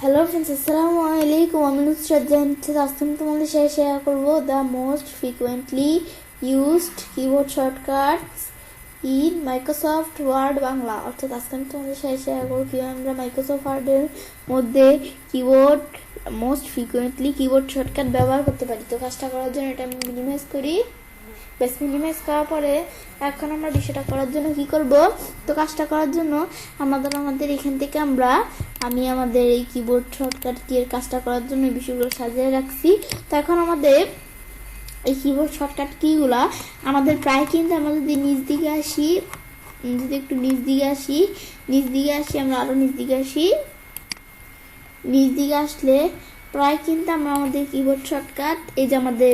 Hello friends, আসসালামু আলাইকুম। আমি নুসরাত জাহান। আজকে আমি তোমাদের সাথে শেয়ার করবো the most frequently used keyboard shortcuts in Microsoft Word Bangla. অর্থাৎ আজকে আমি তোমাদের সাথে শেয়ার করবো কীভাবে আমরা মাইক্রোসফট ওয়ার্ডের মধ্যে keyboard most frequently keyboard shortcut ব্যবহার করতে পারি। তো কাজটা করার জন্য এটা আমি মিনিমাইজ করি। বেশ, মিনিমাইজ করার পরে এখন আমরা বিষয়টা করার জন্য কি করব, তো কাজটা করার জন্য আমাদের এখান থেকে আমি আমাদের এই কিবোর্ড শর্টকাট কি এর কাজটা করার জন্য এই বিষয়গুলো সাজিয়ে রাখছি। তো এখন আমাদের এই কিবোর্ড শর্টকাট কিগুলা আমাদের প্রায় কিন্তু আমরা যদি নিচ দিকে আসি, যদি একটু নিচ দিকে আসি আমরা আরো নিচ দিকে আসলে প্রায় কিন্তু আমরা আমাদের কিবোর্ড শর্টকাট এই যে আমাদের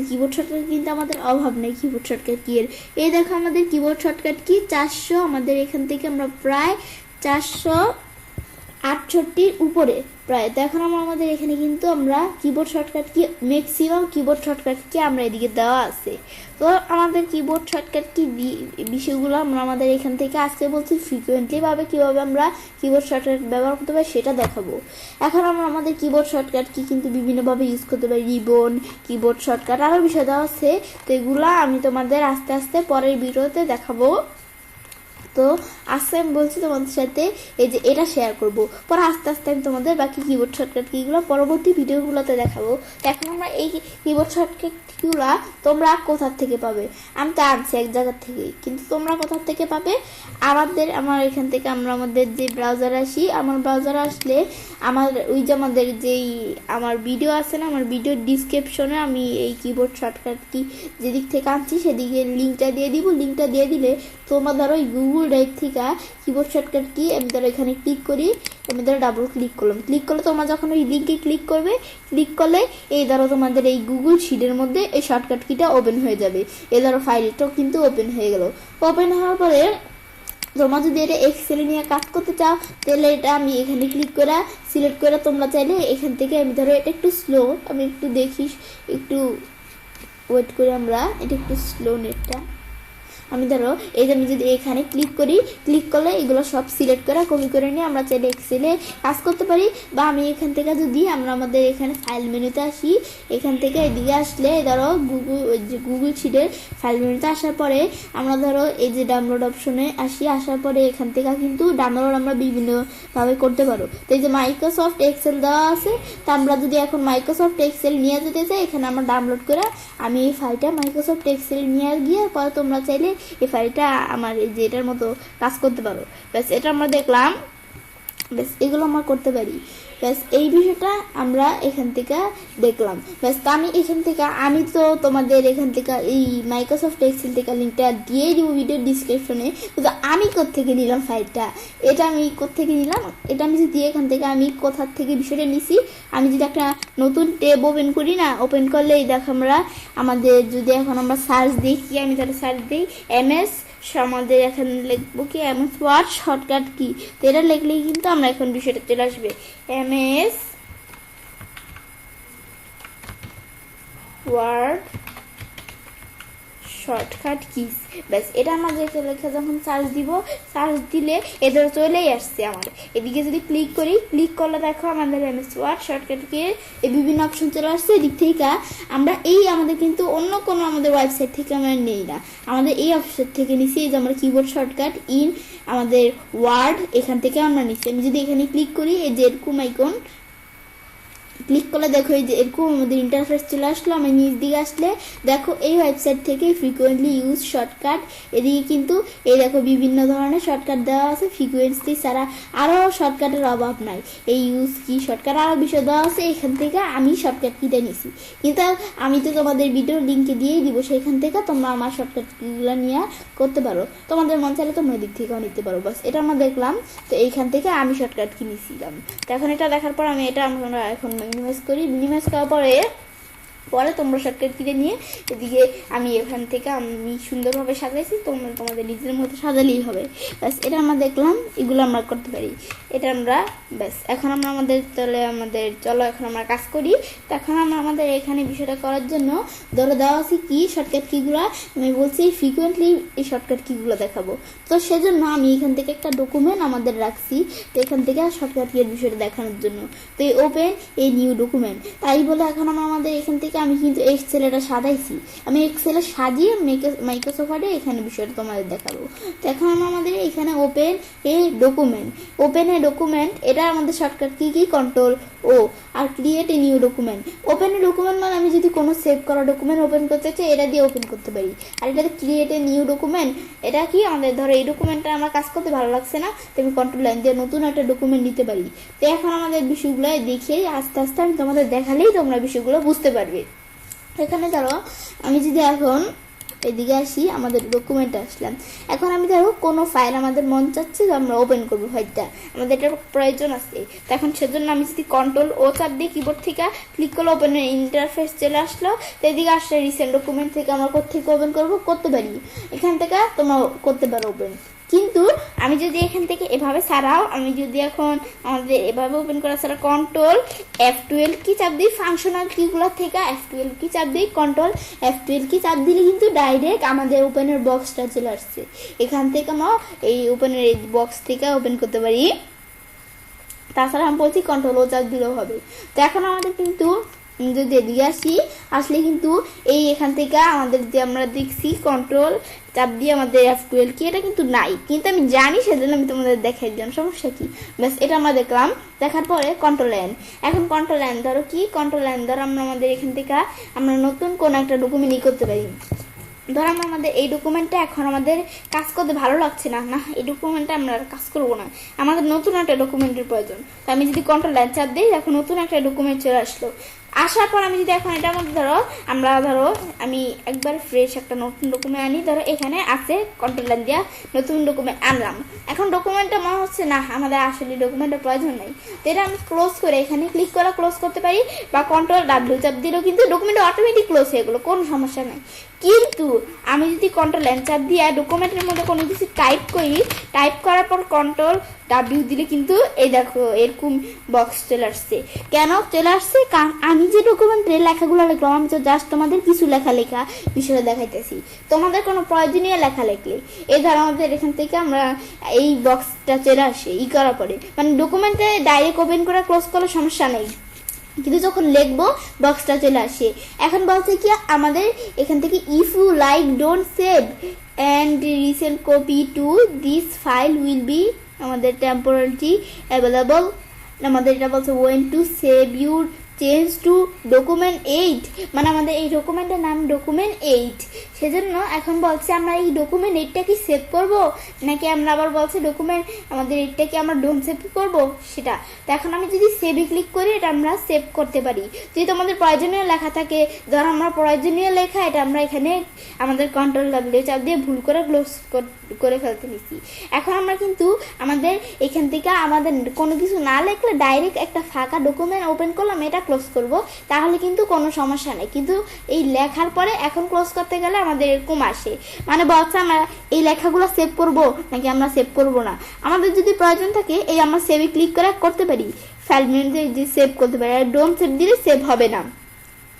কিবোর্ড শর্টকাট কিন্তু আমাদের অভাব নেই কিবোর্ড শর্টকাট কি এর। এই দেখো আমাদের কিবোর্ড শর্টকাট কি 400, আমাদের এখান থেকে আমরা প্রায় 468 উপরে প্রায়। তো এখন আমাদের এখানে কিন্তু আমরা keyboard shortcut key maximum keyboard shortcut key আমরা এদিকে দেওয়া আছে। তো আমাদের কিবোর্ড শর্টকাট কি বিষয়গুলো আমরা আমাদের এখান থেকে আজকে বলছি ফ্রিকুয়েন্টলি ভাবে কিভাবে আমরা কিবোর্ড শর্টকাট ব্যবহার করতে পারি সেটা দেখাবো। এখন আমরা আমাদের কিবোর্ড শর্টকাট কি কিন্তু বিভিন্নভাবে ইউজ করতে পারি, রিবন কিবোর্ড শর্টকাট আরও বিষয় দেওয়া আছে। তো এগুলো আমি তোমাদের আস্তে আস্তে পরের ভিডিওতে দেখাবো। তো আজকে আমি বলছি তোমাদের সাথে এই যে এটা শেয়ার করব, পরে আস্তে আস্তে আমি তোমাদের বাকি কিবোর্ড শর্টকাট কিগুলো পরবর্তী ভিডিওগুলোতে দেখাবো। তো এখন আমরা এই কিবোর্ড শর্টকাট কিগুলো তোমরা কোথা থেকে পাবে, আমি তো আনছি এক জায়গা থেকেই, কিন্তু তোমরা কোথা থেকে পাবে আমার এখান থেকে আমরা আমাদের যে ব্রাউজার আসি, আমার ব্রাউজার আসলে আমার ওই যে আমাদের যেই আমার ভিডিও আছে না, আমার ভিডিওর ডিসক্রিপশনে আমি এই কিবোর্ড শর্টকাট কি যেদিক থেকে আনছি সেদিকে লিঙ্কটা দিয়ে দিব। লিঙ্কটা দিয়ে দিলে তোমরা ধরো ওই গুগল ড্রাইভ থেকে কিবোর্ড শর্টকাট কি আমি ধরো এখানে ক্লিক করি, আমি ধরো ডাবল ক্লিক করলে তোমরা যখন ওই লিঙ্কে ক্লিক করলে এই ধরো তোমাদের এই গুগল শিটের মধ্যে এই শর্টকাট কিটা ওপেন হয়ে যাবে। এই ধরো ফাইলটাও কিন্তু ওপেন হয়ে গেল। ওপেন হওয়ার পরে তোমরা যদি এটা এক্সেল নিয়ে কাজ করতে চাও তাহলে এটা আমি এখানে ক্লিক করে সিলেক্ট করে তোমরা চাইলে এখান থেকে আমি ধরো এটা একটু স্লো, আমি একটু দেখি, একটু ওয়েট করে আমরা এটা একটু স্লো নেটটা। আমি ধরো এই যে আমি যদি এখানে ক্লিক করলে এগুলো সব সিলেক্ট করে কপি করে নিয়ে আমরা চাইলে এক্সেলে কাজ করতে পারি। বা আমি এখান থেকে যদি আমরা আমাদের এখানে ফাইল মেনুতে আসি, এখান থেকে এদিকে আসলে ধরো গুগল শিটের ফাইল মেনুতে আসার পরে আমরা ধরো এই যে ডাউনলোড অপশনে আসার পরে এখান থেকে কিন্তু ডাউনলোড আমরা বিভিন্নভাবে করতে পারো। তো এই যে মাইক্রোসফট এক্সেল দেওয়া আছে, তা আমরা যদি এখন মাইক্রোসফট এক্সেল নিয়ে যেতে চাই এখানে আমরা ডাউনলোড করে আমি এই ফাইলটা মাইক্রোসফট এক্সেল নিয়ে গিয়ে পরে তোমরা চাইলে এই ফাইলটা আমার এই যে এটার মতো কাজ করতে পারো। ব্যাস এটা আমরা দেখলাম, ব্যাস এগুলো আমরা করতে পারি। ব্যাস এই বিষয়টা আমরা এখান থেকে দেখলাম। ব্যাস তো আমি তো তোমাদের এখান থেকে এই মাইক্রোসফট এক্সেল থেকে লিঙ্কটা দিয়ে দিব ভিডিও ডিসক্রিপশনে। কিন্তু আমি কোত্থেকে নিলাম ফাইলটা, এটা আমি কোত্থেকে নিলাম, এটা আমি যদি এখান থেকে আমি কোথার থেকে বিষয়টা নিছি, আমি যদি একটা নতুন ট্যাব ওপেন করি না, ওপেন করলে এই দেখো আমাদের যদি এখন আমরা সার্চ দিই, কি আমি তাহলে সার্চ দিই MS, আমাদের এখানে লিখবো কি MS ওয়ার্ড শর্টকাট কি, তো এটা লিখলেই কিন্তু আমরা এখন বিষয়টা চলে আসবে MS ওয়ার্ড শর্টকাট কিস। ব্যাস এটা আমাদের লেখা যখন সার্চ দিলে এদের চলেই আসছে। আমার এদিকে যদি ক্লিক করলে দেখো আমাদের MS ওয়ার্ড শর্টকাট কি এই বিভিন্ন অপশন চলে আসছে। এদিক থেকে আমরা আমাদের কিন্তু অন্য কোনো আমাদের ওয়েবসাইট থেকে আমরা নেই না, আমাদের এই অপশন থেকে নিছি। এই যে আমরা কিবোর্ড শর্টকাট ইন আমাদের ওয়ার্ড এখান থেকে আমরা নিচ্ছি। আমি যদি এখানে ক্লিক করি এই যে এরকম আইকন ক্লিক করলে দেখো এই যে এরকম আমাদের ইন্টারফেস চলে আসলো। আমি নিচ দিকে আসলে দেখো এই ওয়েবসাইট থেকে ফ্রিকুয়েন্টলি ইউজ শর্টকাট, এদিকে কিন্তু এই দেখো বিভিন্ন ধরনের শর্টকাট দেওয়া আছে। ফ্রিকুয়েন্সি ছাড়া আরও শর্টকাটের অভাব নাই, এই ইউজ কি শর্টকাট আরও বিষয় দেওয়া আছে। এখান থেকে আমি শর্টকাট কিটা নিছি, কিন্তু আমি তো তোমাদের ভিডিও লিঙ্কে দিয়েই দিব, সেখান থেকে তোমরা আমার শর্টকাট কিগুলো নিয়ে করতে পারো। তোমাদের মন চাইলে তোমরা দিক থেকেও নিতে পারো। বাস এটা আমরা দেখলাম। তো এইখান থেকে আমি শর্টকাট কিনেছিলাম। তো এখন এটা দেখার পর আমি এটা আমরা এখন মিনিমাইজ করার পরে পরে তোমরা শর্টকাট কিনে নিয়ে এদিকে আমি এখান থেকে আমি সুন্দরভাবে সাজাইছি, তোমরা তোমাদের নিজের মতো সাজালেই হবে। ব্যাস এটা আমরা দেখলাম, এগুলো আমরা করতে পারি, এটা আমরা ব্যাস। এখন আমরা চলো এখন আমরা কাজ করি। তো এখন আমরা আমাদের এখানে বিষয়টা করার জন্য ধরো দেওয়া আছে কি শর্টকাট কিগুলো, আমি বলছি ফ্রিকুয়েন্টলি এই শর্টকাট কিগুলো দেখাবো। তো সেজন্য আমি এখান থেকে একটা ডকুমেন্ট আমাদের রাখছি, তো এখান থেকে শর্টকাট কির বিষয়টা দেখানোর জন্য। তো এই ওপেন এই নিউ ডকুমেন্ট, তাই বলে এখন আমরা আমাদের এখান থেকে আমি কিন্তু এক্সেলটা সাজাইছি, আমি এক্সেলে সাজিয়ে মাইক্রোসফট ওয়ার্ডে এখানে বিষয়টা তোমাদের দেখাবো। তো এখন আমরা আমাদের এখানে ওপেন এ ডকুমেন্ট, এটা আমাদের শর্টকাট কি কন্ট্রোল ও, আর create a new document. Open a document মানে আমি যদি কোনো সেভ করা ডকুমেন্ট ওপেন করতে চাই এটা দিয়ে ওপেন করতে পারি। আর এটা ক্রিয়েট এ নিউ ডকুমেন্ট, এটা কি আমাদের ধরো এই ডকুমেন্টটা আমার কাজ করতে ভালো লাগছে না, তো আমি কন্ট্রোল লাইন দিয়ে নতুন একটা ডকুমেন্ট নিতে পারি। তো এখন আমাদের বিষয়গুলো দেখিয়ে আস্তে আস্তে আমি তোমাদের দেখালেই তোমরা বিষয়গুলো বুঝতে পারবে। এখানে ধরো আমি যদি এখন এদিকে আসি, আমাদের ডকুমেন্টে আসলাম। এখন আমি ধরো কোনো ফাইল আমাদের মন চাচ্ছে যে আমরা ওপেন করবো ফাইলটা, আমাদের এটার প্রয়োজন আছে। তো এখন সেজন্য আমি যদি কন্ট্রোল ও চাপ দিয়ে কিবোর্ড থেকে ক্লিক করলে ওপেনের ইন্টারফেস চলে আসলো। তো এদিকে আসলে রিসেন্ট ডকুমেন্ট থেকে আমরা কোথেকে ওপেন করতে পারি, এখান থেকে তোমরা করতে পারো ওপেন। কিন্তু আমি যদি এখান থেকে এভাবে ছাড়াও, আমি যদি এখন আমাদের এভাবে ওপেন করা ছাড়া কন্ট্রোল F12 কি চাপ দিই, ফাংশনাল কিগুলো থেকে F12 কি চাপ দিই, কন্ট্রোল F12 কি চাপ দিলে কিন্তু ডাইরেক্ট আমাদের ওপেনের বক্সটা চলে আসছে। এখান থেকে আমরা এই ওপেনের এই বক্স থেকে ওপেন করতে পারি। তাছাড়া আমি বলছি কন্ট্রোল ও চাপ দিলেও হবে। তো এখন আমাদের কিন্তু যদি এদিকে আসলে কিন্তু এই এখান থেকে আমাদের যে আমরা দেখছি কন্ট্রোল চাপ দিয়ে আমাদের F12 কি এটা কিন্তু নাই, কিন্তু আমি জানি সেজন্য আমি তোমাদের দেখাই দিলাম, সমস্যা কি। ব্যাস এটা আমরা দেখলাম, দেখার পরে কন্ট্রোল এন। এখন কন্ট্রোল এন ধরো কি, কন্ট্রোল এন ধরো আমরা আমাদের এখান থেকে আমরা নতুন কোন একটা ডকুমেন্ট করতে পারি। ধর আমরা আমাদের এই ডকুমেন্টটা এখন আমাদের কাজ করতে ভালো লাগছে না, এই ডকুমেন্টটা আমরা কাজ করবো না, আমাদের নতুন একটা ডকুমেন্টের প্রয়োজন। তো আমি যদি কন্ট্রোল এন চাপ দিই, এখন নতুন একটা ডকুমেন্ট চলে আসলো। আসার পর আমি যদি এখন এটার মধ্যে ধরো আমি একবার ফ্রেশ একটা নতুন ডকুমেন্ট আনি, ধরো এখানে আছে কন্ট্রোল লাইন দিয়া নতুন ডকুমেন্ট আনলাম। এখন ডকুমেন্টটা মনে হচ্ছে না আমাদের আসলে ডকুমেন্টের প্রয়োজন নেই, তো এটা আমি ক্লোজ করে এখানে ক্লিক করে ক্লোজ করতে পারি, বা কন্ট্রোল ডাব্লিউ চাপ দিলেও কিন্তু ডকুমেন্ট অটোমেটিক ক্লোজ হয়ে গেলো, কোনো সমস্যা নাই। কিন্তু আমি যদি কন্ট্রোল এন চাপ দিয়ে ডকুমেন্টের মধ্যে কোনো কিছু টাইপ করি, টাইপ করার পর কন্ট্রোল ডাব্লিউ দিলে কিন্তু এই দেখো এরকম বক্স চলে আসছে। কেন চলে আসছে, কারণ আমি যে ডকুমেন্টের লেখাগুলো লিখলাম, আমি তো জাস্ট তোমাদের কিছু লেখা বিষয়টা দেখাইতেছি। তোমাদের কোনো প্রয়োজনীয় লেখা লিখলে এই ধরো আমাদের এখান থেকে আমরা এই বক্সটা চলে আসে করার পরে, মানে ডকুমেন্টে ডাইরেক্ট ওপেন করে ক্লোজ করার সমস্যা নেই, কিন্তু যখন লিখবো বক্সটা চলে আসে। এখন বলছে কি আমাদের এখান থেকে if you like don't save and recent copy to this file will be আমাদের টেম্পোরারি অ্যাভেলেবল। আমাদের এটা বলছে when to save your change to document 8, মানে আমাদের এই ডকুমেন্টের নাম ডকুমেন্ট 8। সেজন্য এখন বলছে আমরা এই ডকুমেন্ট 8টা কি সেভ করবো, নাকি আমরা আবার বলছে ডকুমেন্ট আমাদের 8টা কি আমরা ডোন্ট সেভ করবো সেটা। তো এখন আমি যদি সেভে ক্লিক করি এটা আমরা সেভ করতে পারি। যদি তোমাদের প্রয়োজনীয় লেখা থাকে, ধর আমরা প্রয়োজনীয় লেখা এটা আমরা এখানে আমাদের কন্ট্রোল ডাব্লিউ চাপ দিয়ে ভুল করে ক্লোজ করে ফেলতে নিচ্ছি। এখন আমরা কিন্তু আমাদের এখান থেকে আমাদের কোনো কিছু না লিখলে ডাইরেক্ট একটা ফাঁকা ডকুমেন্ট ওপেন করলাম, এটা ক্লোজ করব, তাহলে কিন্তু কোনো সমস্যা নেই। কিন্তু এই লেখার পরে এখন ক্লোজ করতে গেলে আমাদের এরকম আসে, মানে বলছে আমরা এই লেখাগুলো সেভ করব নাকি আমরা সেভ করব না। আমাদের যদি প্রয়োজন থাকে এই আমরা সেভে ক্লিক করে করতে পারি, ফাইল মেনুতে যে সেভ করতে পারি, আর ডোন্ট সেভ দিলে সেভ হবে না।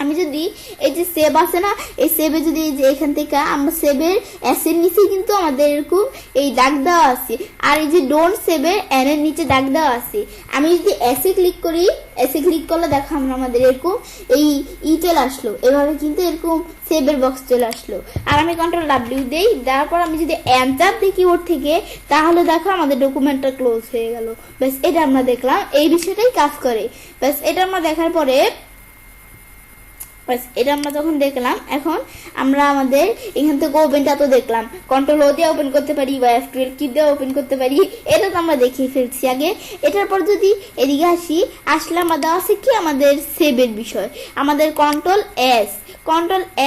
আমি যদি এই যে সেভ আছে না, এই সেভে যদি এই যে এখান থেকে আমরা সেভের এসের নিচে কিন্তু আমাদের এরকম এই দাগ দেওয়া আছে, আর এই যে ডোন্ট সেভের এন এর নিচে দাগ দেওয়া আছে। আমি যদি এসে ক্লিক করি, এসে ক্লিক করলে দেখো আমরা আমাদের এরকম এই চলে আসলো, এভাবে কিন্তু এরকম সেভের বক্স চলে আসলো। আর আমি কন্ট্রোল ডাব্লিউ দেই, দেওয়ার পর আমি যদি এন্টার দিই কিবোর্ড থেকে, তাহলে দেখো আমাদের ডকুমেন্টটা ক্লোজ হয়ে গেল। ব্যাস এটা আমরা দেখলাম, এই বিষয়টাই কাজ করে। ব্যাস এটা আমরা দেখার পরে এটা আমরা যখন দেখলাম, এখন আমরা আমাদের এখান থেকে ওপেনটা তো দেখলাম, কন্ট্রোল ও দিয়ে ওপেন করতে পারি বা F12 কি দিয়ে ওপেন করতে পারি, এটা তো আমরা দেখিয়ে ফেলছি আগে। এটার পর যদি এদিকে আসলে আমরা দেওয়া আছে কি আমাদের সেভের বিষয়, আমাদের কন্ট্রোল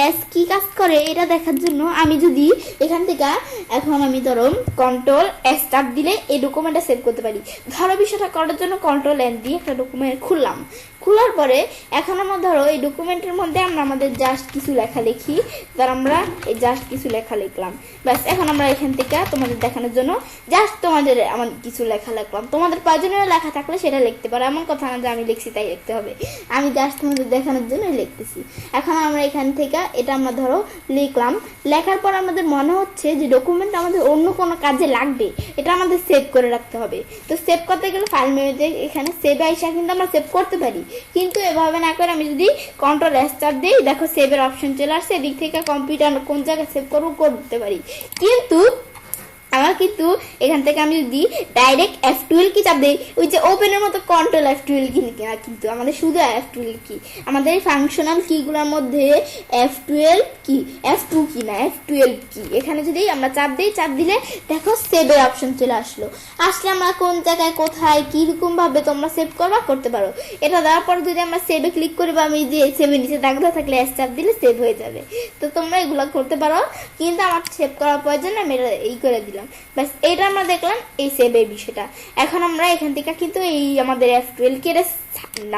এস কি কাজ করে এটা দেখার জন্য আমি যদি এখান থেকে এখন আমি ধরো কন্ট্রোল এস চাপ দিলে এই ডকুমেন্টটা সেভ করতে পারি। ধরো বিষয়টা করার জন্য কন্ট্রোল এন দিয়ে একটা ডকুমেন্ট খুললাম, খোলার পরে এখন আমরা ধরো এই ডকুমেন্টের মধ্যে মধ্যে আমরা আমাদের জাস্ট কিছু লেখালেখি, ধর আমরা এই জাস্ট কিছু লেখা লিখলাম, ব্যাস। এখন আমরা এখান থেকে তোমাদের দেখানোর জন্য জাস্ট তোমাদের আমার কিছু লেখা লিখলাম। তোমাদের প্রয়োজনীয় লেখা থাকলে সেটা লিখতে পারো, এমন কথা না যে আমি লিখছি তাই লিখতে হবে। আমি জাস্ট তোমাদের দেখানোর জন্য লিখতেছি। এখন আমরা এখান থেকে এটা আমরা ধরো লিখলাম, লেখার পর আমাদের মনে হচ্ছে যে ডকুমেন্ট আমাদের অন্য কোনো কাজে লাগবে, এটা আমাদের সেভ করে রাখতে হবে। তো সেভ করতে গেলে ফাইল মেনুতে এখানে সেভ আইসা কিন্তু আমরা সেভ করতে পারি, কিন্তু এভাবে না করে আমি যদি কন্ট্রোল এস চাপ দিই, দেখো সেভের অপশন চলে আসছে। এদিক থেকে কম্পিউটার কোন জায়গায় সেভ করবো করতে পারি, কিন্তু আমার কিন্তু এখান থেকে আমি যদি ডাইরেক্ট F12 কি চাপ দিই, ওই যে ওপেনের মতো কন্ট্রোল F12 কি না, কিন্তু আমাদের শুধু F12 কি, আমাদের ফাংশনাল কিগুলোর মধ্যে F12 কি, F2 কি না, F12 কি। এখানে যদি আমরা চাপ দিই, চাপ দিলে দেখো সেভের অপশন চলে আসলো। আসলে আমরা কোন জায়গায় কোথায় কিরকম ভাবে তোমরা সেভ করবা করতে পারো। এটা দেওয়ার পর যদি আমরা সেভে ক্লিক করি বা আমি যে সেভের নিচে দাগ দেওয়া থাকলে এস চাপ দিলে সেভ হয়ে যাবে। তো তোমরা এগুলো করতে পারো, কিন্তু আমার সেভ করার প্রয়োজন আমি এটা এই করে দিলাম, ব্যাস। এটা আমরা দেখলাম এই সেভের বিষয়টা। এখন আমরা এখান থেকে কিন্তু এই আমাদের F12 কি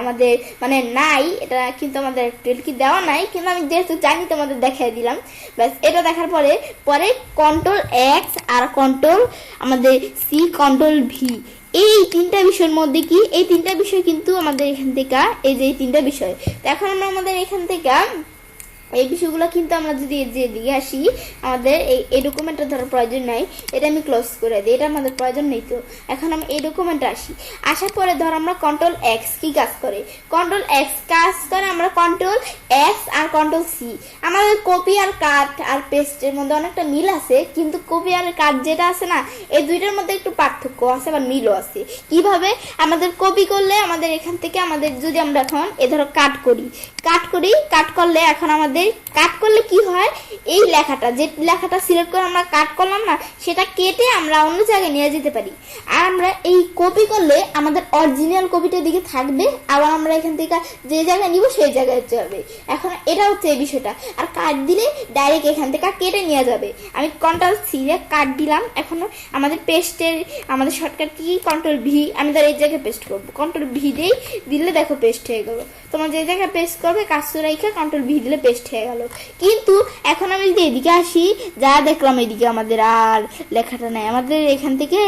আমাদের মানে নাই, এটা কিন্তু আমাদের F12 কি দেওয়া নাই, কিন্তু আমি যেহেতু জানি তোমাদের দেখাই দিলাম, ব্যাস। এটা দেখার পরে কন্ট্রোল এক্স আর কন্ট্রোল আমাদের সি কন্ট্রোল ভি, এই তিনটা বিষয়ের মধ্যে কি, এই তিনটা বিষয় কিন্তু আমাদের এখান থেকে এই যে তিনটা বিষয়। তো এখন আমরা আমাদের এখান থেকে এই বিষয়গুলো কিন্তু আমরা যদি দিকে আসি, আমাদের এই ডকুমেন্টটা ধরো প্রয়োজন নাই, এটা আমি ক্লোজ করে দিই, এটা আমাদের প্রয়োজন নেই। তো এখন আমি এই ডকুমেন্টে আসি, আসার পরে ধর আমরা কন্ট্রোল এক্স কি কাজ করে, কন্ট্রোল এক্স কাজ করে আমরা কন্ট্রোল এক্স আর কন্ট্রোল সি। আমাদের কপি আর কাট আর পেস্টের মধ্যে অনেকটা মিল আছে, কিন্তু কপি আর কাট যেটা আছে না, এই দুইটার মধ্যে একটু পার্থক্য আছে বা মিলও আছে। কিভাবে, আমাদের কপি করলে আমাদের এখান থেকে আমাদের যদি আমরা এখন এ ধরো কাট করলে এখন আমাদের কাট করলে কি হয়, এই লেখাটা যে লেখাটা সিলেক্ট করে আমরা কাট করলাম না, সেটা কেটে আমরা অন্য জায়গায় নিয়ে যেতে পারি। আর আমরা এই কপি করলে আমাদের অরিজিনাল কপিটার দিকে থাকবে, আবার আমরা এখান থেকে যে জায়গায় নিব সেই জায়গায় যাবে। এখন এটা হচ্ছে এই বিষয়টা। আর কাট দিলে ডাইরেক্ট এখান থেকে কেটে নিয়ে যাবে। আমি কন্ট্রোল সি এ কাট দিলাম, এখন আমাদের পেস্টের আমাদের শর্টকাট কি কন্ট্রোল ভি, আমি ধর এই জায়গায় পেস্ট করবো, কন্ট্রোল ভি দিলে দেখো পেস্ট হয়ে গেল। তোমরা যে জায়গায় পেস্ট করবে কাজটা রেখে কন্ট্রোল ভি দিলে পেস্ট হয়ে গেল। কিন্তু এখন আমি যদি এদিকে আসি, যা দেখলাম এদিকে আমাদের আর লেখাটা নাই, আমাদের এখান থেকে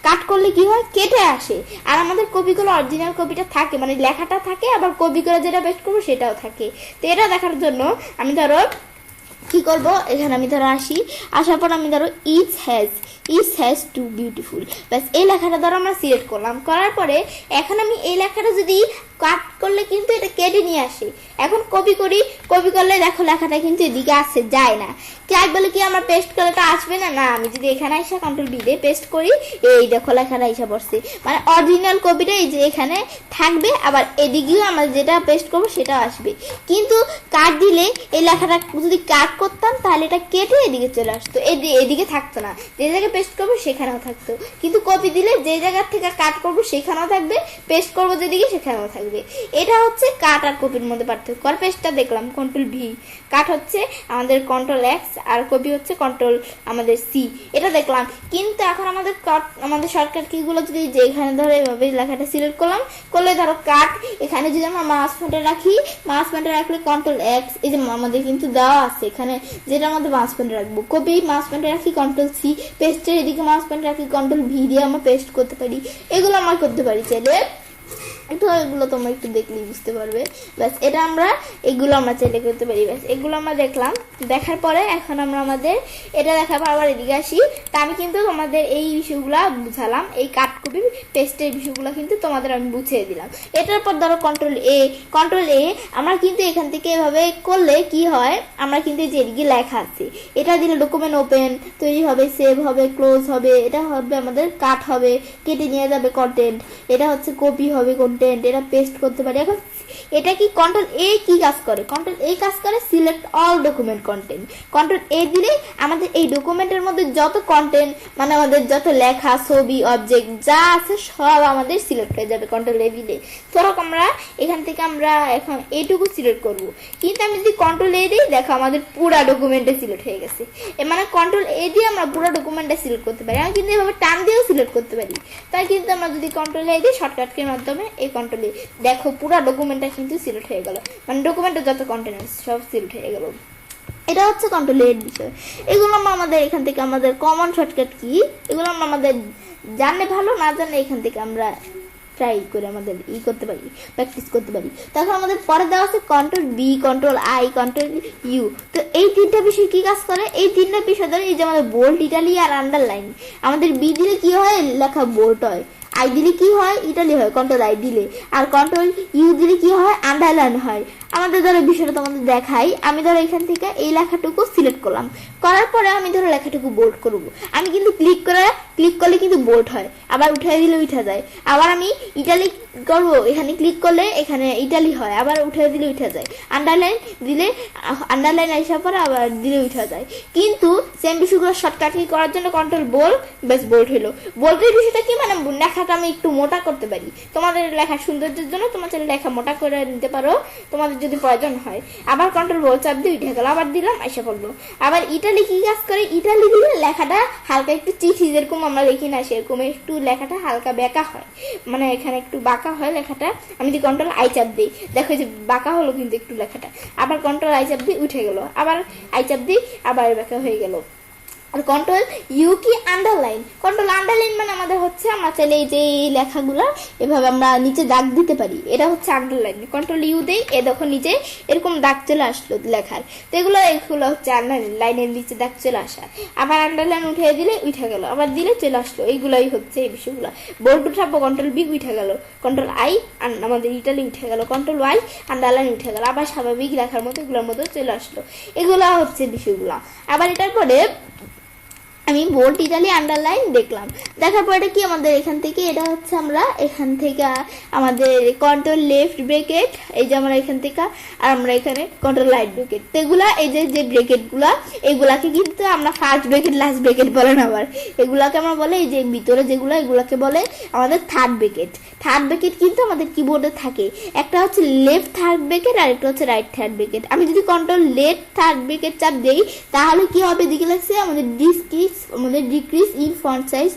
কাট করলে কি হয়, কেটে আসে। আর আমাদের কপি করে অরিজিনাল কপিটা থাকে, মানে লেখাটা থাকে, আবার কপি করে যেটা পেস্ট করবো সেটাও থাকে। তো এটা দেখার জন্য আমি ধরো কি করব, এখানে আমি ধরো আসার পর আমি ধরো ইজ হ্যাজ টু বিউটিফুল, ব্যাস। এই লেখাটা ধরো আমরা সিলেক্ট করলাম, করার পরে এখন আমি এই লেখাটা যদি কাট করলে কিন্তু এটা কেটে নিয়ে আসে। এখন কপি করলে দেখো লেখাটা কিন্তু এদিকে আসছে, যায় না। ক্যাট বলে কি আমরা পেস্ট করলে এটা আসবে না, না। আমি যদি এখানে এসে কন্ট্রোল বি দিয়ে পেস্ট করি, এই দেখো লেখাটা এসে পড়ছে, মানে অরিজিনাল কপিটা এই যে এখানে থাকবে, আবার এদিকেও আমরা যেটা পেস্ট করবো সেটা আসবে। কিন্তু কাট দিলে এই লেখাটা যদি কাট করতাম তাহলে এটা কেটে এদিকে চলে আসতো, এদিকে থাকতো না, যে জায়গায় পেস্ট করবো সেখানেও থাকতো। কিন্তু কপি দিলে যে জায়গা থেকে কাট করবো সেখানেও থাকবে, পেস্ট করবো যেদিকে সেখানেও থাকবে। এটা হচ্ছে কাট আর কপির মধ্যে পার্থক্য। আর পেস্টটা দেখলাম কন্ট্রোল ভি, কাট হচ্ছে আমাদের কন্ট্রোল এক্স আর কপি হচ্ছে কন্ট্রোল আমাদের সি, এটা দেখলাম। কিন্তু এখন আমাদের শর্টকাট কিগুলো যদি যেখানে ধরো এইভাবে লেখাটা সিলেক্ট করলে ধরো কাট, এখানে যদি আমরা মাউস পয়েন্টে রাখলে কন্ট্রোল এক্স, এই যে আমাদের কিন্তু দেওয়া আছে এখানে যেটা আমাদের মাউস পয়েন্টে রাখবো, কপি মাউস পয়েন্টে রাখি কন্ট্রোল সি, পেস্টের এদিকে মাউস পয়েন্টে রাখি কন্ট্রোল ভি দিয়ে আমরা পেস্ট করতে পারি। এগুলো আমরা করতে পারি চাইলে, একটু এগুলো তোমরা একটু দেখলেই বুঝতে পারবে, ব্যাস। এটা আমরা এগুলো আমরা চাইলে করতে পারি, ব্যাস। এগুলো আমরা দেখলাম, দেখার পরে এখন আমরা আমাদের এটা দেখার পর আবার এদিকে আসি। তা আমি কিন্তু তোমাদের এই বিষয়গুলো বুঝালাম, এই কাট কপি পেস্টের বিষয়গুলো কিন্তু তোমাদের আমি বুঝিয়ে দিলাম। এটার পর ধরো কন্ট্রোল এ আমরা কিন্তু এখান থেকে এভাবে করলে কি হয়, আমরা কিন্তু যে এদিকে লেখা আছে এটা দিলে ডকুমেন্ট ওপেন তৈরি হবে, সেভ হবে, ক্লোজ হবে, এটা হবে আমাদের কাট হবে, কেটে নিয়ে যাবে কন্টেন্ট, এটা হচ্ছে কপি হবে কন্টেন্ট, এটা পেস্ট করতে পারি। এখন এটা কি কন্ট্রোল এ কি কাজ করে, কন্ট্রোল এ কাজ করে select all document content. Control A দিলে আমাদের এই ডকুমেন্টের মধ্যে যত কন্টেন্ট, মানে আমাদের যত লেখা, ছবি, অবজেক্ট যা আছে সব আমাদের সিলেক্ট হয়ে যাবে কন্ট্রোল এ দিলে। ধরো আমরা এখান থেকে আমরা এখন এইটুকু সিলেক্ট করব, কিন্তু আমি যদি কন্ট্রোল এ দিই, দেখো আমাদের পুরা ডকুমেন্টে সিলেক্ট হয়ে গেছে। মানে কন্ট্রোল এ দিয়ে আমরা পুরো ডকুমেন্টে সিলেক্ট করতে পারি, আমি কিন্তু এভাবে টান দিয়েও সিলেক্ট করতে পারি। তাই কিন্তু আমরা যদি কন্ট্রোল এ দিই শর্টকাটের মাধ্যমে এই কন্ট্রোল এ, দেখো পুরো ডকুমেন্টটা কিন্তু সিলেক্ট হয়ে গেল, মানে ডকুমেন্টের যত কন্টেন্ট সব সিলেক্ট হয়ে গেল। এটা হচ্ছে কন্ট্রোল এর বিষয়। এগুলো আমরা আমাদের এখান থেকে আমাদের কমন শর্টকাট কি, এগুলো আমরা আমাদের জানলে ভালো, না জানলে এখান থেকে আমরা ট্রাই করে আমাদের করতে পারি, প্র্যাকটিস করতে পারি। তখন আমাদের পরে দেওয়া আছে control B, control I, control U. তো এই তিনটা বিষয় কি কাজ করে, এই তিনটা বিষয় ধরে এই যে আমাদের বোল্ড, ইটালি আর আন্ডারলাইন। আমাদের বি দিলে কি হয়, লেখা বোল্ড হয়। আই দিলে কি হয়, ইটালি হয় কন্ট্রোল আই দিলে। আর কন্ট্রোল ইউ দিলে কি হয়, আন্ডারলাইন হয়। আমাদের ধরো বিষয়টা তোমাদের দেখাই, আমি ধরো এখান থেকে এই লেখাটুকু সিলেক্ট করলাম, করার পরে আমি ধরো লেখাটুকু বোল্ড করব। আমি কিন্তু ক্লিক করলে কিন্তু বোল্ড হয়, আবার উঠাই দিলে উঠা যায়। আবার আমি ইটালি করবো, এখানে ক্লিক করলে এখানে ইটালি হয়, আবার উঠাই দিলে উঠা যায়। আন্ডারলাইন দিলে আন্ডারলাইন আসার পরে আবার দিলে উঠা যায়। কিন্তু সেম বিষয়গুলো শর্টকাটলি করার জন্য কন্ট্রোল বোল্ড, বেশ বোল্ড হলো। বোল্ডের বিষয়টা কি, মানে লেখাটা আমি একটু মোটা করতে পারি। তোমাদের লেখার সৌন্দর্যের জন্য তোমার চাইলে লেখা মোটা করে নিতে পারো, তোমাদের যদি প্রয়োজন হয়। আবার কন্ট্রোল বোল্ড চাপ দিয়ে উঠে গেল, আবার দিলাম আইসা পড়লো। আবার ইটালি কি কাজ করে, ইটালি দিলে লেখাটা হালকা একটু চিঠি যেরকম আমরা লিখি না সেরকম একটু লেখাটা হালকা বেঁকা হয়, মানে এখানে একটু বাঁকা হয় লেখাটা। আমি যদি কন্ট্রোল আই চাপ দিই, দেখো যে বাঁকা হলো কিন্তু একটু লেখাটা। আবার কন্ট্রোল আই চাপ দিয়ে উঠে গেল, আবার আই চাপ দিই আবার বেঁকা হয়ে গেল। আর কন্ট্রোল ইউ কি, আন্ডারলাইন। কন্ট্রোল আন্ডারলাইন মানে আমাদের হচ্ছে আমরা চাইলে এই যে লেখাগুলো এভাবে আমরা নিচে দাগ দিতে পারি, এটা হচ্ছে আন্ডারলাইন। কন্ট্রোল ইউ দেই, এ দেখো নিচে এরকম দাগ চলে আসলো লেখার, তো এগুলো হচ্ছে আন্ডারলাইন, লাইনের নিচে দাগ চলে আসা। আবার আন্ডারলাইন উঠে দিলে উঠে গেল, আবার দিলে চলে আসলো। এইগুলোই হচ্ছে এই বিষয়গুলো। বোল্ড উঠাবো, কন্ট্রোল বি উঠে গেল, কন্ট্রোল আই আমাদের ইটালি উঠে গেল, কন্ট্রোল ওয়াই আন্ডারলাইন উঠে গেল, আবার স্বাভাবিক লেখার মতো এগুলোর মতো চলে আসলো। এগুলো হচ্ছে বিষয়গুলো। আবার এটার পরে আমি বোল্ড, ইটালি, আন্ডারলাইন দেখলাম, দেখার পরে কি আমাদের এখান থেকে এটা হচ্ছে আমরা এখান থেকে আমাদের কন্ট্রোল লেফট ব্রেকেট, এই যে আমরা এখান থেকে, আর আমরা এখানে কন্ট্রোল রাইট ব্রেকেট। তো এগুলা এই যে ব্রেকেট গুলা, এগুলাকে কিন্তু আমরা ফার্স্ট ব্রেকেট লাস্ট ব্রেকেট বলে না, আবার এগুলাকে আমরা বলে এই যে ভিতরে যেগুলো, এগুলাকে বলে আমাদের থার্ড ব্রেকেট। থার্ড ব্রেকেট কিন্তু আমাদের কিবোর্ডে থাকে, একটা হচ্ছে লেফট থার্ড ব্রেকেট আর একটা হচ্ছে রাইট থার্ড ব্রেকেট। আমি যদি কন্ট্রোল লেফট থার্ড ব্রেকেট চাপ দেই, তাহলে কি হবে, দিকে লাগছে আমাদের decrease in font size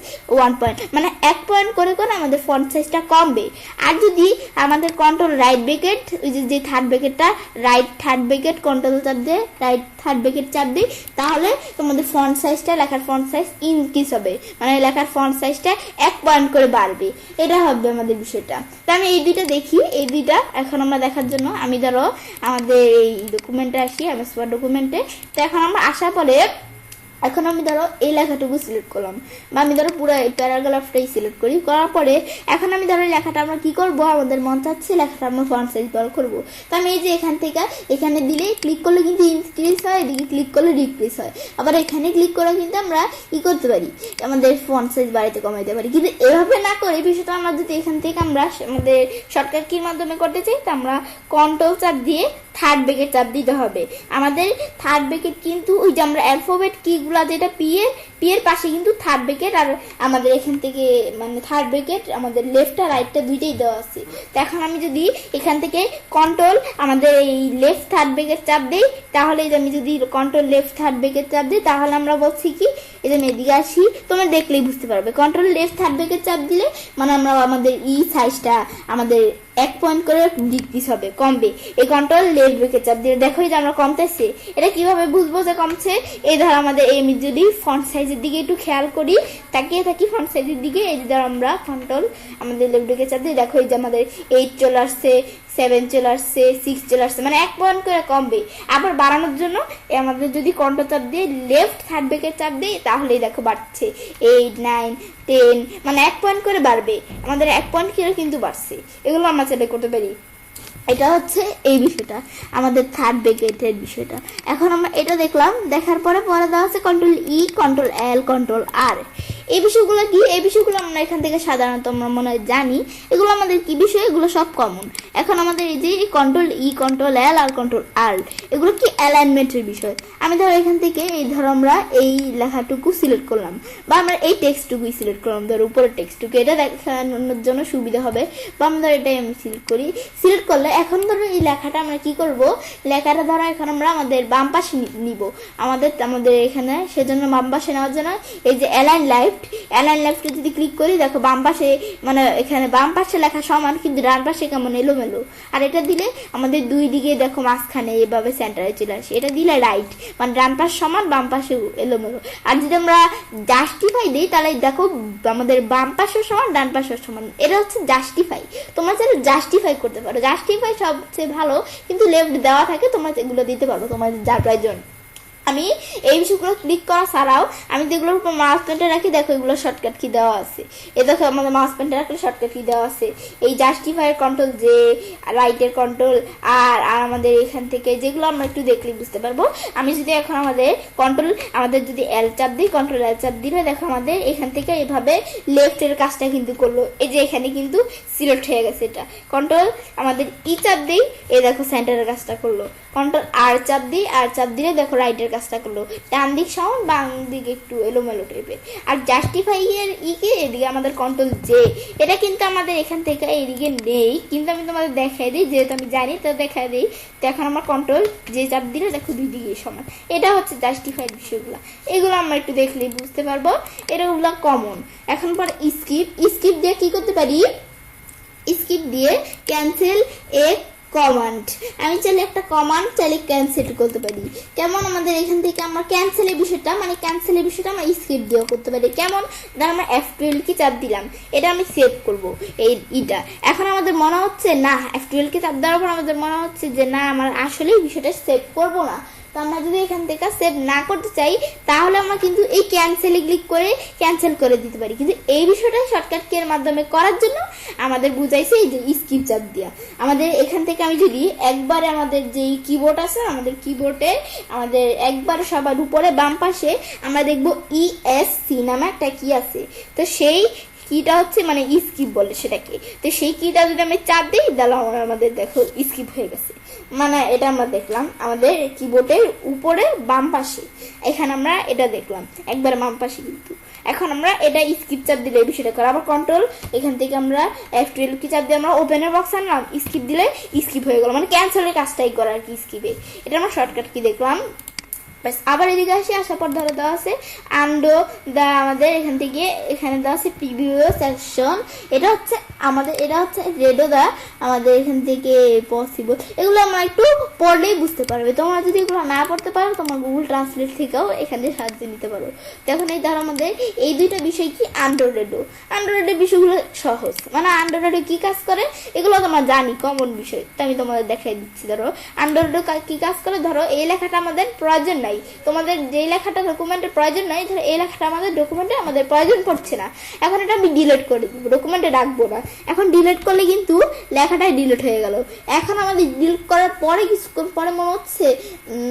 1 point, মানে 1 পয়েন্ট করে করে আমাদের ফন্ট সাইজটা কমবে। আর যদি আমাদের কন্ট্রোল রাইট ব্রেকেট, ওই যে থার্ড ব্রেকেটটা, রাইট থার্ড ব্রেকেট কন্ট্রোল চাপ দিয়ে রাইট থার্ড ব্রেকেট চাপ দিই, তাহলে তোমাদের ফন্ট সাইজটা, লেখার ফন্ট সাইজ ইনক্রিজ হবে, মানে লেখার ফন্ট সাইজটা 1 পয়েন্ট করে বাড়বে। এটা হবে আমাদের বিষয়টা। তো আমি এই দুইটা দেখি, এই দুইটা এখন আমরা দেখার জন্য আমি ধরো আমাদের এই ডকুমেন্টে আসি, MS ওয়ার্ড ডকুমেন্টে। তো এখন আমরা আসার পরে এখন আমি ধরো এই লেখাটুকু সিলেক্ট করলাম, বা আমি ধরো পুরো এই প্যারাগ্রাফটাই সিলেক্ট করি, করার পরে এখন আমি ধরো লেখাটা আমরা কি করব, আমাদের মন চাচ্ছে লেখাটা আমরা ফন্ট সাইজ বড় করব। তো আমি এই যে এখান থেকে এখানে দিলে ক্লিক করলে কিন্তু ইনক্রিজ হয়, এদিকে ক্লিক করলে ডিক্রিজ হয়। আবার এখানে ক্লিক করে কিন্তু আমরা করতে পারি, আমাদের ফন্ট সাইজ বাড়াইতে কমাইতে পারি। কিন্তু এভাবে না করে বিষয়টা আমরা যদি এখান থেকে আমরা আমাদের শর্টকাট কির মাধ্যমে করতে চাই, তো আমরা কন্ট্রোল চাপ দিয়ে থার্ড ব্রেকেট চাপ দিতে হবে। আমাদের থার্ড ব্রেকেট কিন্তু ওই যে আমরা অ্যালফাবেট কি গুলা, যেটা পি এর পাশে কিন্তু থার্ড ব্রেকেট, আর আমাদের এখান থেকে মানে থার্ড ব্রেকেট আমাদের লেফট আর রাইটটা দুইটাই দেওয়া আছে। তো এখন আমি যদি এখান থেকে কন্ট্রোল আমাদের এই লেফট থার্ড ব্রেকেট চাপ দিই, তাহলে আমি যদি কন্ট্রোল লেফট থার্ড ব্রেকেট চাপ দিই, তাহলে আমরা বলছি কি, এই যে এদিকে আসি, তোমরা দেখলেই বুঝতে পারবে। কন্ট্রোল লেফট থার্ড ব্রেকেট চাপ দিলে মানে আমরা আমাদের সাইজটা আমাদের 1 পয়েন্ট করে ডিক্রিজ হবে, কমবে। এই কন্ট্রোল লেফট ব্রেকেট চাপ দিয়ে দেখো যে আমরা কমতেছে। এটা কিভাবে বুঝবো যে কমছে, এই ধর আমাদের এই যদি ফন্ট সাইজের দিকে একটু খেয়াল করি, তাকিয়ে থাকি ফন্ট সাইজের দিকে, এই যে ধর আমরা কন্ট্রোল আমাদের লেফট ব্রেকেট চাপ দিয়ে দেখো এই যে আমাদের 8 চলে আসছে, 7 চলে আসছে, 6 চলে আসছে, মানে 1 পয়েন্ট করে কমবে। আবার বাড়ানোর জন্য আমাদের যদি কন্ট্রোল চাপ দিয়ে লেফট থার্ড ব্রেকেট চাপ দিই, তাহলেই দেখো বাড়ছে 8, 9, 10, মানে 1 পয়েন্ট করে বাড়বে। আমাদের 1 পয়েন্ট করে কিন্তু বাড়ছে। এগুলো আমরা চাইলে করতে পারি। এটা হচ্ছে এই বিষয়টা, আমাদের থার্ড ব্রেকেটের বিষয়টা। এখন আমরা এটা দেখলাম, দেখার পরে দেওয়া আছে control E, control L, control R. এই বিষয়গুলো কি, এই বিষয়গুলো আমরা এখান থেকে সাধারণত আমরা মনে হয় জানি। এগুলো আমাদের কি বিষয়, এগুলো সব কমন। এখন আমাদের এই যে কন্ট্রোল ই, কন্ট্রোল এল আর কন্ট্রোল আর, এগুলো কি অ্যালাইনমেন্টের বিষয়। আমি ধরো এখান থেকে এই ধরো আমরা এই লেখাটুকু সিলেক্ট করলাম, বা আমরা এই টেক্সটটুকুই সিলেক্ট করলাম, ধরো উপরের টেক্সটটুকু, এটা দেখানোর জন্য সুবিধা হবে। বা আমরা এটাই আমি সিলেক্ট করি, সিলেক্ট করলে গেল। এখন ধরো এই লেখাটা আমরা কি করব, লেখাটা ধরো এখন আমরা আমাদের বাম পাশে নিব, আমাদের এখানে। সেজন্য বাম পাশে নেওয়ার জন্য এই যে অ্যালাইন লেফট যদি ক্লিক করি, দেখো বাম পাশে মানে এখানে বাম পাশে লেখা সমান, কিন্তু ডান পাশে কেমন এলোমেলো। আর এটা দিলে আমাদের দুই দিকে দেখো মাঝখানে এভাবে সেন্টারে চলে আসে। এটা দিলে রাইট, মানে ডান পাশ সমান, বাম পাশে এলোমেলো। আর যদি আমরা জাস্টিফাই দিই তাহলে দেখো আমাদের বাম পাশে সমান, ডান পাশে সমান। এটা হচ্ছে জাস্টিফাই। তোমরা চাইলে জাস্টিফাই করতে পারো, জাস্টিফাই সবচেয়ে ভালো, কিন্তু লেফট দেওয়া থাকে, তোমরা এগুলো দিতে পারো তোমার যা প্রয়োজন। আমি এই বিষয়গুলো ক্লিক করা ছাড়াও আমি যেগুলোর উপর মাউস পয়েন্টার রাখি, দেখো এগুলো শর্টকাট কি দেওয়া আছে। এ দেখো আমাদের মাউস পয়েন্টার রাখলে শর্টকাট কি দেওয়া আছে, এই জাস্টিফাইয়ের কন্ট্রোল জে, রাইটের কন্ট্রোল আর আমাদের এখান থেকে যেগুলো আমরা একটু দেখলে বুঝতে পারবো। আমি যদি এখন আমাদের কন্ট্রোল, আমাদের যদি এল চাপ দিই, কন্ট্রোল এল চাপ দিলে দেখো আমাদের এখান থেকে এভাবে লেফটের কাজটা কিন্তু করলো। এই যে এখানে কিন্তু সিলেক্ট হয়ে গেছে এটা। কন্ট্রোল আমাদের ই চাপ দিই, এই দেখো সেন্টারের কাজটা করলো। কন্ট্রোল আর চাপ দিই, আর চাপ দিলে দেখো রাইটের কাজটা করলো। ডান দিক সমান, বাম দিক একটু এলোমেলো টাইপের। আর জাস্টিফাই এর ইকে এদিকে আমাদের কন্ট্রোল জে, এটা কিন্তু আমাদের এখান থেকে এইদিকে নেই, কিন্তু আমি তোমাদের দেখাই দিই, যেহেতু আমি জানি তো দেখাই দিই। তো এখন আমার কন্ট্রোল যে চাপ দিলে দেখো দুই দিকে সমান। এটা হচ্ছে জাস্টিফাইড বিষয়গুলো, এগুলো আমরা একটু দেখলেই বুঝতে পারবো। এগুলো কমন। এখন পর স্কিপ দিয়ে কি করতে পারি, স্কিপ দিয়ে ক্যান্সেল এ কমান্ড। আমি চাইলে একটা কমান্ড চাইলে ক্যান্সেল করতে পারি। কেমন, আমাদের এখান থেকে আমরা ক্যান্সেলের বিষয়টা আমরা স্কিপ দিয়েও করতে পারি। কেমন, ধর আমরা F12 কি চাপ দিলাম, এটা আমি সেভ করব এইটা। এখন আমাদের মনে হচ্ছে না, F12 কি চাপ দেওয়ার পর আমাদের মনে হচ্ছে যে না, আমার আসলে এই বিষয়টা সেভ করব না। তো আমরা যদি এখান থেকে সেভ না করতে চাই, তাহলে আমরা কিন্তু এই ক্যান্সেলে ক্লিক করে ক্যান্সেল করে দিতে পারি। কিন্তু এই বিষয়টা শর্টকাট কি এর মাধ্যমে করার জন্য আমাদের বুঝাইছে এই যে স্কিপ চাপ দেওয়া। আমাদের এখান থেকে আমি যদি একবারে আমাদের যেই কিবোর্ড আছে, আমাদের কিবোর্ডে আমাদের একবারে সবার উপরে বাম পাশে আমরা দেখবো ESC নামে একটা কি আছে। তো সেই কিটা হচ্ছে মানে স্কিপ বলে সেটাকে। তো সেই কিটা যদি আমি চাপ দিই, তাহলে আমাদের দেখো স্কিপ হয়ে গেছে। মানে এটা আমরা দেখলাম আমাদের কিবোর্ডের উপরে বাম পাশে, এখানে আমরা এটা দেখলাম একবার বাম পাশে। কিন্তু এখন আমরা এটা স্কিপ চাপ দিলে এই বিষয়টা করা। আবার কন্ট্রোল এখান থেকে আমরা F12 কি চাপ দিয়ে আমরা ওপেনের বক্স আনলাম, স্কিপ দিলে স্কিপ হয়ে গেল, মানে ক্যান্সেলের কাজটাই করা আর কি স্কিপে। এটা আমরা শর্টকাট কি দেখলাম। বাস আবার এদিকে আসার পর ধরে দেওয়া আছে আন্ডো দা, আমাদের এখান থেকে এখানে দেওয়া আছে প্রিভিউ সেকশন। এটা হচ্ছে রেডো দা, আমাদের এখান থেকে পসিবল। এগুলো আমরা একটু পড়লেই বুঝতে পারবে। তোমরা যদি এগুলো না পড়তে পারো, তোমার গুগল ট্রান্সলেট থেকেও এখান থেকে সাহায্য নিতে পারো। তখন এই ধরো আমাদের এই দুইটা বিষয় কি আন্ড্রয়েডের বিষয়গুলো সহজ, মানে আন্ড্রয়েডে কি কাজ করে এগুলো তোমরা জানি, কমন বিষয়। তো আমি তোমাদের দেখাই দিচ্ছি। ধরো আন্ড্রয়েডে কি কাজ করে, ধরো এই লেখাটা আমাদের প্রয়োজন নাই, তোমাদের যে লেখাটা ডকুমেন্টের প্রয়োজন নাই, ধরো এই লেখাটা আমাদের ডকুমেন্টে আমাদের প্রয়োজন পড়ছে না, এখন এটা আমি ডিলিট করে দিব, ডকুমেন্টে রাখবো না। এখন ডিলিট করলে কিন্তু লেখাটাই ডিলিট হয়ে গেল। এখন আমাদের ডিলিট করার পরে কিছুক্ষণ পরে মনে হচ্ছে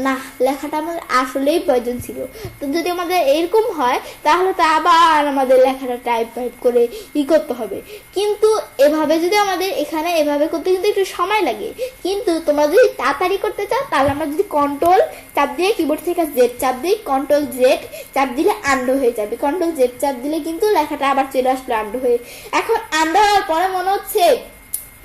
না, লেখাটা আমাদের আসলেই প্রয়োজন ছিল। তো যদি আমাদের এরকম হয়, তাহলে তো আবার আমাদের লেখাটা টাইপ করে করতে হবে। কিন্তু এভাবে যদি আমাদের এখানে এভাবে করতে কিন্তু একটু সময় লাগে, কিন্তু তোমরা যদি তাড়াতাড়ি করতে চাও, তাহলে আমরা যদি কন্ট্রোল চাপ দিয়ে কিবোর্ড থেকে জেড চাপ দিই, কন্ট্রোল জেড চাপ দিলে আন্ডো হয়ে যাবে। কন্ট্রোল জেড চাপ দিলে কিন্তু লেখাটা আবার চলে আসলো আন্ডো হয়ে। এখন আন্ডো হওয়ার পরে মনে হচ্ছে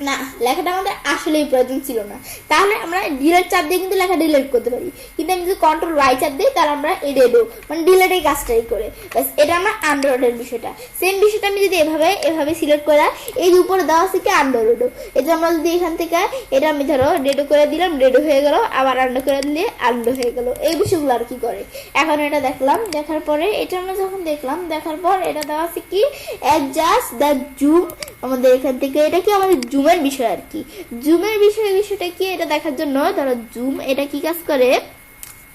না, লেখাটা আমাদের আসলেই প্রয়োজন ছিল না, তাহলে আমরা ডিলিট চাপ দিয়ে কিন্তু লেখা ডিলিট করতে পারি। কিন্তু আমি যদি কন্ট্রোল ওয়াই চাপ দিই, তাহলে আমরা রেডো মানে ডিলিটের কাজটাই করে। বাস এটা আমরা আন্ড্রয়েডের বিষয়টা। সেম বিষয়টা আমি যদি এভাবে সিলেক্ট করা, এই উপরে দেওয়া আছে কি আন্ড্রয়েডো। এই যে আমরা যদি এখান থেকে এটা আমি ধরো রেডো করে দিলাম, রেডো হয়ে গেল, আবার আন্ডো করে দিলে আন্ডো হয়ে গেল। এই বিষয়গুলো আর কি করে। এখন এটা দেখলাম, দেখার পরে এটা আমরা যখন দেখলাম, দেখার পর এটা দেওয়া আছে কি অ্যাডজাস্ট দ্য জুম। আমাদের এখান থেকে এটা কি আমাদের জুমের বিষয় আর কি। জুমের বিষয়টা কি, এটা দেখার জন্য ধরো জুম এটা কি কাজ করে,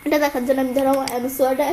এটা দেখার জন্য আমি ধরো এমসওয়ার্ডে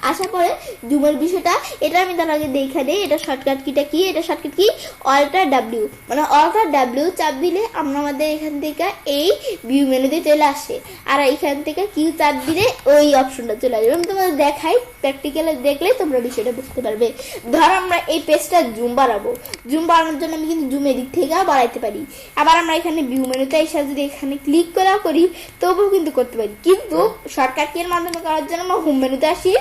আসার পরে জুমের বিষয়টা এটা আমি তার আগে দেখে দিই। এটা শর্টকাট কিটা কি, এটা শর্টকাট কি অল্টার ডাব্লিউ, মানে অল্টার ডাব্লিউ চাপ দিলে আমরা আমাদের এখান থেকে এই ভিউ মেনুতে চলে আসে, আর এখান থেকে কিউ চাপ দিলে ওই অপশনটা চলে আসবে। আমি তোমাদের দেখাই, প্র্যাকটিক্যালে দেখলে তোমরা বিষয়টা বুঝতে পারবে। ধরো আমরা এই পেজটা জুম বাড়াবো, জুম বাড়ানোর জন্য আমি কিন্তু জুমের দিক থেকেও বাড়াইতে পারি। আবার আমরা এখানে ভিউ মেনুতে এসে যদি এখানে ক্লিক করি, তবুও কিন্তু করতে পারি। কিন্তু শর্টকাট কির মাধ্যমে করার জন্য আমরা হোম মেনুতে আসি,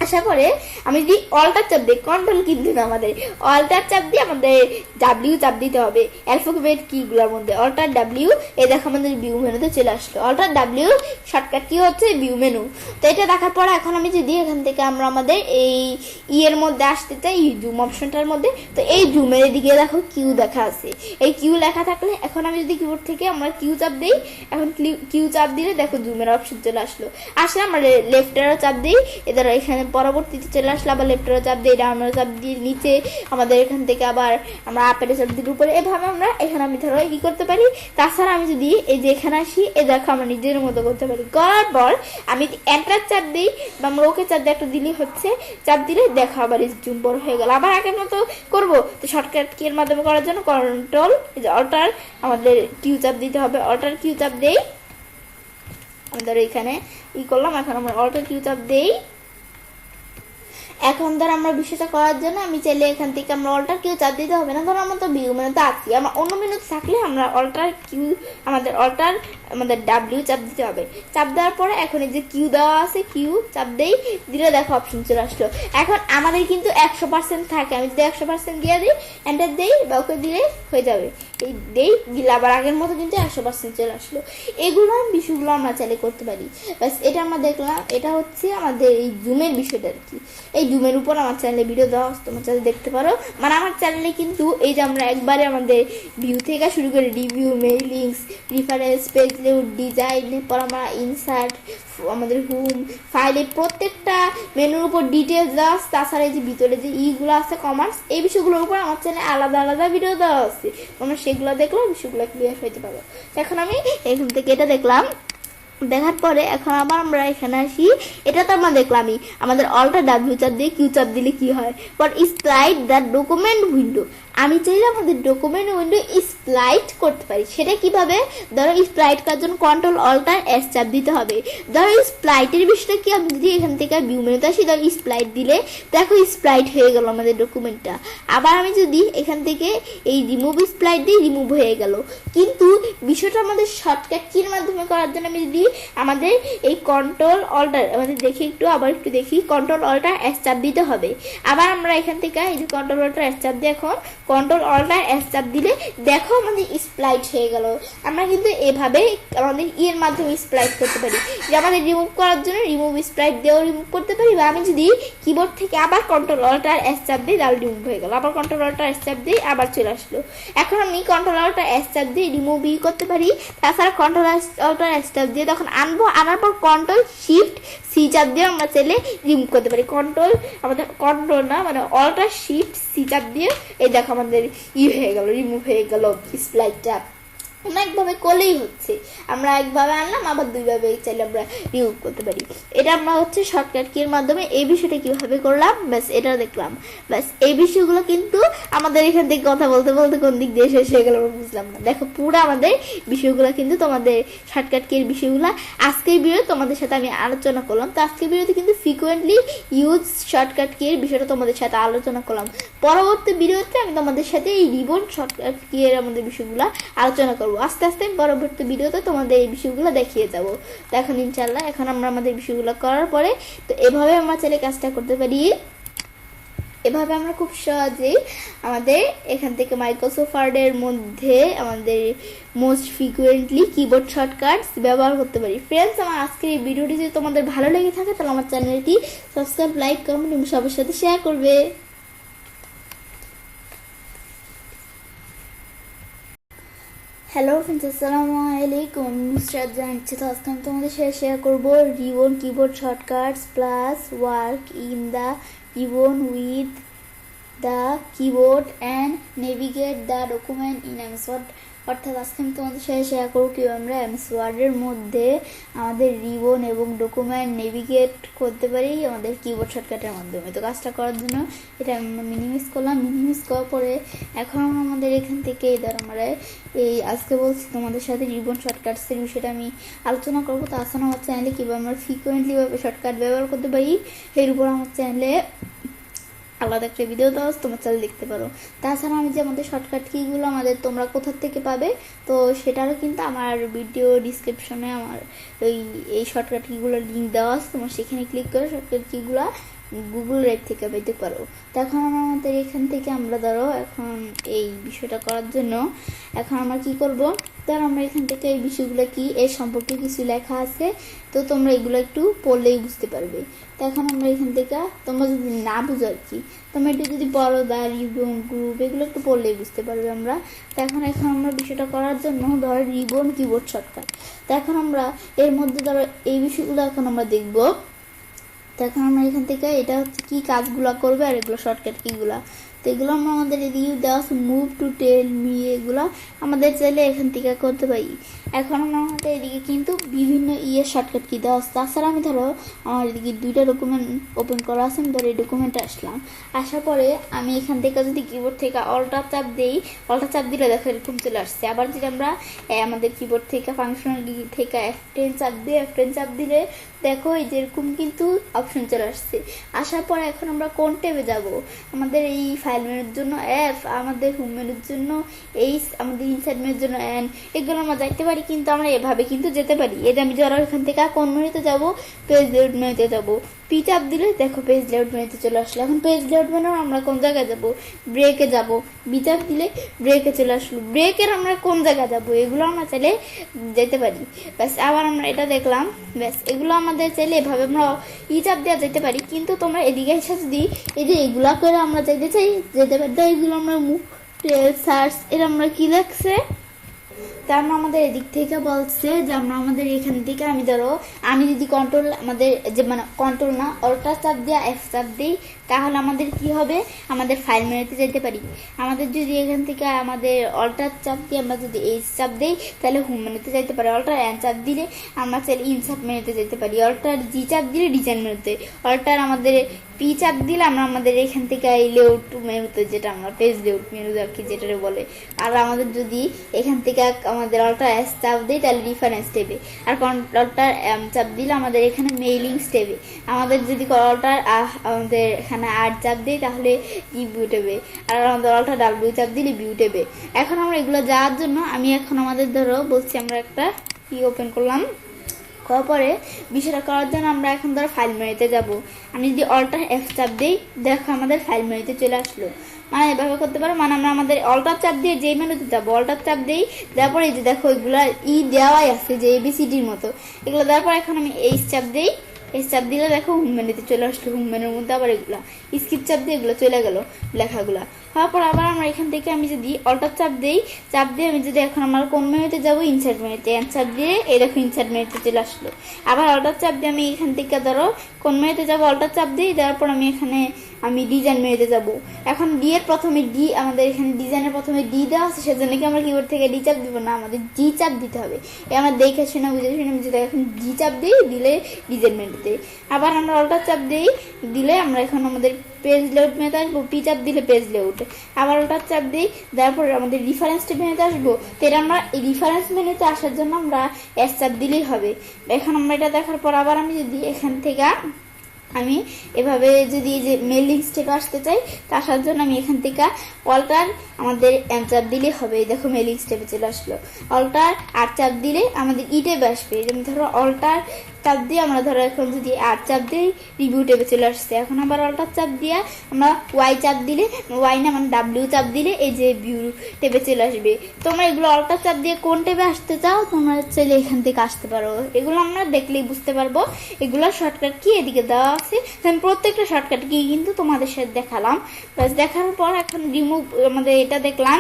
আসার পরে আমি যদি অল্টার চাপ দিই, কন্ট্রোল কিন্তু না, আমাদের অল্টার চাপ দিয়ে আমাদের ডাব্লিউ চাপ দিতে হবে অ্যালফাবেট কিগুলোর মধ্যে। অল্টার ডাব্লিউ, এই দেখো আমাদের ভিউ মেনুতে চলে আসলো। অল্টার ডাব্লিউ শর্টকাট কি হচ্ছে ভিউ মেনু। তো এটা দেখার পরে এখন আমি যদি এখান থেকে আমরা আমাদের এই এর মধ্যে আসতে চাই, জুম অপশনটার মধ্যে, তো এই জুমের দিকে দেখো কিউ দেখা আছে। এই কিউ লেখা থাকলে এখন আমি যদি কিবোর্ড থেকে আমরা কিউ চাপ দিই, এখন কিউ চাপ দিলে দেখো জুমের অপশন চলে আসলো। আসলে আমরা লেফটেরও চাপ দিই, এদের এখানে পরবর্তীতে চলে আসলো, আবার লেফটেরও চাপ দিই, ডাউনেরও চাপ দিই নিচে, আমাদের এখান থেকে আবার আমরা আপেরও চাপ দিই উপরে। এভাবে আমরা এখানে আমি ধরো কি করতে পারি। তাছাড়া আমি যদি এই যে এখানে আসি, এই দেখো আমরা নিজের মতো করতে পারি। করার পর আমি এন্টার চাপ দিই বা আমরা ওকে চাপ দিয়ে একটা দিলেই হচ্ছে, চাপ দিলে দেখো আবার জুম বড় হয়ে গেল। আবার আগের মতো করবো, তো শর্টকাট কি এর মাধ্যমে করার জন্য কন্ট্রোল অল্টার আমাদের কিউ চাপ দিতে হবে। অল্টার কিউ চাপ দেই, আমাদের এখানে ই করলাম, এখন আমরা অল্টার কিউ চাপ দেই। এখন ধর আমরা বিষয়টা করার জন্য আমি চাইলে এখান থেকে আমরা অল্টার কিউ চাপ দিতে হবে না, ধরো আমরা তো ভিউ মেনুতে আছি, আমরা অন্য মেনুতে থাকলে আমরা অল্টার কিউ আমাদের ডাব্লিউ চাপ দিতে হবে। চাপ দেওয়ার পরে এখন এই যে কিউ দেওয়া আছে, কিউ চাপ দেই, দিলে দেখো অপশন চলে আসলো। এখন আমাদের কিন্তু 100% থাকে, আমি যদি 100% দিয়ে দিই, এন্টার দেই বা ওকে দিলে হয়ে যাবে। এই দেই দিলে আবার আগের মতো কিন্তু 100% চলে আসলো। এগুলো বিষয়গুলো আমরা চাইলে করতে পারি। ব্যাস এটা আমরা দেখলাম, এটা হচ্ছে আমাদের এই জুমের বিষয়টা আর কি। এই জুমের উপর আমার চ্যানেলে ভিডিও দেওয়া, তোমার চ্যানেলে দেখতে পারো। মানে আমার চ্যানেলে কিন্তু এই যে আমরা একবারে আমাদের ভিউ থেকে শুরু করে review, Mailings, reference, page layout, design, পর আমরা ইনসার্ট, আমাদের হোম, ফাইলে প্রত্যেকটা মেনুর উপর ডিটেলস দেওয়া আছে। তাছাড়া এই যে ভিতরে যে ইগুলো আছে কমার্স, এই বিষয়গুলোর উপর আমার চ্যানেলে আলাদা আলাদা ভিডিও দেওয়া আছে, তোমরা সেগুলো দেখলেও বিষয়গুলো ক্লিয়ার হইতে পারো। এখন আমি এখান থেকে এটা দেখলাম, দেখার পরে এখন আবার আমরা এখানে আসি। এটা তো আমরা দেখলামই, আমাদের অল্টার ডাব্লিউ চাপ দিয়ে কিউ চাপ দিলে কি হয়, বাট স্প্লাইট দ্য ডকুমেন্ট উইন্ডো। আমি চাইলে আমাদের ডকুমেন্ট উইন্ডো স্প্লাইট করতে পারি। সেটা কিভাবে, ধরো স্প্লাইট করার জন্য কন্ট্রোল অল্টার এস চাপ দিতে হবে। ধরো স্প্লাইটের বিষয়টা কি, আমি যদি এখান থেকে ভিউ মেনুতে আসি, ধরো স্প্লাইট দিলে দেখো স্প্লাইট হয়ে গেল আমাদের ডকুমেন্টটা। আবার আমি যদি এখান থেকে এই রিমুভ স্প্লাইট দিই, রিমুভ হয়ে গেল। কিন্তু বিষয়টা আমাদের শর্টকাট কির মাধ্যমে করার জন্য আমি যদি আমাদের এই কন্ট্রোল অল্টার, আমাদের দেখি একটু, আবার একটু দেখি, কন্ট্রোল অল্টার এস চাপ দিতে হবে। আবার আমরা এখান থেকে এই যে কন্ট্রোল অল্টার এস চাপ দিয়ে এখন কন্ট্রোল অল্টার এস চাপ দিলে দেখো আমাদের স্প্লাইট হয়ে গেল। আমরা কিন্তু এভাবে আমাদের এর মাধ্যমে স্প্লাইট করতে পারি, যে আমাদের রিমুভ করার জন্য রিমুভ স্প্লাইট দিয়েও রিমুভ করতে পারি, বা আমি যদি কিবোর্ড থেকে আবার কন্ট্রোল অল্টার এস চাপ দিই তাহলে রিমুভ হয়ে গেল। আবার কন্ট্রোল অল্টার এস চাপ দিই, আবার চলে আসলো। এখন আমি কন্ট্রোল অল্টার এস চাপ দিয়ে রিমুভ করতে পারি। তাছাড়া কন্ট্রোল অল্টার এস চাপ দিয়ে তখন আনবো, আনার পর কন্ট্রোল শিফট সি চাপ দিয়ে আমরা চাইলে রিমুভ করতে পারি। কন্ট্রোল আমাদের কন্ট্রোল না, মানে অল্টার শিফট সি চাপ দিয়ে এই দেখো আমাদের হয়ে গেল, রিমুভ হয়ে গেল স্প্লাইটটা। অনেকভাবে করলেই হচ্ছে, আমরা একভাবে আনলাম, আবার দুইভাবে চাইলে আমরা রিমুভ করতে পারি। এটা আমরা হচ্ছে শর্টকাট কির মাধ্যমে এই বিষয়টা কিভাবে করলাম, ব্যাস এটা দেখলাম। ব্যাস এই বিষয়গুলো কিন্তু আমাদের এখান থেকে কথা বলতে বলতে কোন দিক দিয়ে শেষ হয়ে গেল আমরা বুঝলাম না। দেখো পুরো আমাদের বিষয়গুলো কিন্তু তোমাদের শর্টকাট কির বিষয়গুলো আজকের ভিডিও তোমাদের সাথে আমি আলোচনা করলাম। তো আজকের ভিডিওতে কিন্তু ফ্রিকোয়েন্টলি ইউজ শর্টকাট কির বিষয়টা তোমাদের সাথে আলোচনা করলাম। পরবর্তী ভিডিওতে আমি তোমাদের সাথে এই রিবন শর্টকাট কির আমাদের বিষয়গুলো আলোচনা করবো। আস্তে আস্তে পরবর্তী ভিডিওতে তোমাদের এই বিষয়গুলো দেখিয়ে যাব। তো এখন ইনশাল্লাহ এখন আমরা আমাদের বিষয়গুলো করার পরে তো এভাবে আমরা চাইলে কাজটা করতে পারি। এভাবে আমরা খুব সহজেই আমাদের এখান থেকে মাইক্রোসফট ওয়ার্ডের মধ্যে আমাদের মোস্ট ফ্রিকুয়েন্টলি কিবোর্ড শর্টকাটস ব্যবহার করতে পারি। ফ্রেন্ডস, আমার আজকের এই ভিডিওটি যদি তোমাদের ভালো লেগে থাকে তাহলে আমার চ্যানেলটি সাবস্ক্রাইব, লাইক, কমেন্ট এবং সবার সাথে শেয়ার করবে। হ্যালো ফ্রেন্ডস, আসসালামু আলাইকুম। আমি নুসরাত জানাচ্ছি। তো আজকে আমি তোমাদের সাথে শেয়ার করবো ribbon keyboard shortcuts plus work in the ribbon with the keyboard and navigate the document in MS Word. অর্থাৎ আজকে আমি তোমাদের সাথে শেয়ার করবো কীভাবে আমরা এমএস ওয়ার্ডের মধ্যে আমাদের রিবন এবং ডকুমেন্ট নেভিগেট করতে পারি আমাদের কিবোর্ড শর্টকাটের মাধ্যমে। তো কাজটা করার জন্য এটা আমি মিনিমাইজ করলাম। মিনিমাইজ করার পরে এখন আমাদের এখান থেকে ধর আমরা এই আজকে বলছি তোমাদের সাথে রিবন শর্টকাটসের বিষয়টা আমি আলোচনা করবো। তো আসলে আমার চ্যানেলে কীভাবে আমরা ফ্রিকোয়েন্টলিভাবে শর্টকাট ব্যবহার করতে পারি এর উপর আমার চ্যানেলে আলাদা একটা ভিডিও দাও, তোমার চ্যানেল দেখতে পারো। তাছাড়া আমি যে আমাদের শর্টকাট কিগুলো আমাদের তোমরা কোথা থেকে পাবে, তো সেটারও কিন্তু আমার ভিডিও ডিসক্রিপশনে আমার এই শর্টকাট কিগুলোর লিঙ্ক দেওয়া আছে, তোমরা সেখানে ক্লিক করে শর্টকাট কিগুলো গুগল ড্রাইভ থেকে পেতে পারো। তো এখন আমাদের এখান থেকে আমরা ধরো এখন এই বিষয়টা করার জন্য এখন আমরা কি করব, ধরো আমরা এখান থেকে এই বিষয়গুলো কি এর সম্পর্কে কিছু লেখা আছে, তো তোমরা এগুলো একটু পড়লেই বুঝতে পারবে। তো এখন আমরা এখান থেকে তোমরা যদি না বুঝো আর কি, তোমরা একটু যদি পর্দা রিবন গ্রুপ এগুলো একটু পড়লেই বুঝতে পারবে আমরা। তো এখন আমরা বিষয়টা করার জন্য ধরো রিবন কিবোর্ড শর্টকাট। তো এখন আমরা এর মধ্যে ধরো এই বিষয়গুলো এখন আমরা দেখব। তো এখন আমরা এখান থেকে এটা হচ্ছে কি কাজগুলো করবে আর এগুলো শর্টকাট কিগুলা, তো এগুলো আমরা আমাদের এদিকে দেওয়া আছে মুভ টু টেল মি, এগুলো আমাদের চাইলে এখান থেকে করতে পারি। এখন আমরা আমাদের এদিকে কিন্তু বিভিন্ন শর্টকাট কি দেওয়া আছে। তাছাড়া আমি ধরো আমার এদিকে দুইটা ডকুমেন্ট ওপেন করা আছে, আমি ধরো এই ডকুমেন্টে আসলাম, আসার পরে আমি এখান থেকে যদি কিবোর্ড থেকে অল্টার চাপ দিই, অল্টার চাপ দিলে দেখো এরকম চলে আসছে। আবার যদি আমরা আমাদের কিবোর্ড থেকে ফাংশনাল থেকে F10 চাপ দিই, F10 চাপ দিলে দেখো এই যে এরকম কিন্তু অপশন চলে আসছে। আসার পরে এখন আমরা কোন ট্যাবে যাব, আমাদের এই ফাইল মেনুর জন্য F, আমাদের হোম মেনুর জন্য H, আমাদের ইনসাইড মেনুর জন্য N, এগুলো আমরা যাইতে পারি, কিন্তু আমরা এভাবে কিন্তু যেতে পারি। এটা আমি যারা এখান থেকে কোন মেনুতে যাব, পেজ লেআউট মেনুতে যাব, পি চাপ দিলে দেখো পেজ লেআউট মেনুতে চলে আসলো। এখন পেজ লেআউট মেনু আমরা কোন জায়গায় যাব, ব্রেকে যাব, বি চাপ দিলে ব্রেকে চলে আসলো। ব্রেকের আমরা কোন জায়গায় যাব, এগুলো আমরা চাইলে যেতে পারি। ব্যাস আবার আমরা এটা দেখলাম, ব্যাস এগুলো আমাদের চাইলে এভাবে আমরা ই চাপ দেওয়া যেতে পারি। কিন্তু তোমরা এদিকে এসে যদি এই যে এগুলা করে আমরা যেতে চাই যেতে পারি, তো এগুলো আমরা মুভ টেল সার্চ এর আমরা কি লাগছে, তার আমাদের এদিক থেকে বলছে যে আমরা আমাদের এখান থেকে আমি ধরো আমি যদি কন্ট্রোল আমাদের যে মানে কন্ট্রোল না অল্টার চাপ দিয়ে F চাপ দিই, তাহলে আমাদের কি হবে, আমাদের ফাইল মেনুতে যেতে পারি। আমাদের যদি এখান থেকে আমাদের অল্টার চাপ দিয়ে আমরা যদি H চাপ দিই, তাহলে হোম মেনুতে যেতে পারি। অল্টার N চাপ দিলে আমরা চাইলে ইনসার্ট মেনুতে যেতে পারি। অল্টার জি চাপ দিলে ডিজাইন মেনুতে, অল্টার আমাদের পি চাপ দিলে আমরা আমাদের এখান থেকে এই লেআউট মেনুতে, যেটা আমরা পেজ লেআউট মেনু আর কি যেটা বলে। আর আমাদের যদি এখান থেকে আমাদের অল্টার S চাপ দিই তাহলে রেফারেন্স ট্যাবে, আর অল্টার M চাপ দিলে আমাদের এখানে মেইলিংস ট্যাবে। আমাদের যদি অল্টার আমাদের এখানে আর চাপ দিই তাহলে ভিউ ট্যাবে, আর আমাদের অল্টার W চাপ দিলে ভিউ ট্যাবে। এখন আমরা এগুলো যাওয়ার জন্য আমি এখন আমাদের ধরো বলছি আমরা একটা কি ওপেন করলাম, করার পরে বিষয়টা করার জন্য আমরা এখন ধরো ফাইল মেনুতে যাব। আমি যদি অল্টার F চাপ দিই দেখো আমাদের ফাইল মেনুতে চলে আসলো। মানে এভাবে করতে পারো, মানে আমরা আমাদের অল্টার চাপ দিয়ে যে মেনুতে যাবো অল্টার চাপ দিই, তারপরে এই যে দেখো এগুলা দেওয়াই আছে যে ABCDর মতো, এগুলো দেওয়ার পর এখন আমি H চাপ দিই, H চাপ দিলে দেখো হোম মেনুতে চলে আসলো। হোম মেনুর মধ্যে আবার এগুলা স্কিপ চাপ দিয়ে এগুলো চলে গেল লেখাগুলা। তারপর আবার আমরা এখান থেকে আমি যদি অল্টার চাপ দিই, চাপ দিয়ে আমি যদি এখন আমার কোন মেনুতে যাবো, ইনসার্ট মেনুতে, এন চাপ দিয়ে এই দেখো ইনসার্ট মেনুতে চলে আসলো। আবার অল্টার চাপ দিয়ে আমি এখান থেকে ধরো কোন মেনুতে যাবো অল্টার চাপ দিই, দেওয়ার পর আমি এখানে আমি ডিজাইন মেনুতে যাব। এখন ডি এর প্রথমে ডি, আমাদের এখানে ডিজাইনের প্রথমে ডি দেওয়া আছে, সেজন্য কি আমরা কিবোর্ড থেকে ডি চাপ দিব না, আমাদের জি চাপ দিতে হবে। আমরা দেখে শুনে বুঝে শুনে যদি এখন জি চাপ দিই দিলে ডিজাইন মেনুতে, আবার আমরা অল্টার চাপ দিই দিলে আমরা এখন আমাদের পেজ লেআউট মেনুতে আসবো, পি চাপ দিলে পেজ লেআউট, আবার অল্টার চাপ দিই তারপর আমাদের রেফারেন্স মেনুতে আসবো। তো আমরা এই রেফারেন্স মেনুতে আসার জন্য আমরা এস চাপ দিলেই হবে। এখন আমরা এটা দেখার পর আবার আমি যদি এখান থেকে আমি এভাবে যদি যে মেইলিং স্টেপে আসতে চাই, তা আসার জন্য আমি এখান থেকে অল্টার আমাদের এম চাপ দিলেই হবে। দেখো মেইলিং স্টেপে চলে আসলো। অল্টার আর চাপ দিলে আমাদের ই ট্যাবে আসবে। যেমন ধরো অল্টার চাপ দিয়ে আমরা ধরো এখন যদি আর চাপ দিই রিভিউ ট্যাবে চলে আসছে। এখন আবার অল্টার চাপ দিয়ে আমরা ওয়াই চাপ দিলে, ওয়াই না মানে ডাব্লিউ চাপ দিলে এই যে ভিউ ট্যাবে চলে আসবে। তোমরা এগুলো অল্টার চাপ দিয়ে কোন ট্যাবে আসতে চাও তোমরা চাইলে এখান থেকে আসতে পারো। এগুলো আমরা দেখলেই বুঝতে পারবো এগুলো শর্টকাট কি এদিকে দেওয়া আছে। আমি প্রত্যেকটা শর্টকাট কি কিন্তু তোমাদের সাথে দেখালাম। বাস দেখার পর এখন রিমুভ আমাদের এটা দেখলাম,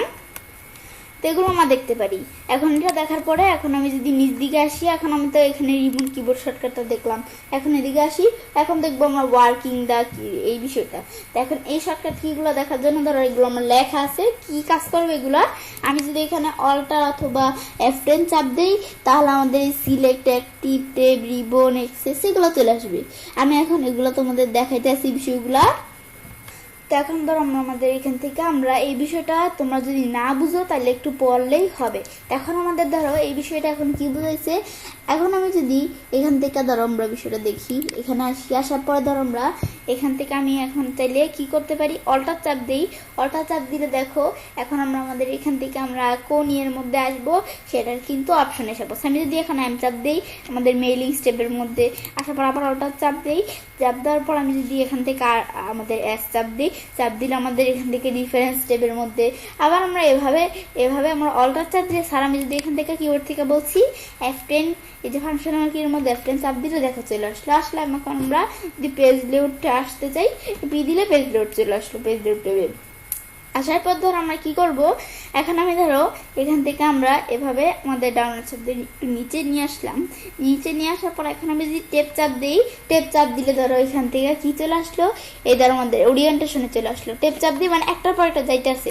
তো এগুলো আমরা দেখতে পারি। এখন এটা দেখার পরে এখন আমি যদি নিচ দিকে আসি, এখন আমি তো এখানে রিমুভ কিবোর্ড শর্টকাটটা দেখলাম, এখন এদিকে আসি, এখন দেখবো আমরা ওয়ার্কিং দা কি এই বিষয়টা। তো এখন এই শর্টকাট কিগুলো দেখার জন্য ধরো এগুলো আমার লেখা আছে কি কাজ করবে এগুলা। আমি যদি এখানে অল্টার অথবা F10 চাপ দিই তাহলে আমাদের select active tab ribbon access এগুলো চলে আসবে। আমি এখন এগুলো তোমাদের দেখাইতে আসি বিষয়গুলা। তো এখন ধরো আমরা আমাদের এখান থেকে আমরা এই বিষয়টা তোমরা যদি না বুঝো তাহলে একটু পড়লেই হবে। এখন আমাদের ধরো এই বিষয়টা এখন কি বুঝাইছে, এখন আমি যদি এখান থেকে ধরো আমরা বিষয়টা দেখি, এখানে আসার পরে ধরো আমরা এখান থেকে আমি এখন চাইলে কি করতে পারি, অল্টার চাপ দিই। অল্টার চাপ দিলে দেখো এখন আমরা আমাদের এখান থেকে আমরা কোন ইয়ের মধ্যে আসবো সেটার কিন্তু অপশনে আসবো। আমি যদি এখন এম চাপ দিই আমাদের মেইলিং স্টেপের মধ্যে আসার পর আবার অল্টার চাপ দিই, চাপ দেওয়ার পর আমি যদি এখান থেকে আমাদের এস চাপ দিই, চাপ দিলে আমাদের এখান থেকে রেফারেন্স স্টেপের মধ্যে আবার আমরা এভাবে আমরা অল্টার চাপ দিয়ে স্যার আমি যদি এখান থেকে কিবোর্ড থেকে বলছি F10 এই যে ফাংশনাল কির মধ্যে F10 চাপ দিলে দেখো চলে আসলো। এখন আমরা যদি পেজ লেআউটে আসতে চাই পি দিলে পেজ লেআউট চলে আসলো, পেজ লেআউট টেবিল আসার পর ধরো আমরা কি করব, এখন আমি ধরো এখান থেকে আমরা এভাবে আমাদের ডাউনলোড শব্দ একটু নিচে নিয়ে আসলাম। নিচে নিয়ে আসার পর এখন আমি যদি টেপ চাপ দিই, টেপ চাপ দিলে ধরো এখান থেকে কি চলে আসলো, এই ধরো আমাদের ওরিয়েন্টেশনে চলে আসলো। টেপ চাপ দিয়ে মানে একটার পর একটা যাইতে আছে,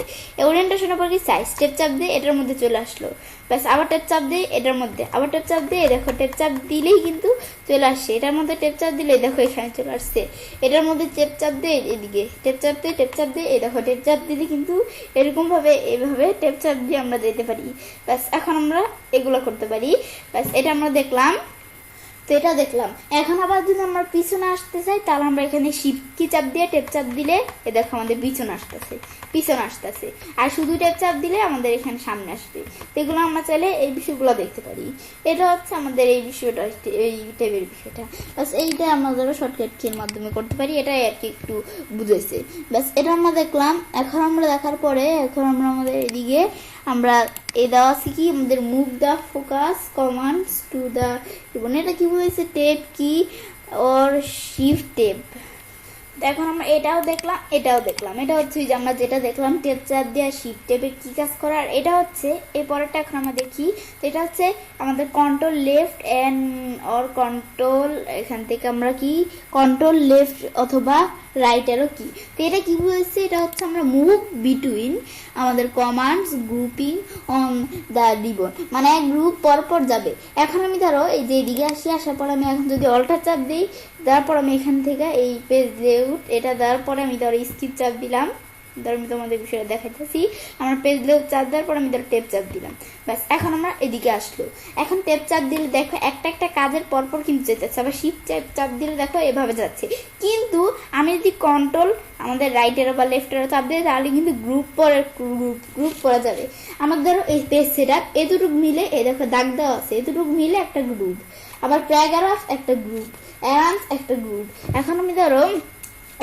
ওরিয়েন্টেশনের পর কি সাইজ, টেপ চাপ দিয়ে এটার মধ্যে চলে আসলো, ব্যাস আবার টেপ চাপ দিয়ে এটার মধ্যে, আবার টেপ চাপ দিয়ে দেখো টেপ চাপ দিলেই কিন্তু চলে আসছে। এটার মধ্যে টেপ চাপ দিলে দেখো এখানে চলে আসছে, এটার মধ্যে টেপ চাপ দিয়ে এদিকে টেপ চাপ দিয়ে এই দেখো টেপ চাপ দিলে কিন্তু এরকম ভাবে এইভাবে টেপ চাপ দিয়ে আমরা যেতে পারি। ব্যাস এখন আমরা এগুলো করতে পারি। ব্যাস এটা আমরা দেখলাম, তো এটা দেখলাম। এখন আবার যদি আমরা পিছনে আসতে চাই তাহলে আমরা এখানে শিফট কি চাপ দিয়ে টেপ চাপ দিলে এ দেখো আমাদের পিছনে আসতেছে, আর শুধু টেপ চাপ দিলে আমাদের এখানে সামনে আসবে। এগুলো আমরা চাইলে এই বিষয়গুলো দেখতে পারি। এটা হচ্ছে আমাদের এই বিষয়টা, এই টেবিল বিষয়টা। বাস এইটা আমরা ধরো শর্টকাট কির মাধ্যমে করতে পারি, এটাই আর কি একটু বুঝেছে। ব্যাস এটা আমরা দেখলাম। এখন আমরা দেখার পরে এখন আমরা আমাদের এদিকে আমরা এই দেওয়া আছে কি আমাদের move the focus commands to the, এটা কি বলেছে টেপ কি ওর শিফট টেপ। এখন আমরা এটাও দেখলাম। এটা হচ্ছে যে আমরা যেটা দেখলাম টেপ চাপ দিয়ে শিফট টেপের কি কাজ করার, এটা হচ্ছে এই পরেরটা এখন আমরা দেখি। এটা হচ্ছে আমাদের control left and or control, এখান থেকে আমরা কি কন্ট্রোল লেফট অথবা রাইটেরও কি। তো এটা কি বুঝেছে, এটা হচ্ছে আমরা মুভ বিটুইন আমাদের commands grouping on the ribbon, মানে এক গ্রুপ পরপর যাবে। এখন আমি ধরো এই যে এদিকে আসার পর আমি এখন যদি অল্টার চাপ দিই, তারপর আমি এখান থেকে এই পেজ লেআউট এটা দেওয়ার পরে আমি ধরো স্কিপ চাপ দিলাম, ধরো আমি তোমাদের বিষয়টা দেখাইতেছি। আমার পেজ লেআউট চাপ দেওয়ার পর আমি ধরো টেপ চাপ দিলাম, ব্যাস এখন আমরা এদিকে আসলো। এখন টেপ চাপ দিলে দেখো একটা কাজের পরপর কিন্তু যেতেছে, আবার শিফট চাপ দিলে দেখো এভাবে যাচ্ছে। কিন্তু আমি যদি কন্ট্রোল আমাদের রাইটেরও বা লেফটেরও চাপ দিই তাহলে কিন্তু গ্রুপ পরে যাবে। আমার ধরো এই পেজ সেটআপ এতটুকু মিলে এই দেখো দাগ দেওয়া আছে, এতটুকু মিলে একটা গ্রুপ, আবার প্যারাগ্রাফ একটা গ্রুপ, অ্যারান্স একটা গ্রুপ। এখন আমি ধরো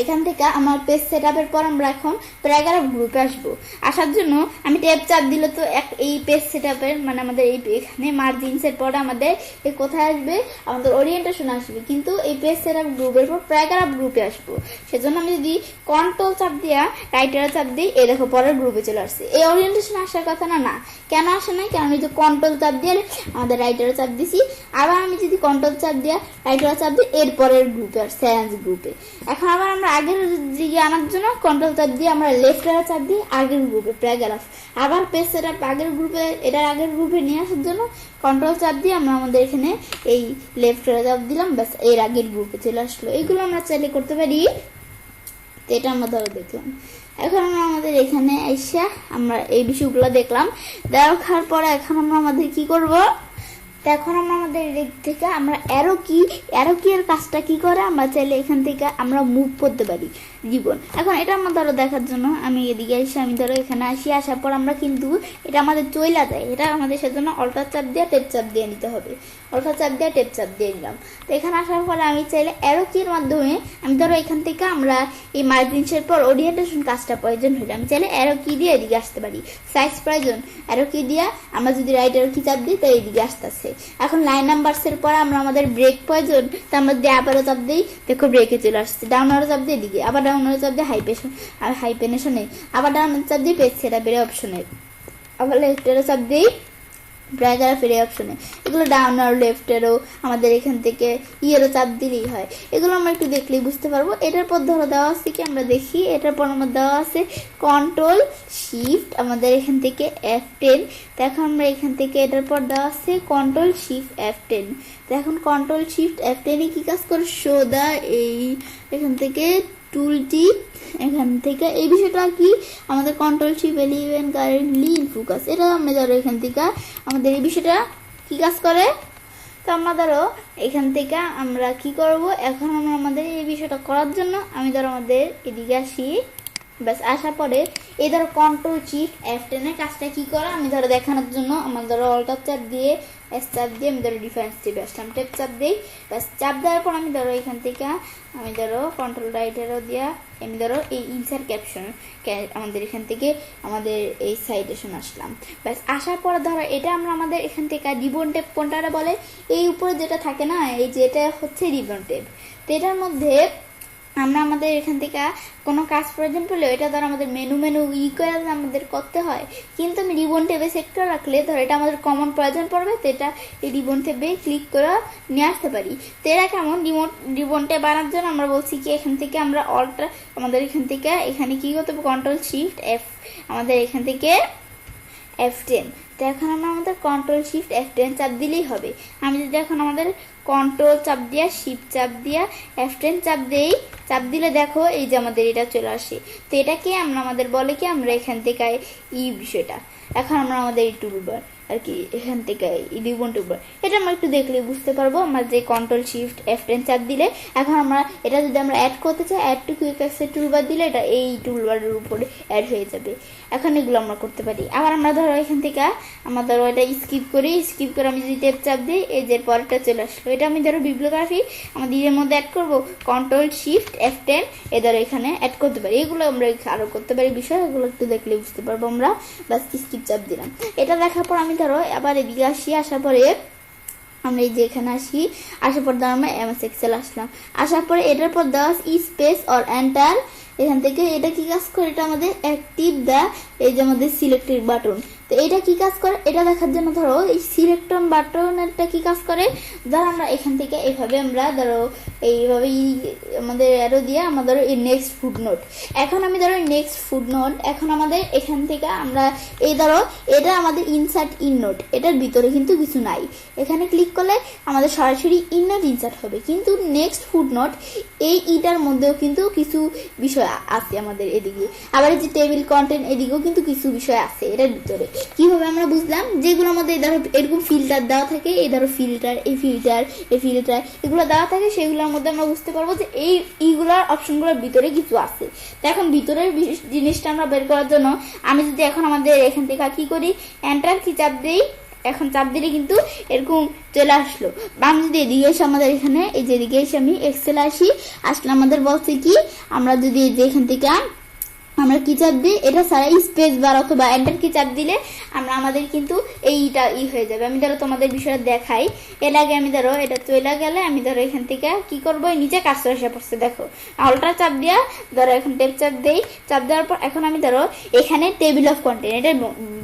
এখান থেকে আমার পেজ সেটআপের পর আমরা এখন প্যারাগ্রাফ গ্রুপে আসবো। আসার জন্য আমি টেপ চাপ দিলে তো এই পেজ সেটআপের মানে আমাদের এই এখানে মার্জিনসের পরে আমাদের এই কোথায় আসবে, আমাদের ওরিয়েন্টেশন আসবে, কিন্তু এই পেজ সেটআপ গ্রুপের পর প্যারাগ্রাফ গ্রুপে আসবো। সেজন্য আমি যদি কন্ট্রোল চাপ দিয়া রাইটার চাপ দিই এই দেখো পরের গ্রুপে চলে আসছে। এই ওরিয়েন্টেশন আসার কথা না, কেন আসে না, কারণ আমি যদি কন্ট্রোল চাপ দিয়ে আমাদের রাইটার চাপ দিছি, আবার আমি যদি কন্ট্রোল চাপ দিয়া রাইটার চাপ দিই এর পরের গ্রুপে আর সেন্স গ্রুপে। এখন আবার আমরা আগের দিকে আনার জন্য কন্ট্রোল চাপ দিয়ে আমরা লেফট এর চাপ দিই আগের গ্রুপে প্যারাগ্রাফ, আবার পেজ সেটআপ আগের গ্রুপে এটার আগের গ্রুপে নিয়ে আসার জন্য কন্ট্রোল চাপ দিয়ে আমরা আমাদের এখানে এই লেফট এর চাপ দিলাম, ব্যাস এর আগের গ্রুপে চলে আসলো। এইগুলো আমরা চাইলে করতে পারি। তো এটা আমরা ধরো দেখলাম। এখন আমরা আমাদের এখানে এসে আমরা এই বিষয়গুলো দেখলাম, দেখার পরে এখন আমরা আমাদের কি করব, তো এখন আমরা আমাদের দিক থেকে আমরা অ্যারো কি এর কাজটা কি করে আমরা চাইলে এখান থেকে আমরা মুভ করতে পারি জীবন। এখন এটা আমরা ধরো দেখার জন্য আমি এদিকে এসে আমি ধরো এখানে আসার পর আমরা কিন্তু এটা আমাদের চইলা যায়, এটা আমাদের সেজন্য অল্টার চাপ দিয়ে টেপ চাপ দিয়ে নিতে হবে, অল্টার চাপ দিয়ে টেপ চাপ দিয়ে নিলাম। তো এখানে আসার পরে আমি চাইলে অ্যারো কির মাধ্যমে আমি ধরো এখান থেকে আমরা এই মার্জিনসের পর ওরিয়েন্টেশন কাজটা প্রয়োজন হলে আমি চাইলে অ্যারো কি দিয়ে এদিকে আসতে পারি, সাইজ প্রয়োজন অ্যারো কি দিয়ে আমরা যদি রাইট অ্যারো কি চাপ দিই তো এইদিকে আসতেছে। এখন লাইন নাম্বারসের পর আমরা আমাদের ব্রেক প্রয়োজন, তো আমরা দিয়ে আবারও চাপ দিই দেখো ব্রেকে চলে আসছে, ডাউন আরো চাপ দিয়ে এদিকে, আবার ডাউন আরো চাপ দিয়ে হাইপেনেশনে, আবার ডাউন চাপ দিয়ে পেজ সেটআপের অপশনে, আবার লেফট আরো চাপ দিই প্যারাগ্রাফের অপশনে। এগুলো ডাউন আর লেফটেরও আমাদের এখান থেকে ইয়েরও চাপ দিলেই হয়। এগুলো আমরা একটু দেখলেই বুঝতে পারবো। এটার পর ধরো দেওয়া আছে কি আমরা দেখি, এটার পর আমার দেওয়া আছে কন্ট্রোল শিফট আমাদের এখান থেকে F10। তো এখন আমরা এখান থেকে এটার পর দেওয়া আছে কন্ট্রোল শিফট F10। তো এখন কন্ট্রোল শিফট F10 কি কাজ করে, শো দা এই এখান থেকে টুলটি এখান থেকে এই বিষয়টা কি আমাদের control sheep 11 currently in focus, এটা আমরা ধরো এখান থেকে আমাদের এই বিষয়টা কি কাজ করে। তো আমরা ধরো এখান থেকে আমরা কি করব, এখন আমরা আমাদের এই বিষয়টা করার জন্য আমি ধরো আমাদের এদিকে আসি, ব্যাস আসার পরে এই ধরো কন্ট্রোল শিফট F10 এর কাজটা কি করে আমি ধরো দেখানোর জন্য আমার ধরো অল্ট চাপ দিয়ে এস চাপ দিয়ে আমি ধরো ডিফারেন্স টিপে আসলাম, টেপ চাপ দিই, ব্যাস চাপ দেওয়ার পর আমি ধরো এখান থেকে আমি ধরো কন্ট্রোল রাইটারও দিয়া আমি ধরো এই ইনসার্ট ক্যাপশন আমাদের এখান থেকে আমাদের এই সাইডে আসলাম, ব্যাস আসার পর ধরো এটা আমরা আমাদের এখান থেকে রিবন টেপ কোনটা বলে, এই উপরে যেটা থাকে না এই যে এটা হচ্ছে রিবন টেপ। তো এটার মধ্যে আমরা আমাদের এখান থেকে কোনো কাজ প্রয়োজন পড়লে এটা ধর আমাদের মেনু করে আমাদের করতে হয়, কিন্তু আমি রিবন টেপে সেট করে রাখলে ধর এটা আমাদের কমন প্রয়োজন পড়বে, তো এটা এই রিবন টেপে ক্লিক করে নিয়ে আসতে পারি। তো এরা কেমন রিবন টেপ বানার জন্য আমরা বলছি কি এখান থেকে আমরা অল্ট আমাদের এখান থেকে এখানে কি করতে হবে কন্ট্রোল শিফট F আমাদের এখান থেকে F10। তো এখন আমরা আমাদের কন্ট্রোল শিফট F10 চাপ দিলেই হবে। আমি যদি এখন আমাদের কন্ট্রোল চাপ দিয়া শিফট চাপ দিয়া F10 চাপ দেই, চাপ দিলে দেখো এই যে আমাদের এটা চলে আসে। তো এটাকে আমরা আমাদের বলে কি আমরা এখান থেকে এই বিষয়টা এখন আমরা আমাদের এই টুলবার আর কি এখান থেকে রিবন টুলবার এটা আমরা একটু দেখলে বুঝতে পারবো। আমরা যে কন্ট্রোল শিফট F10 চাপ দিলে এখন আমরা এটা যদি আমরা অ্যাড করতে চাই add to quick access toolbar দিলে এটা এই টুলবারের উপরে অ্যাড হয়ে যাবে। এখন এগুলো আমরা করতে পারি। আবার আমরা ধরো এখান থেকে আমরা ধরো এটা স্কিপ করে আমি যদি টেপ চাপ দিই এই যে পরেরটা চলে আসলো, এটা আমি ধরো বিবলিওগ্রাফি আমাদের এর মধ্যে অ্যাড করব কন্ট্রোল শিফট F10 এ ধরো এখানে অ্যাড করতে পারি। এগুলো আমরা আরো করতে পারি বিষয়, এগুলো একটু দেখলে বুঝতে পারবো আমরা। বাস স্কিপ চাপ দিলাম, এটা দেখার পর আমি ধরো আবার এদিকে আসি, আসার পরে আমরা এই যে এখানে আসি, আসার পর ধরো আমরা MS Excel আসলাম, আসার পরে এটার পর দেওয়া স্পেস অর এন্টার, এখান থেকে এটা কি কাজ করে এটা আমাদের অ্যাক্টিভ দা এই যে আমাদের সিলেক্টেড বাটন। তো এটা কি কাজ করে এটা দেখার জন্য ধরো এই সিলেক্টন বাটনটা কি কাজ করে, ধরো আমরা এখান থেকে এইভাবে আমরা ধরো এইভাবে আমাদের অ্যারো দিয়ে আমরা ধরো এই নেক্সট ফুটনোট, এখন আমি ধরো নেক্সট ফুটনোট এখন আমাদের এখান থেকে আমরা এই ধরো এটা আমাদের ইনসার্ট ইননোট, এটার ভিতরে কিন্তু কিছু নাই, এখানে ক্লিক করলে আমাদের সরাসরি ইননোট ইনসার্ট হবে, কিন্তু নেক্সট ফুটনোট এই ইটার মধ্যেও কিন্তু কিছু বিষয় আছে আমাদের এদিকে, আবার এই যে টেবিল কন্টেন্ট এদিকেও কিন্তু কিছু বিষয় আছে এটার ভিতরে। কিভাবে আমরা বুঝলাম, যেগুলো আমাদের ধরো এরকম ফিল্টার দেওয়া থাকে, এই ধরো ফিল্টার এগুলো দেওয়া থাকে, সেগুলোর মধ্যে আমরা বুঝতে পারবো যে এইগুলার অপশনগুলোর ভিতরে কিছু আছে। তো এখন ভিতরের জিনিসটা আমরা বের করার জন্য আমি যদি এখন আমাদের এখান থেকে কি করি এন্টার কি চাপ দেই, এখন চাপ দিলে কিন্তু এরকম চলে আসলো। বা আমি যদি এদিকে এসে আমাদের এখানে এই যে এদিকে এসে আমি এক্সেল আসলে আমাদের বলছে কি আমরা যদি এই যে এখান থেকে আমরা কি চাপ দিই এটা সারা স্পেস বার অথবা এন্টার কি চাপ দিলে আমরা আমাদের কিন্তু এইটা হয়ে যাবে। আমি ধরো তোমাদের বিষয়টা দেখাই, এর আগে আমি ধরো এটা চলে গেলে আমি ধরো এখান থেকে কি করবো নিচে কাজটা এসে পড়ছে, দেখো অল্টার চাপ দিয়া ধরো এখন টেপ চাপ দেই, চাপ দেওয়ার পর এখন আমি ধরো এখানে টেবিল অফ কন্টেন্ট এটার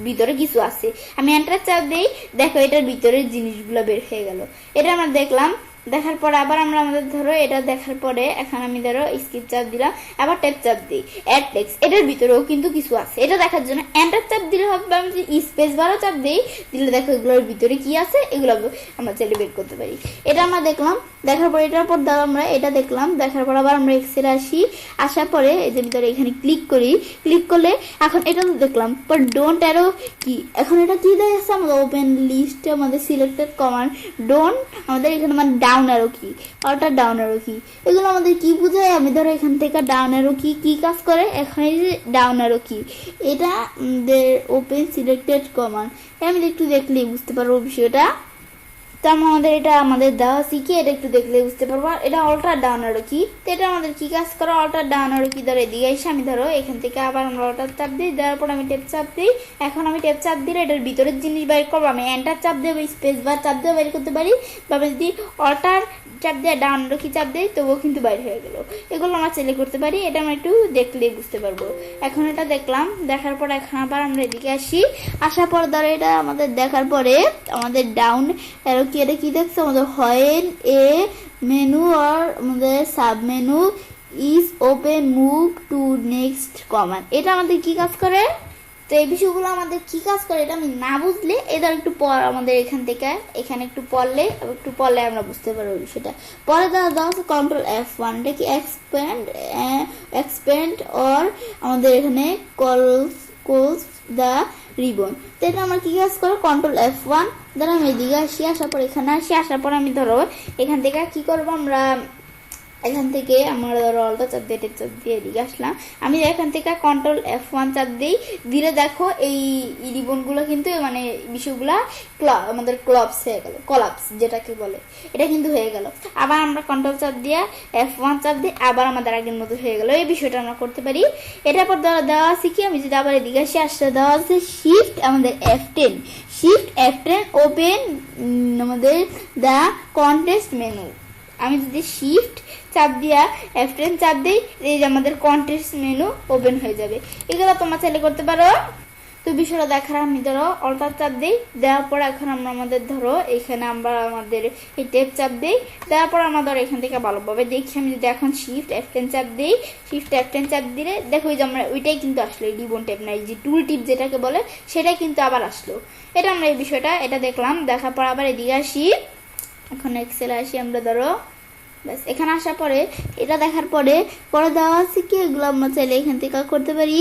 ভিতরে কিছু আছে, আমি এন্টার চাপ দেই, দেখো এটার ভিতরে জিনিসগুলো বের হয়ে গেল। এটা আমরা দেখলাম, দেখার পরে আবার আমরা আমাদের ধরো এটা দেখার পরে এখন আমি ধরো স্কিপ চাপ দিলাম, আবার টেপ চাপ দিই অ্যাড টেক্সট, এটার ভিতরেও কিন্তু কিছু আছে, এটা দেখার জন্য এন্টার চাপ দিলে হবে। আমি যদি স্পেস বারও চাপ দিই দিলে দেখো এগুলোর ভিতরে কি আছে এগুলো আমরা চাইলে বের করতে পারি। এটা আমরা দেখলাম, দেখার পর এটার পর ধরো আমরা এটা দেখলাম, দেখার পর আবার আমরা এক্সেল আসি, আসার পরে এই যে ভিতরে এখানে ক্লিক করি, ক্লিক করলে এখন এটা দেখলাম পর ডোন্ট অ্যারো কি, এখন এটা কি দেখাচ্ছে আমাদের ওপেন লিস্ট আমাদের সিলেক্টেড কমান্ড ডোন্ট আমাদের এখানে মানে down arrow key alter down arrow key, এগুলো আমাদের কি বোঝায়, আমি ধরো এখান থেকে ডাউন অ্যারো কি কাজ করে, এখানে যে ডাউন অ্যারো কি এটা আমাদের ওপেন সিলেক্টেড কমান্ড, আমি একটু দেখলে বুঝতে পারবো বিষয়টা। তো আমাদের এটা আমাদের দেওয়া শিখি, এটা একটু দেখলে বুঝতে পারবো। এটা অল্টার ডাউন অ্যারো কি, তো এটা আমাদের কি কাজ করে অল্টার ডাউন অ্যারো কি ধরো এদিকে এসে আমি ধরো এখান থেকে আবার আমরা অল্টার চাপ দিই, দেওয়ার পর আমি টেপ চাপ দিই, এখন আমি টেপ চাপ দিলে এটার ভিতরের জিনিস বের করবো, আমি এন্টার চাপ দিয়ে স্পেস বার চাপ দিয়ে বের করতে পারি, বা যদি অল্টার চাপ দিয়ে ডাউন অ্যারো কি চাপ দেয় তবুও কিন্তু বাইরে হয়ে গেল। এগুলো আমরা চাইলে করতে পারি, এটা আমরা একটু দেখলেই বুঝতে পারবো। এখন এটা দেখলাম, দেখার পর এখন আবার আমরা এদিকে আসি, আসার পর ধরো এটা আমাদের দেখার পরে আমাদের ডাউন অ্যারো কি এটা কি দেখছো আমাদের হোয়েন এ মেনু আর আমাদের sub menu is open move to next command, এটা আমাদের কি কাজ করে তো এই বিষয়গুলো আমাদের কি কাজ করে এটা আমি না বুঝলে এদের একটু পর আমাদের এখানে একটু পড়লে আমরা বুঝতে পারবো বিষয়টা। পরে দেওয়া আছে কন্ট্রোল F1, এটা কি এক্সপ্যান্ড অর আমাদের এখানে কলস দ্য রিবন। তো এটা আমরা কি কাজ করে কন্ট্রোল F1 দ্বারা আমি এদিকে আসার পর এখানে আসার পর আমি ধরো এখান থেকে কি করবো আমরা এখান থেকে আমরা ধরো অল্টা চাপ দিয়ে এদিকে আসলাম, আমি এখান থেকে কন্ট্রোল F1 চাপ দিলে দেখো এই রিবনগুলো কিন্তু মানে বিষয়গুলা আমাদের কলাপস যেটাকে বলে এটা কিন্তু হয়ে গেল। আবার আমরা কন্ট্রোল চাপ দিয়ে F1 চাপ দিই, আবার আমাদের আগের মতো হয়ে গেল। এই বিষয়টা আমরা করতে পারি। এটার পর দেওয়া আছে কি, আমি যদি আবার এদিকে আসলে দেওয়া আছে শিফট আমাদের F10 ওপেন আমাদের দ্য কন্টেস্ট মেনু। আমি যদি শিফট চাপ দিয়া F10 চাপ দিই, এই যে আমাদের কন্টেস্ট মেনু ওপেন হয়ে যাবে। এগুলো তোমরা চাইলে করতে পারো। তো বিষয়টা দেখার আমি ধরো অল্টার চাপ দিই, দেওয়ার পর এখন আমরা আমাদের ধরো এখানে আমরা আমাদের এই টেপ চাপ দিই, দেওয়ার পর আমরা ধরো এখান থেকে ভালোভাবে দেখি। আমি যদি এখন শিফট F10 চাপ দিই, শিফট F10 চাপ দিলে দেখো যে আমরা ওইটাই কিন্তু আসলো, এই রিবন টেপ নাই যে টুল টিপ যেটাকে বলে সেটাই কিন্তু আবার আসলো। এটা আমরা এই বিষয়টা এটা দেখলাম। দেখার পর আবার এদিকে আসি, এখন এক্সেলে আসি আমরা ধরো ব্যাস এখানে আসার পরে এটা দেখার পরে দেওয়া আছে কি এগুলো আমরা চাইলে এখান থেকে করতে পারি।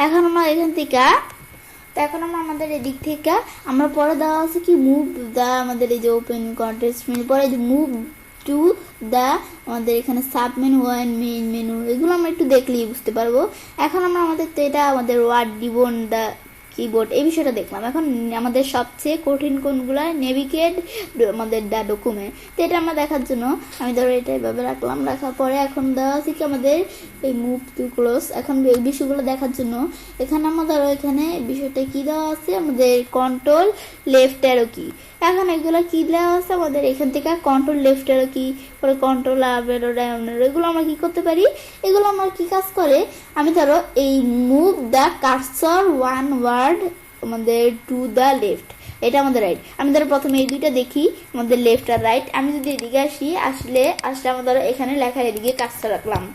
এখন আমরা এখান থেকে আমাদের এদিক থেকে আমরা পরে দেওয়া আছে কি মুভ দা আমাদের এই যে ওপেন কন্টেস্ট মেনু, পরে মুভ টু দা আমাদের এখানে sub menu one main menu, এগুলো আমরা একটু দেখলেই বুঝতে পারবো। এখন আমরা আমাদের তো এটা আমাদের ওয়ার্ড রিবন দা কিবোর্ড এই বিষয়টা দেখলাম। এখন আমাদের সবচেয়ে কঠিন কোনগুলা, নেভিগেট আমাদের দা ডকুমেন্ট। তো এটা আমরা দেখার জন্য আমি ধরো এটা এভাবে রাখলাম, রাখার পরে এখন দেওয়া আছে কি আমাদের এই মুভ টু ক্লোজ। এখন এই বিষয়গুলো দেখার জন্য এখানে আমরা ধরো এখানে বিষয়টা কি দেওয়া আছে আমাদের কন্ট্রোল লেফট অ্যারো কি। এখন এগুলো কি দেওয়া আছে আমাদের এখান থেকে কন্ট্রোল লেফট অ্যারো কি, পরে control up arrow down arrow, এগুলো আমরা কি করতে পারি, এগুলো আমার কি কাজ করে। আমি ধরো এই move the cursor one word আমাদের টু দ্য লেফট, এটা আমাদের রাইট। আমি ধরো প্রথমে এই দুইটা দেখি আমাদের লেফট আর রাইট। আমি যদি এদিকে আসলে আমরা ধরো এখানে লেখার এদিকে কার্সর রাখলাম,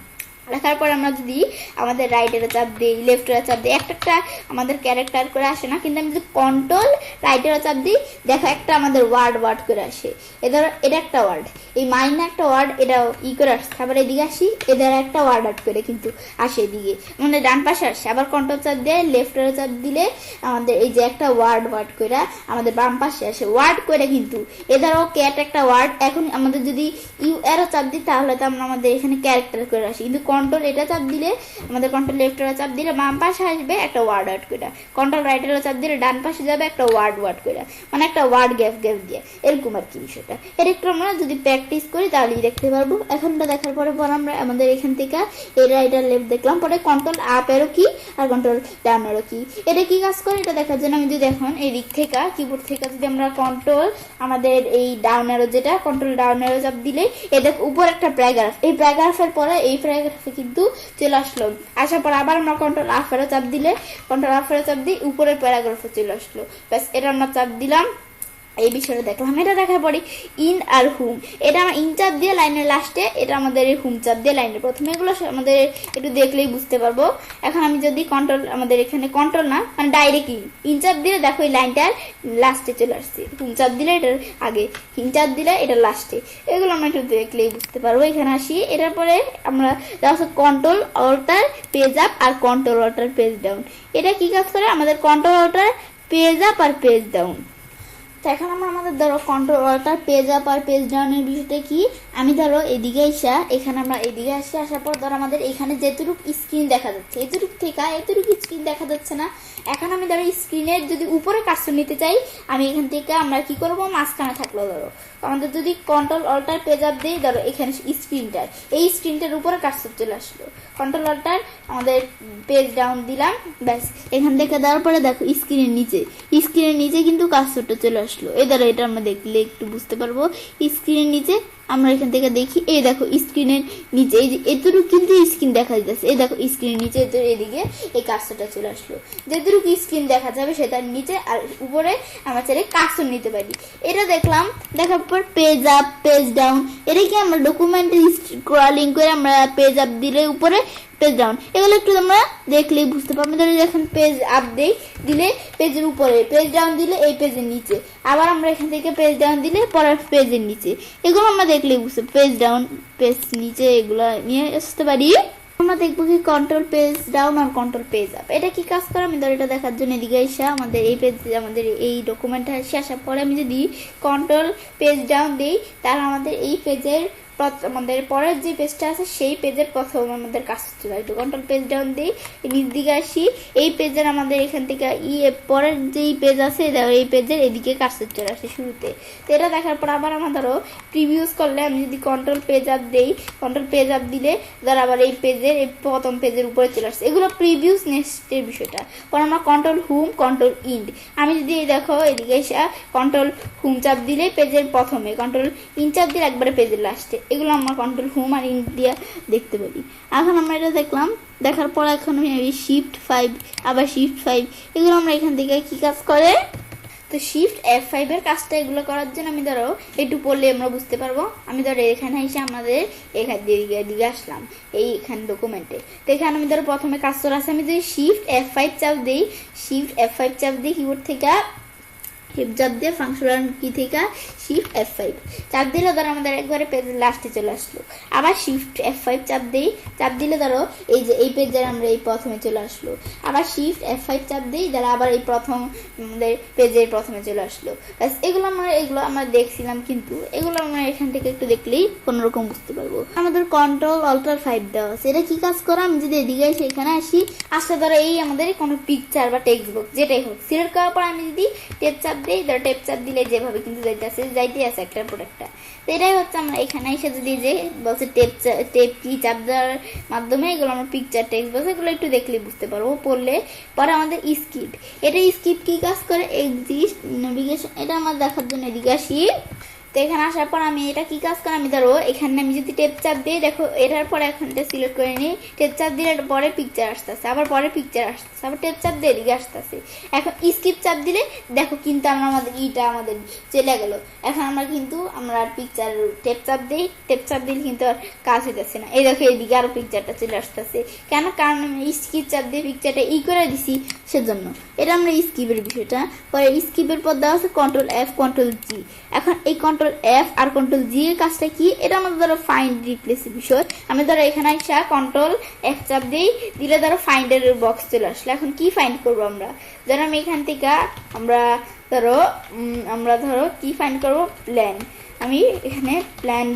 রাখার পর আমরা যদি আমাদের রাইটের চাপ দিই লেফটের চাপ দিই, একটা আমাদের ক্যারেক্টার করে আসে না, কিন্তু আমি যদি কন্ট্রোল রাইটের চাপ দিই দেখো একটা আমাদের ওয়ার্ড করে আসে। এদের এটা একটা ওয়ার্ড, এই মাইনে একটা ওয়ার্ড এটা করে আসছে। আবার এদিকে আসি এদের একটা ওয়ার্ড আউট করে কিন্তু আসে এদিকে মানে ডান পাশে আসে। আবার কন্ট্রোল চাপ দিয়ে লেফটের চাপ দিলে আমাদের এই যে একটা ওয়ার্ড করে আমাদের বাম পাশে আসে ওয়ার্ড করে, কিন্তু এদেরও ক্যাট একটা ওয়ার্ড। এখন আমাদের যদি ইউ এরও চাপ দিই তাহলে তো আমরা আমাদের এখানে ক্যারেক্টার করে আসি, কিন্তু কন্ট্রোল এটা চাপ দিলে আমাদের কন্ট্রোল লেফটের চাপ দিলে বাম পাশে আসবে একটা ওয়ার্ড করে, কন্ট্রোল রাইটের চাপ দিলে ডান পাশে যাবে একটা ওয়ার্ড করে, মানে একটা ওয়ার্ড গ্যাপ দিয়ে এরকম আর কি বিষয়টা। এর একটু আমরা যদি প্র্যাকটিস করি তাহলেই দেখতে পারবো। এখনটা দেখার পরে আমরা আমাদের এখান থেকে এই রাইটার লেফট দেখলাম, পরে কন্ট্রোল আপ এরও কি আর কন্ট্রোল ডাউন এরও কি, এটা কি কাজ করে এটা দেখার জন্য আমি যদি এখন এই দিক থেকে কিবোর্ড থেকে যদি আমরা কন্ট্রোল আমাদের এই ডাউন এরো যেটা কন্ট্রোল ডাউন এরো চাপ দিলে এ দেখ উপর একটা প্যারাগ্রাফ, এই প্যারাগ্রাফের পরে এই প্যারাগ্রাফে কিন্তু চলে আসলো। আসার পর আবার আমরা কন্ট্রোল আপ এরো চাপ দিলে কন্ট্রোল আপ এরো চাপ দিই উপরের প্যারাগ্রাফে চলে আসলো। ব্যাস এটা আমরা চাপ দিলাম, এই বিষয়টা দেখলাম। এটা দেখার পরে ইন আর হুম, এটা আমরা ইন চাপ দিয়ে লাইনের লাস্টে, এটা আমাদের এই হুম চাপ দিয়ে লাইনের প্রথমে, এগুলো আমাদের একটু দেখলেই বুঝতে পারবো। এখন আমি যদি কন্ট্রোল আমাদের এখানে কন্ট্রোল না মানে ডাইরেক্ট ইন চাপ দিলে দেখো এই লাইনটার লাস্টে চলে আসছে, হুম চাপ দিলে এটার আগে, ইন চাপ দিলে এটা লাস্টে, এগুলো আমরা একটু দেখলেই বুঝতে পারবো। এখানে আসি, এটার পরে আমরা কন্ট্রোল অল্টার পেজ আপ আর কন্ট্রোল অল্টার পেজ ডাউন, এটা কি কাজ করে আমাদের কন্ট্রোল অল্টার পেজ আপ আর পেজ ডাউন। এখন আমরা আমাদের ধরো কন্ট্রোল অল্টার পেজ আপ আর পেজ ডাউনের বিষয়টা কি, আমি ধরো এদিকে এখানে আমরা এদিকে আসার পর ধরো আমাদের এখানে যেটুকু স্ক্রিন দেখা যাচ্ছে এতটুকু থেকে এতটুকু স্ক্রিন দেখা যাচ্ছে না। এখন আমি ধরো স্ক্রিনের যদি উপরে কার্সর নিতে চাই, আমি এখান থেকে আমরা কি করবো মাঝখানে থাকলো ধরো আমাদের যদি কন্ট্রোল অল্টার পেজ আপ দিই ধরো এখানে স্ক্রিনটার এই স্ক্রিনটার উপরে কার্সর চলে আসলো, কন্ট্রোল অল্টার আমাদের পেজ ডাউন দিলাম, ব্যাস এখান থেকে দেওয়ার পরে দেখো স্ক্রিনের নিচে কিন্তু কার্সরটা চলে আসলো। এই দ্বারা এটা আমরা দেখলে একটু বুঝতে পারবো। স্ক্রিনের নিচে আমরা এখান থেকে দেখি, এই দেখো স্ক্রিনের নিচে এই যে এতটুকু কিন্তু স্ক্রিন দেখা যাচ্ছে, এই দেখো স্ক্রিনের নিচে এদিকে এই কার্সরটা চলে আসলো। যেটুকু স্ক্রিন দেখা যাবে সেটার নিচে আর উপরে আমরা চাইলে কার্সর নিতে পারি। এটা দেখলাম, দেখার পর পেজ আপ পেজ ডাউন, এটা কি আমরা ডকুমেন্টে স্ক্রলিং করে আমরা পেজ আপ দিলে উপরে পেজ ডাউন, এগুলো একটু তোমরা দেখলেই বুঝতে পারবে। ধরো যখন পেজ আপ দিলে পেজের উপরে, পেজ ডাউন দিলে এই পেজের নিচে, আবার আমরা এখান থেকে পেজ ডাউন দিলে পরের পেজের নিচে, এগুলো আমরা দেখলেই বুঝতে, পেজ ডাউন পেজ নিচে এগুলো নিয়ে আসতে পারি। আমরা দেখবো কি কন্ট্রোল পেজ ডাউন আর কন্ট্রোল পেজ আপ, এটা কি কাজ করে আমি ধর এটা দেখার জন্য এদিকে এসে আমাদের এই পেজ, আমাদের এই ডকুমেন্টটা এসে আসার পরে আমি যদি কন্ট্রোল পেজ ডাউন দিই, তাহলে আমাদের এই পেজের আমাদের পরের যে পেজটা আছে সেই পেজের প্রথম আমাদের কাজ চলে আসবে। কন্ট্রোল পেজ ডাউন দিই, নিচ দিকে আসি, এই পেজের আমাদের এখান থেকে পরের যেই পেজ আছে এই পেজের এদিকে কাজটা চলে আসে শুরুতে। তো এটা দেখার পর আবার আমার ধরো প্রিভিউস করলে আমি যদি কন্ট্রোল পেজ আপ দিই, কন্ট্রোল পেজ আপ দিলে ধর আবার এই পেজের এই প্রথম পেজের উপরে চলে আসছে, এগুলো প্রিভিউস নেক্সটের বিষয়টা। পর আমরা কন্ট্রোল হোম কন্ট্রোল ইন্ড, আমি যদি এই দেখো এদিকে এসে কন্ট্রোল হোম চাপ দিলে পেজের প্রথমে, কন্ট্রোল ইন চাপ দিলে একবারে পেজের লাস্টে, এগুলো আমরা কন্ট্রোল হোম আর ইন দিয়ে দেখতে পারি। এখন আমরা এটা দেখলাম, দেখার পর এখন আমি শিফট 5 আবার শিফট 5, এগুলো আমরা এখান থেকে কি কাজ করে, তো শিফট F5 এর কাজটা এগুলো করার জন্য আমি ধরো একটু পড়লে আমরা বুঝতে পারবো। আমি ধরো এখানে এসে আমাদের এখান দিকে আসলাম এইখানে ডকুমেন্টে, তো এখানে আমি ধরো প্রথমে কাজ চলে আসে, আমি যদি শিফট F5 চাপ দিই, শিফট F5 চাপ দিই কিবোর্ড থেকে, চাপ দিয়ে ফাংশনাল কি থেকে শিফট F5 চাপ দিলে ধরো আমাদের একবারে পেজের লাস্টে চলে আসলো। আবার শিফট F5 চাপ দিই, চাপ দিলে ধরো এই যে এই পেজের আমরা এই প্রথমে চলে আসলো। আবার শিফট F5 চাপ দিই, ধরো আবার এই প্রথম আমাদের পেজের প্রথমে চলে আসলো। এগুলো আমরা দেখছিলাম, কিন্তু এগুলো আমরা এখান থেকে একটু দেখলেই কোনোরকম বুঝতে পারবো। আমাদের কন্ট্রোল অল্টার 5 দেওয়া আছে, এটা কি কাজ করে, আমি যদি এদিকে সেখানে আসি, আসলে ধরো এই আমাদের কোনো পিকচার বা টেক্সট বক্স যেটাই হোক সিলেক্ট করার পর আমি যদি টেপ চাপ দিই, ধরো টেপ চাপ দিলে যেভাবে কিন্তু যাইতে আছে একটার পর একটা। তো এটাই হচ্ছে আমরা এখানে এসে যদি যে বলছে টেপ কি চাপ দেওয়ার মাধ্যমে এগুলো আমরা পিকচার টেক্সট বক্স এগুলো একটু দেখলে বুঝতে পারবো। পড়লে পরে আমাদের স্কিপ, এটা স্কিপ কি কাজ করে, এক্সিস্ট নেভিগেশন, এটা আমার দেখার জন্য এদিকে আসি। তো এখানে আসার পর আমি এটা কি কাজ করে, আমি ধরো এখানে আমি যদি টেপ চাপ দিই, দেখো এটার পরে এখন এটা সিলেক্ট করে নিই, টেপ চাপ দিলে পরে পিকচার আসতেছে, আবার পরে পিকচার আসতেছে, আবার টেপ চাপ দিয়ে এদিকে আসতেছে। এখন স্কিপ চাপ দিলে দেখো কিন্তু আমাদের আমাদের চলে গেল। এখন আমরা পিকচার টেপ চাপ দিই, টেপ চাপ দিলে কিন্তু আর কাজ হইতেছে না, এই দেখো এইদিকে আরো পিকচারটা চলে আসতেছে। কেন, কারণ আমি স্কিপ চাপ দিয়ে পিকচারটা করে দিছি, সেজন্য এটা আমরা স্কিপের বিষয়টা। পরে স্কিপের পর দেওয়া আছে কন্ট্রোল F কন্ট্রোল G। এখন এই কন্ট্রোল F আর কন্ট্রোল G এর কাজটা কি, এটা আমাদের ধরো ফাইন্ড রিপ্লেস বিষয়। আমি ধরো এখানে আসা কন্ট্রোল F চাপ দিই, দিলে ধরো ফাইন্ডের বক্স চলে আসলে। এখন কি ফাইন্ড করবো আমরা, ধরো আমি এখান থেকে আমরা ধরো কি ফাইন্ড করবো, প্ল্যান। আমি এখানে প্ল্যান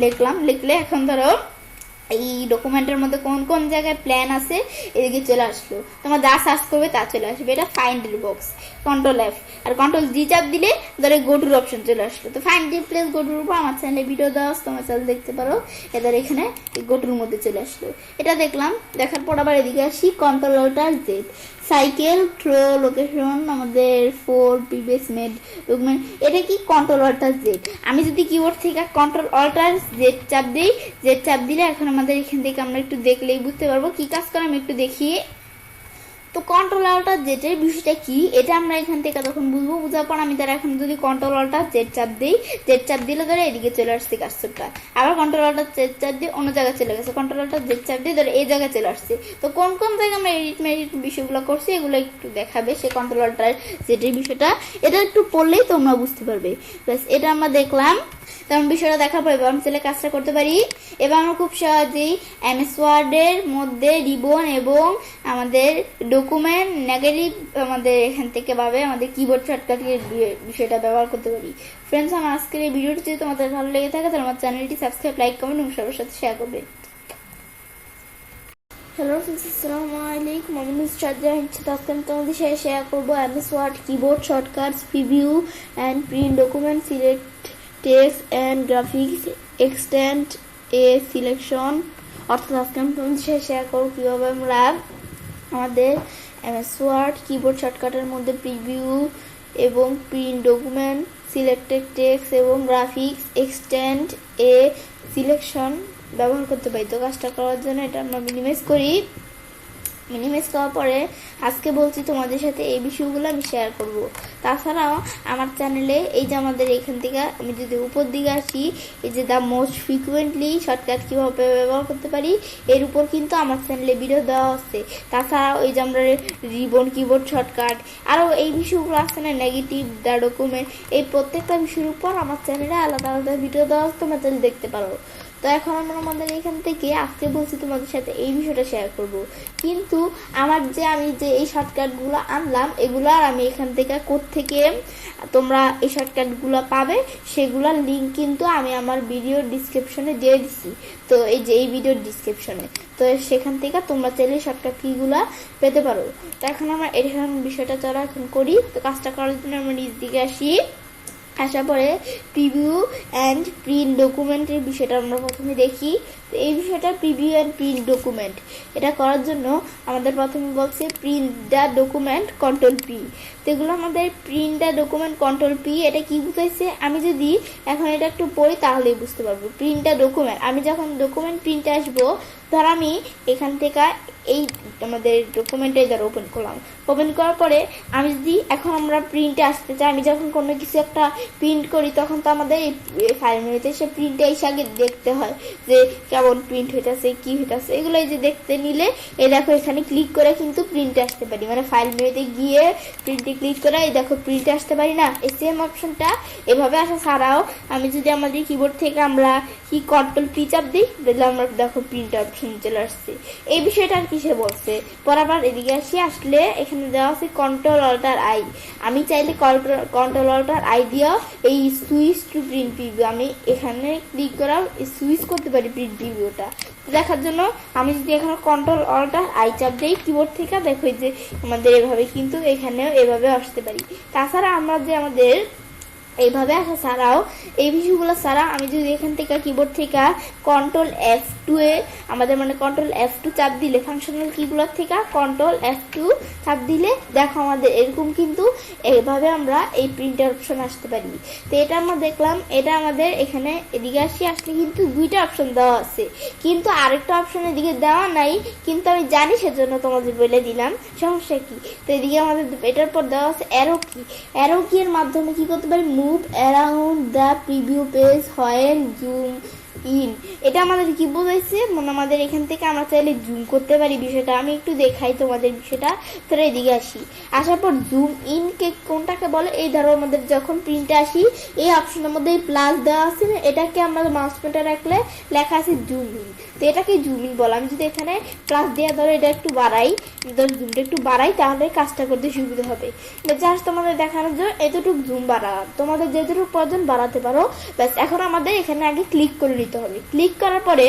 লিখলে এখন ধরো এই ডকুমেন্টের মধ্যে কোন কোন জায়গায় প্ল্যান আছে এদিকে চলে আসলো, তোমার যা সার্চ করবে তা চলে আসবে, এটা ফাইন্ডের বক্স। কন্ট্রোল F আর কন্ট্রোল G চাপ দিলে ধরো গোটুর অপশন চলে আসলো। তো ফাইন্ড রিপ্লেস গোটুর উপর আমার চ্যানেলে ভিডিও দেওয়া আছে, তোমার চ্যানেল দেখতে পারো। এদের এখানে গোটুর মধ্যে চলে আসলো, এটা দেখলাম। দেখার পর আবার এদিকে আসি control alter Z, cycle through location আমাদের 4 প্রিভিয়াস মেড ডকুমেন্ট, এটা কি কন্ট্রোল অল্টার Z। আমি যদি কিবোর্ড থেকে কন্ট্রোল অল্টার Z চাপ দিই, Z চাপ দিলে এখন আমাদের এখান থেকে আমরা একটু দেখলেই বুঝতে পারবো কি কাজ করে, আমি একটু দেখি। তো কন্ট্রোল অল্টার Z এর বিষয়টা কি, এটা আমরা এখান থেকে তখন বুঝবো। বুঝার পর আমি তারা এখন যদি কন্ট্রোল অল্টার Z চাপ দিই, Z চাপ দিলে ধরে এদিকে চলে আসছে কাজটা, আবার কন্ট্রোল অল্টার Z চাপ দিয়ে অন্য জায়গায় চলে গেছে, কন্ট্রোল অল্টার Z চাপ দিয়ে ধরে এই জায়গায় চলে আসছে। তো কোন কোন জায়গায় আমরা এডিট বিষয়গুলো করছি এগুলো একটু দেখাবে সে কন্ট্রোল অল্টার Z এর বিষয়টা, এটা একটু পড়লেই তোমরা বুঝতে পারবে। ব্যাস এটা আমরা দেখলাম, তেমন বিষয়টা দেখার পর এবার আমি চলে কাজটা করতে পারি। এবার আমরা খুব সহজেই MS ওয়ার্ডের মধ্যে রিবন এবং আমাদের ডকুমেন্ট নেগেটিভ আমাদের এখান থেকে পাবে আমাদের কিবোর্ড শর্টকাটের বিষয়টা ব্যবহার করতে পারি। ফ্রেন্ডস, আমার আজকের এই ভিডিওটি যদি তোমাদের ভালো লেগে থাকে তাহলে আমার চ্যানেলটি সাবস্ক্রাইব, লাইক, কমেন্ট এবং সবার সাথে শেয়ার করবে। হ্যালো ফ্রেন্ডস, আসসালামু আলাইকুম। আমি নুসরাত জাহান, আজকে আমি তোমাদের সাথে শেয়ার করবো MS Word keyboard shortcuts, preview and print document, select text and graphics, extend a selection. অর্থাৎ আজকে আমি তোমাদের সাথে শেয়ার করবো কীভাবে আমরা আমাদের MS ওয়ার্ড কিবোর্ড শর্টকাটের মধ্যে প্রিভিউ এবং প্রিন্ট ডকুমেন্ট, সিলেক্টেড টেক্সট এবং গ্রাফিক্স, এক্সটেন্ড এ সিলেকশন ব্যবহার করতে পারি। তো কাজটা করার জন্য এটা আমরা মিনিমাইজ করি। মিনিমাইজ করার পরে আজকে বলছি তোমাদের সাথে এই বিষয়গুলো আমি শেয়ার করব। তাছাড়াও আমার চ্যানেলে এই যে আমাদের এখান থেকে আমি যদি উপর দিকে আসি, এই যে দ্য মোস্ট ফ্রিকুয়েন্টলি শর্টকাট কীভাবে ব্যবহার করতে পারি এর উপর কিন্তু আমার চ্যানেলে ভিডিও দেওয়া আছে। তাছাড়াও এই যে আমরা রিবন কিবোর্ড শর্টকাট আরও এই বিষয়গুলো আছে না, নেগেটিভ, দ্য ডকুমেন্ট, এই প্রত্যেকটা বিষয়ের উপর আমার চ্যানেলে আলাদা আলাদা ভিডিও দেওয়া আছে, তোমরা তাহলে দেখতে পারো। তো এখন আমরা আমাদের এখান থেকে আজকে বলছি তোমাদের সাথে এই বিষয়টা শেয়ার করব। কিন্তু আমি যে এই শর্টকাটগুলো আনলাম এগুলো আর আমি এখান থেকে কোত্থেকে তোমরা এই শর্টকাটগুলো পাবে সেগুলোর লিঙ্ক কিন্তু আমি আমার ভিডিওর ডিসক্রিপশনে দিয়ে দিছি। তো এই যে এই ভিডিওর ডিসক্রিপশনে, তো সেখান থেকে তোমরা চাইলে শর্টকাট কিগুলো পেতে পারো। তো এখন আমরা এখান বিষয়টা চলা এখন করি। তো কাজটা করার জন্য আমরা নিজ দিকে আসি, আসার পরে প্রিভিউ অ্যান্ড প্রিন্ট ডকুমেন্টের বিষয়টা আমরা প্রথমে দেখি। তো এই বিষয়টা প্রিভিউ অ্যান্ড প্রিন্ট ডকুমেন্ট, এটা করার জন্য আমাদের প্রথমে বলছে print the document control P. তো এগুলো আমাদের print the document control P, এটা কি বুঝাইছে আমি যদি এখন এটা একটু পড়ি তাহলেই বুঝতে পারবো। প্রিন্ট দ্য ডকুমেন্ট, আমি যখন ডকুমেন্ট প্রিন্টে আসবো, ধর আমি এখান থেকে এই আমাদের ডকুমেন্টে ধর ওপেন করলাম, ওপেন করার পরে আমি যদি এখন আমরা প্রিন্টে আসতে চাই, আমি যখন কোনো কিছু একটা প্রিন্ট করি তখন তো আমাদের এই ফাইল মেনুতে সে প্রিন্টে এসে আগে দেখতে হয় যে কেমন প্রিন্ট হইতেছে কি হইতেছে, এগুলো যে দেখতে নিলে এই দেখো এখানে ক্লিক করে কিন্তু প্রিন্টে আসতে পারি, মানে ফাইল মেনুতে গিয়ে প্রিন্টে ক্লিক করে এই দেখো প্রিন্টে আসতে পারি না। এই সেম অপশনটা এভাবে আসা ছাড়াও আমি যদি আমাদের কিবোর্ড থেকে আমরা কি কন্ট্রোল পি চাপ দিই, দেখলে আমরা দেখো প্রিন্ট অপশন চলে আসছে। এই বিষয়টা আর কিসে বলছে পরাবার এদিকে আসলে এখানে দেওয়া আছে কন্ট্রোল অল্টার আই। আমি চাইলে কন্ট্রোল অল্টার আই দিয়েও এই সুইচ টু প্রিন্ট প্রিভিউ আমি এখানে ক্লিক করাও সুইচ করতে পারি প্রিন্ট প্রিভিউটা দেখার জন্য। আমি যদি এখানে কন্ট্রোল অল্টার আই চাপ দিই কিবোর্ড থেকে, দেখো যে আমাদের এভাবে কিন্তু এখানেও এভাবে আসতে পারি। তাছাড়া আমরা যে আমাদের এইভাবে আসা ছাড়াও এই বিষয়গুলো ছাড়া আমি যদি এখান থেকে কিবোর্ড থেকে কন্ট্রোল F2 এ আমাদের মানে কন্ট্রোল F2 চাপ দিলে ফাংশনাল কিগুলোর থেকে কন্ট্রোল F2 চাপ দিলে দেখো আমাদের এরকম কিন্তু এইভাবে আমরা এই প্রিন্টার অপশন আসতে পারি। তো এটা আমরা দেখলাম, এটা আমাদের এখানে এদিকে আসলে কিন্তু দুইটা অপশন দেওয়া আছে, কিন্তু আরেকটা অপশন এদিকে দেওয়া নাই, কিন্তু আমি জানি সেজন্য তোমাদের বলে দিলাম, সমস্যা কি। তো এদিকে আমাদের এটার পর দেওয়া আছে অ্যারো কি। অ্যারো কি এর মাধ্যমে কি করতে পারি, move around the preview page when zoom in. এটা আমাদের কি বোঝাইছে, মানে আমাদের এখান থেকে আমরা চাইলে জুম করতে পারি। বিষয়টা আমি একটু দেখাই তোমাদের বিষয়টা। তাহলে এদিকে আসার পর জুম ইন কে কোনটাকে বলে, এই ধরো আমাদের যখন প্রিন্টে আসি এই অপশনের মধ্যে প্লাস দেওয়া আছে না, এটাকে আমরা মাউস পয়েন্টার রাখলে লেখা আছে জুম ইন, তো এটাকে জুম ইন বলে। আমি যদি এখানে প্লাস দিয়ে ধরো এটা একটু বাড়াই, ধরো জুমটা একটু বাড়াই তাহলে কাজটা করতে সুবিধা হবে। জাস্ট তোমাদের দেখানোর জন্য এতটুকু জুম বাড়া, তোমাদের যেটুকু প্রয়োজন বাড়াতে পারো। ব্যাস এখন আমাদের এখানে আগে ক্লিক করে নিতে হবে। ক্লিক করার পরে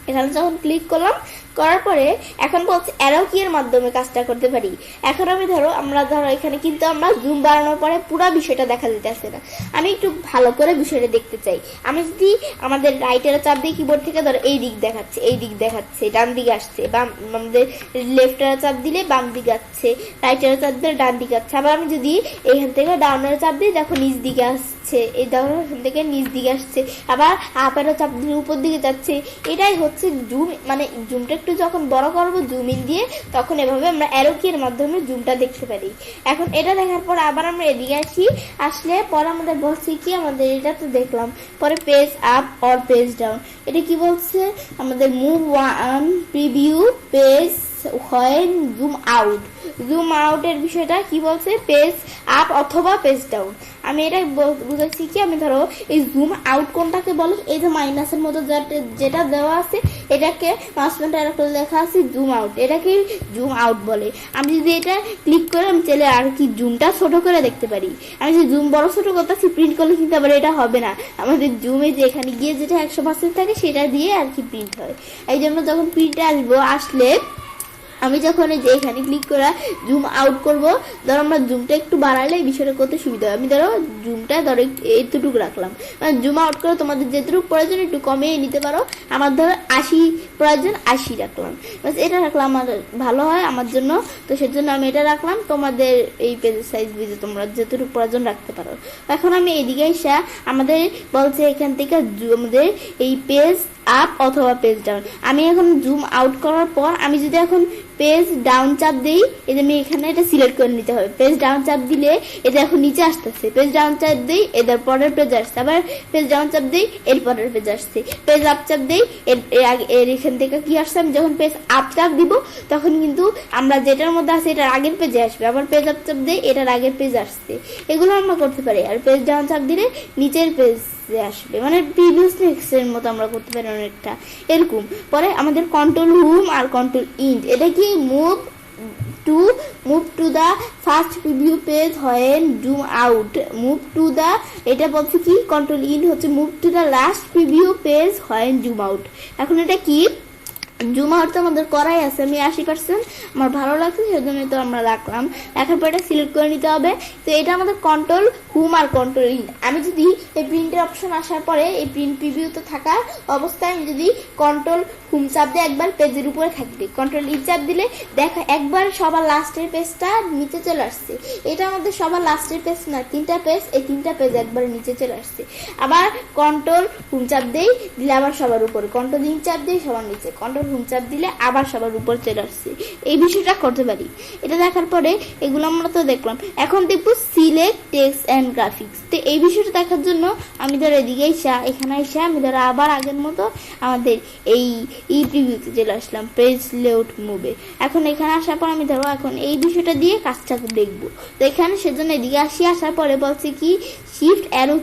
এখানে যখন ক্লিক করলাম করার পরে এখন বলছে অ্যারো কি এর মাধ্যমে কাজটা করতে পারি। এখন আমি ধরো এখানে কিন্তু আমরা জুম বাড়ানোর পরে পুরো বিষয়টা দেখা যেতেছে না, আমি একটু ভালো করে বিষয়টা দেখতে চাই। আমি যদি আমাদের রাইটের চাপ দিয়ে কিবোর্ড থেকে ধরো এই দিক দেখাচ্ছে ডান দিকে আসছে, বাম আমাদের লেফটের চাপ দিলে বাম দিকে আসছে, রাইটের চাপ দিলে ডান দিকে আসছে। আবার আমি যদি এখান থেকে ডাউনের চাপ দিই দেখো নিচ দিকে আসছে, এই দেখো এখান থেকে নিচ দিকে আসছে, আবার আপেরও চাপ দিলে উপর দিকে যাচ্ছে। এটাই হচ্ছে জুম, মানে জুমটা একটু যখন বড় করবো জুম ইন দিয়ে তখন এভাবে আমরা অ্যারো কি এর মাধ্যমে জুমটা দেখতে পারি। এখন এটা দেখার পর আবার আমরা এদিকে আসলে পরে আমাদের বলছি কি, আমাদের এটা তো দেখলাম, পরে page up or page down, এটা কি বলছে আমাদের move one preview page when zoom out. Zoom আউটের বিষয়টা কি বলছে, পেজ আপ অথবা পেজ ডাউন। আমি এটা বুঝাচ্ছি কি, আমি ধরো এই জুম আউট কোনটাকে বলো, এই যে মাইনাসের মতো যেটা দেওয়া আছে এটাকে মাউস পয়েন্টার করে লেখা আছে জুম আউট, এটাকে জুম আউট বলে। আমি যদি এটা ক্লিক করে আমি চাইলে আর কি জুমটা ছোট করে দেখতে পারি। আমি যদি জুম বড় ছোট করতেছি প্রিন্ট করলে কিন্তু আবার এটা হবে না, আমাদের জুমে যে এখানে গিয়ে যেটা 100% থাকে সেটা দিয়ে আর কি প্রিন্ট হয়। এই জন্য যখন প্রিন্টে আসলে আমি যখন এই যে এখানে ক্লিক করে জুম আউট করবো, ধরো আমরা জুমটা একটু বাড়ালে এই বিষয়টা করতে সুবিধা হয়। আমি ধরো জুমটা ধরো এতটুকু রাখলাম, মানে জুম আউট করে তোমাদের যেটুকু প্রয়োজন একটু কমিয়ে নিতে পারো। আমার ধরো 80 প্রয়োজন 80 রাখলাম, বাস এটা রাখলাম আমার ভালো হয় আমার জন্য। তো সেজন্য আমি এটা রাখলাম, তোমাদের এই পেজের সাইজ বুঝে তোমরা যেটুকু প্রয়োজন রাখতে পারো। এখন আমি এদিকে আমাদের বলছে এখান থেকে আমাদের এই পেজ আপ অথবা পেজ ডাউন। আমি এখন জুম আউট করার পর আমি যদি এখন পেজ ডাউন চাপ দেই, এই যে আমি এখানে এটা সিলেক্ট করে নিতে হবে। পেজ ডাউন চাপ দিলে এটা এখন নিচে আসতেছে। পেজ ডাউন চাপ দেই, এদের পরের পেজ আসছে। আবার পেজ ডাউন চাপ দেই, এর পরের পেজ আসছে। পেজ আপ চাপ দেই, এর এখান থেকে কি আসছে, আমি যখন পেজ আপ চাপ দিব তখন কিন্তু আমরা যেটার মধ্যে আছে এটার আগের পেজে আসবে। আবার পেজ আপ চাপ দেই, এটার আগের পেজ আসছে। এগুলো আমরা করতে পারি। আর পেজ ডাউন চাপ দিলে নিচের পেজ আসবে, মানে প্রিভিয়াস টেক্সটের মতো আমরা করতে পারি অনেকটা এরকম। পরে আমাদের কন্ট্রোল হোম আর কন্ট্রোল ইন্ট, এটা কি move to the first preview page when zoom out, move to the, এটা বলছে কি কন্ট্রোল ইন্ট হচ্ছে move to the last preview page when zoom out. এখন এটা কি জুম আউট তো আমাদের করাই আছে, আমি 80% আমার ভালো লাগছে সেজন্য তো আমরা রাখলাম। রাখার পর এটা সিলেক্ট করে নিতে হবে। তো এটা আমাদের কন্ট্রোল হোম আর কন্ট্রোল ইন। আমি যদি এই প্রিন্টের অপশন আসার পরে এই প্রিন্ট প্রিভিউতে থাকা অবস্থায় আমি যদি কন্ট্রোল হোম চাপ দিয়ে একবার পেজের উপরে থাকবে, কন্ট্রোল ই চাপ দিলে দেখো একবার সবার লাস্টের পেজটা নিচে চলে আসছে। এটা আমাদের সবার লাস্টের পেজ না, 3টা পেজ, এই 3টা পেজ একবার নিচে চলে আসছে। আবার কন্ট্রোল হোম চাপ দেই, দিলে আবার সবার উপরে, কন্ট্রোল ইন চাপ দিই সবার নিচে, কন্ট্রোল হোম চাপ দিলে আবার সবার উপর চলে আসছে। এই বিষয়টা করতে পারি। এটা দেখার পরে এগুলো আমরা তো দেখলাম, এখন দেখবো সিলেক্ট টেক্সট এন্ড গ্রাফিক্স। তো এই বিষয়টা দেখার জন্য আমি ধরো এদিকে এখানে আমি ধরো আবার আগের মতো আমাদের এই প্রিভিউতে চলে আসলাম, পেজ লেআউট মুভে। এখন এখানে আসার পর আমি ধরো এখন এই বিষয়টা দিয়ে কাজটা দেখবো। তো এখানে সেজন্য এদিকে আসার পরে বলছে কি শিফট অ্যারো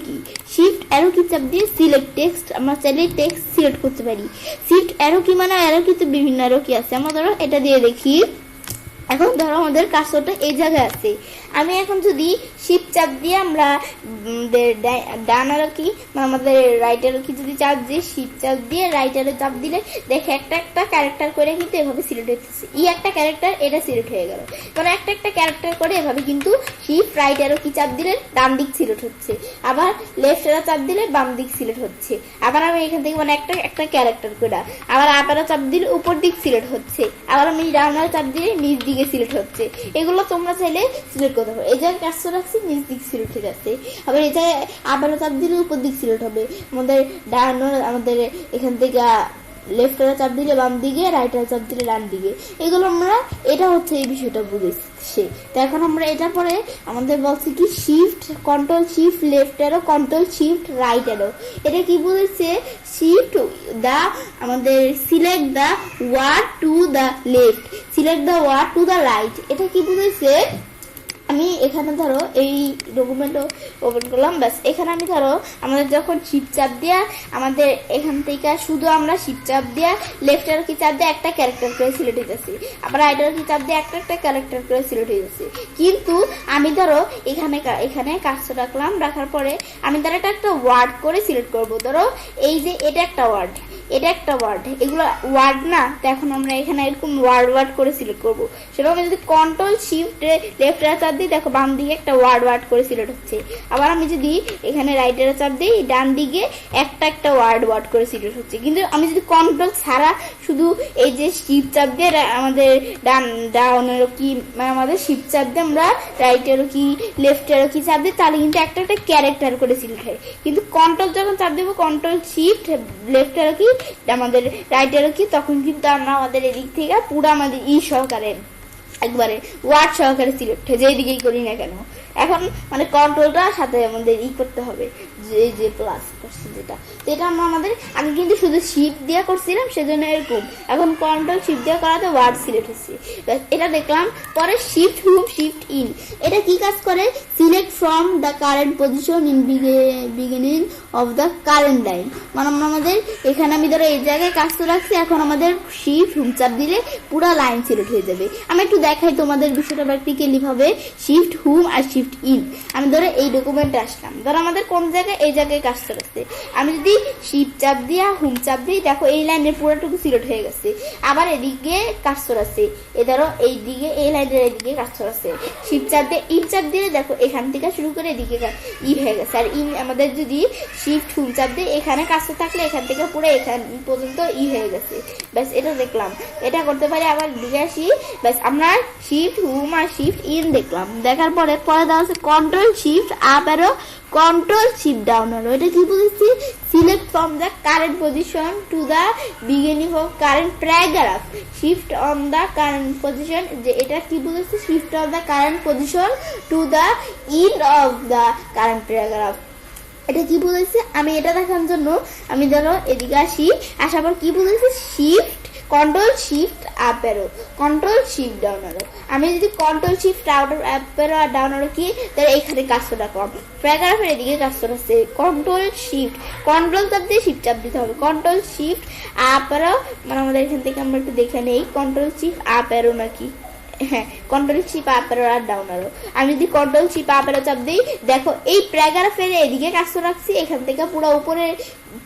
কি চাপ দিয়ে সিলেক্ট টেক্সট, আমরা চাইলে টেক্সট সিলেক্ট করতে পারি। শিফট অ্যারো কি মানে অ্যারো কি তো বিভিন্ন অ্যারো কি আছে, আমরা ধরো এটা দিয়ে দেখি। এখন ধরো আমাদের কার্সরটা এই জায়গায় আছে, আমি এখন যদি শিফট চাপ দিয়ে আমরা ডান অ্যারো কি আমাদের রাইট অ্যারো কি যদি চাপ দিয়ে শিফট চাপ দিয়ে রাইট অ্যারো চাপ দিলে দেখে একটা ক্যারেক্টার করে কিন্তু এভাবে সিলেক্ট হচ্ছে। একটা ক্যারেক্টার এটা সিলেক্ট হয়ে গেল, মানে একটা ক্যারেক্টার করে এভাবে কিন্তু শিফট রাইট অ্যারো কি চাপ দিলে ডান দিক সিলেক্ট হচ্ছে, আবার লেফট অ্যারো চাপ দিলে বাম দিক সিলেক্ট হচ্ছে। আবার আমি এখান থেকে মানে একটা ক্যারেক্টার করে আবার আপ অ্যারো চাপ দিলে উপর দিক সিলেক্ট হচ্ছে, আবার আমি ডান অ্যারো চাপ দিলে নিচ দিকে সিলেক্ট হচ্ছে। এগুলো তোমরা চাইলে সিলেক্ট করতে পারো। এই জায়গায় কার্সর রাখছি নিচ দিক সিলেক্ট হয়ে যাচ্ছে, আবার এই জায়গায় আবারও চাপ দিলে উপর দিক সিলেক্ট হবে। আমাদের এখান থেকে লেফট এর চাপ দিলে বাম দিকে, রাইট এর চাপ দিলে ডান দিকে। এগুলো আমরা এটা হচ্ছে এই বিষয়টা বুঝেছি। তো এখন আমরা এটার পরে আমাদের বলছি কি shift control shift left arrow control shift right arrow. এটা কি বলেছে শিফট দা আমাদের select the word to the left, select the word to the right. এটা কি বুঝেছে, আমি এখানে ধরো এই ডকুমেন্ট ওপেন করলাম, ব্যাস এখানে আমি ধরো আমাদের যখন শিফট চাপ দিয়া আমাদের এখান থেকে শুধু আমরা শিফট চাপ দিয়া লেফট এর কি চাপ দিয়ে একটা ক্যারেক্টার করে সিলেক্ট হয়ে যাচ্ছে, আবার রাইট এর কি চাপ দিয়ে একটা ক্যারেক্টার করে সিলেক্ট হয়ে যাচ্ছে। কিন্তু আমি ধরো এখানে কাজটা রাখার পরে আমি ধরো একটা ওয়ার্ড করে সিলেক্ট করবো। ধরো এই যে এটা একটা ওয়ার্ড, এগুলো ওয়ার্ড না, তো এখন আমরা এখানে এরকম ওয়ার্ড করে সিলেক্ট করবো। সেরকম যদি কন্ট্রোল শিফট লেফট এর চাপ দিই দেখো বাম দিকে একটা ওয়ার্ড করে সিলেক্ট হচ্ছে, আবার আমি যদি এখানে রাইট এর চাপ দিই ডান দিকে একটা ওয়ার্ড করে সিলেক্ট হচ্ছে। কিন্তু আমি যদি কন্ট্রোল ছাড়া শুধু এই যে শিফট চাপ দিয়ে আমাদের ডাউনের কি আমাদের শিফট চাপ দিয়ে আমরা রাইট এর কি লেফট এর কি চাপ দিই তাহলে কিন্তু একটা ক্যারেক্টার করে সিলেক্ট হয়। কিন্তু কন্ট্রোল যখন চাপ দেবো কন্ট্রোল শিফট লেফট এর কি আমাদের রাইট এর কি, তখন কিন্তু আমরা আমাদের এদিক থেকে পুরো আমাদের সহকারে একবারে ওয়ার্ড সহকারে সিলেক্ট হয় যেদিকেই করি না কেন। এখন মানে কন্ট্রোলটা সাথে আমাদের করতে হবে, যে প্লাস করছি যেটা, এটা আমরা আমাদের আগে কিন্তু শুধু শিফট দিয়ে করছিলাম সেজন্য এরকম, এখন কন্ট্রোল শিফট দিয়ে করাতে ওয়ার্ড সিলেক্ট হচ্ছে। এটা দেখলাম। পরে শিফট হোম শিফট ইন, এটা কি কাজ করে, select from the current position in beginning of the current line, মানে আমাদের এখানে আমি ধরো এই জায়গায় কাজ তো রাখছি, এখন আমাদের শিফট হোম চাপ দিলে পুরো লাইন সিলেক্ট হয়ে যাবে। আমি একটু দেখাই তোমাদের বিষয়টা প্র্যাকটিক্যালি ভাবে। শিফট হোম আর শিফট ইন, আমি ধরো এই ডকুমেন্টে আসলাম, ধরো আমাদের কোন জায়গায় এই জায়গায় কাজ রাখছে, আমি যদি শিফট চাপ দিয়া হোম চাপ দিই দেখো এই লাইনের পুরোটুকু সিলেক্ট হয়ে গেছে। আবার এদিকে কাজর আছে, এ ধরো এই দিকে এই লাইনের এদিকে কাজর আছে, শিফট চাপ দিয়ে ইন চাপ দিলে দেখো এখান থেকে শুরু করে এদিকে হয়ে গেছে। আর ইন আমাদের যদি শিফট হোম চাপ দিই এখানে কাজটা থাকলে এখান থেকে পুরো এখান পর্যন্ত হয়ে গেছে। ব্যাস এটা দেখলাম, এটা করতে পারি। আবার দিকে আসি, ব্যাস আমরা শিফট হোম আর শিফট ইন দেখলাম। দেখার পরে দেওয়া আছে control shift up arrow control shift down arrow. এটা কি বলেছি, select from the current position to the beginning of current paragraph, shift on the current position, যে এটা কি বলেছে, shift on the current position to the end of the current paragraph. এটা কি বলেছে, আমি এটা দেখার জন্য আমি ধরো এদিকে আসি, আসার পর কি বলেছে, shift control shift up arrow control shift down arrow. আমি যদি কন্ট্রোল শিফট আপ অ্যারো আর ডাউন অ্যারো কি, তাহলে এখানে কাজটা রাখলাম, প্যারাগ্রাফের এদিকে কাজটা আছে কন্ট্রোল শিফট, কন্ট্রোল চাপ দিয়ে শিফট চাপ দিতে হবে, কন্ট্রোল শিফট আপ অ্যারো, মানে আমাদের এখান থেকে আমরা একটু দেখে নেই কন্ট্রোল শিফট আপ অ্যারো নাকি, হ্যাঁ কন্ট্রোল শিপ আপ অ্যারো আর ডাউন অ্যারো। আমি যদি কন্ট্রোল শিপ আপ অ্যারো চাপ দিই, দেখো এই প্যারাগ্রাফের এদিকে কাজটা রাখছি, এখান থেকে পুরো উপরে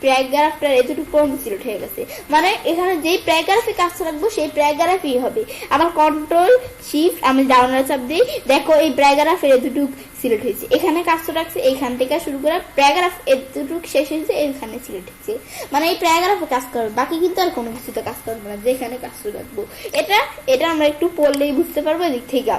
প্যারাগ্রাফটার এতটুকু পর্যন্ত সিলেক্ট হয়ে গেছে, মানে এখানে যেই প্যারাগ্রাফে কাজটা রাখবো সেই প্যারাগ্রাফই হবে। আবার কন্ট্রোল শিফট আমি ডাউন অ্যারো চাপ দিই, দেখো এই প্যারাগ্রাফের এতটুকু সিলেক্ট হয়েছে, এখানে কাজটা রাখছে, এইখান থেকে শুরু করে প্যারাগ্রাফ এতটুকু শেষ হয়েছে, এইখানে সিলেক্ট হয়েছে, মানে এই প্যারাগ্রাফে কাজ করবে, বাকি কিন্তু আর কোনো কিছুতে কাজ করবে না, যেখানে কাজটা রাখবো। এটা আমরা একটু পড়লেই বুঝতে পারবো এদিক থেকে।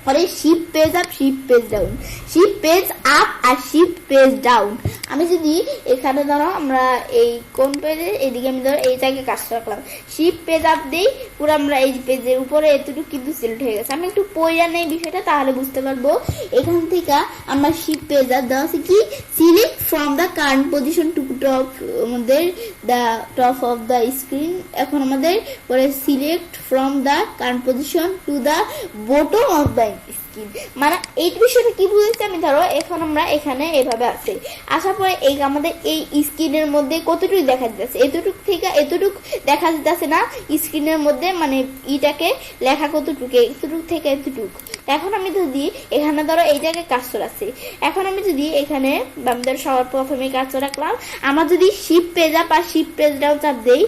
পরে shift page up shift page down, shift page up আর শিফট পেজ ডাউন। আমি যদি এখানে ধরো আমরা এই কোন পেজে এদিকে আমি ধরো এই জায়গায় কাজটা রাখলাম, শিফট পেজ আপ দিই, পুরো আমরা এই পেজের উপরে এতটুকু কিন্তু সিলেক্ট হয়ে গেছে। আমি একটু পড়ে নেই বিষয়টা, তাহলে বুঝতে পারবো। এখান থেকে আমরা শিফট পেজ আপ দেওয়া আছে কি, select from the current position to top আমাদের the top of the screen. এখন আমাদের পরে select from the current position to the bottom of the screen, মানে এই বিষয়টা কি বুঝেছি আমি, ধরো এখন আমরা এখানে এভাবে আছে, আসার পরে এই আমাদের এই স্ক্রিনের মধ্যে কতটুকু দেখা যাচ্ছে, এতটুক থেকে এতটুক দেখা যাচ্ছে না স্ক্রিনের মধ্যে, মানে ইটাকে লেখা কতটুকু, এতটুক থেকে এতটুক। এখন আমি যদি এখানে ধরো এই জায়গায় কাজটা আছে, এখন আমি যদি এখানে আমাদের সবার প্রথমে কাজটা রাখলাম, আমার যদি শিফট পেজ আপ আর শিফট পেজ ডাউন চাপ দেই,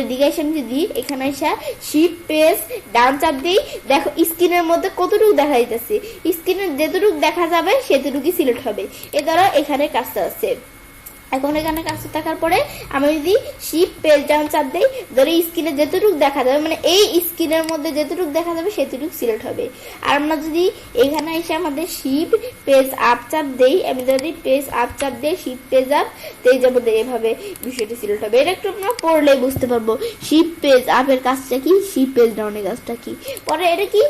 দিকে আমি যদি এখানে এসে শিফট পেজ ডাউন চাপ দিই, দেখো স্ক্রিনের মধ্যে কতটুকু দেখা যাচ্ছে, স্ক্রিনে যেতটুকু দেখা যাবে সেতটুকুই সিলেক্ট হবে। এ দ্বারা এখানে কাজটা আছে। এখন এখানে কাজটা থাকার পরে আমি যদি শিফট পেজ ডাউন চাপ দিই, ধরে স্ক্রিনে যেতটুকু দেখা যাবে, মানে এই স্ক্রিনের মধ্যে যেতটুকু দেখা যাবে সেতটুকু সিলেক্ট হবে। আর আমরা যদি এখানে এসে আমাদের শিফট পেজ আপ চাপ দেই, আমি যদি পেজ আপ চাপ দিই শিফট পেজ আপ দেই যাবো, এভাবে বিষয়টি সিলেক্ট হবে। এটা একটু আমরা পড়লে বুঝতে পারবো শিফট পেজ আপের কাজটা কি, শিফট পেজ ডাউনের কাজটা কি। পরে এটা কি,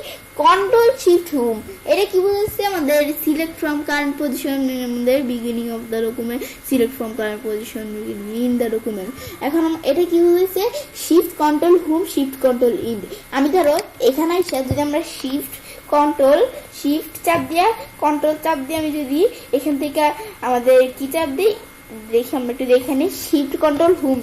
কন্ট্রোল শিফট হোম, এটা কি বলছে আমাদের সিলেক্ট ফ্রম কারেন্ট পজিশন আমাদের beginning of the document, select from current position in the document. এখন এটা কি হয়েছে, shift control home shift control end. আমি ধরো এখানে এসে যদি আমরা শিফট কন্ট্রোল শিফট চাপ দিয়া কন্ট্রোল চাপ দিয়ে আমি যদি এখান থেকে আমাদের কি চাপ দিই, দেখি আমরা একটু দেখে নিই, শিফট কন্ট্রোল হোম।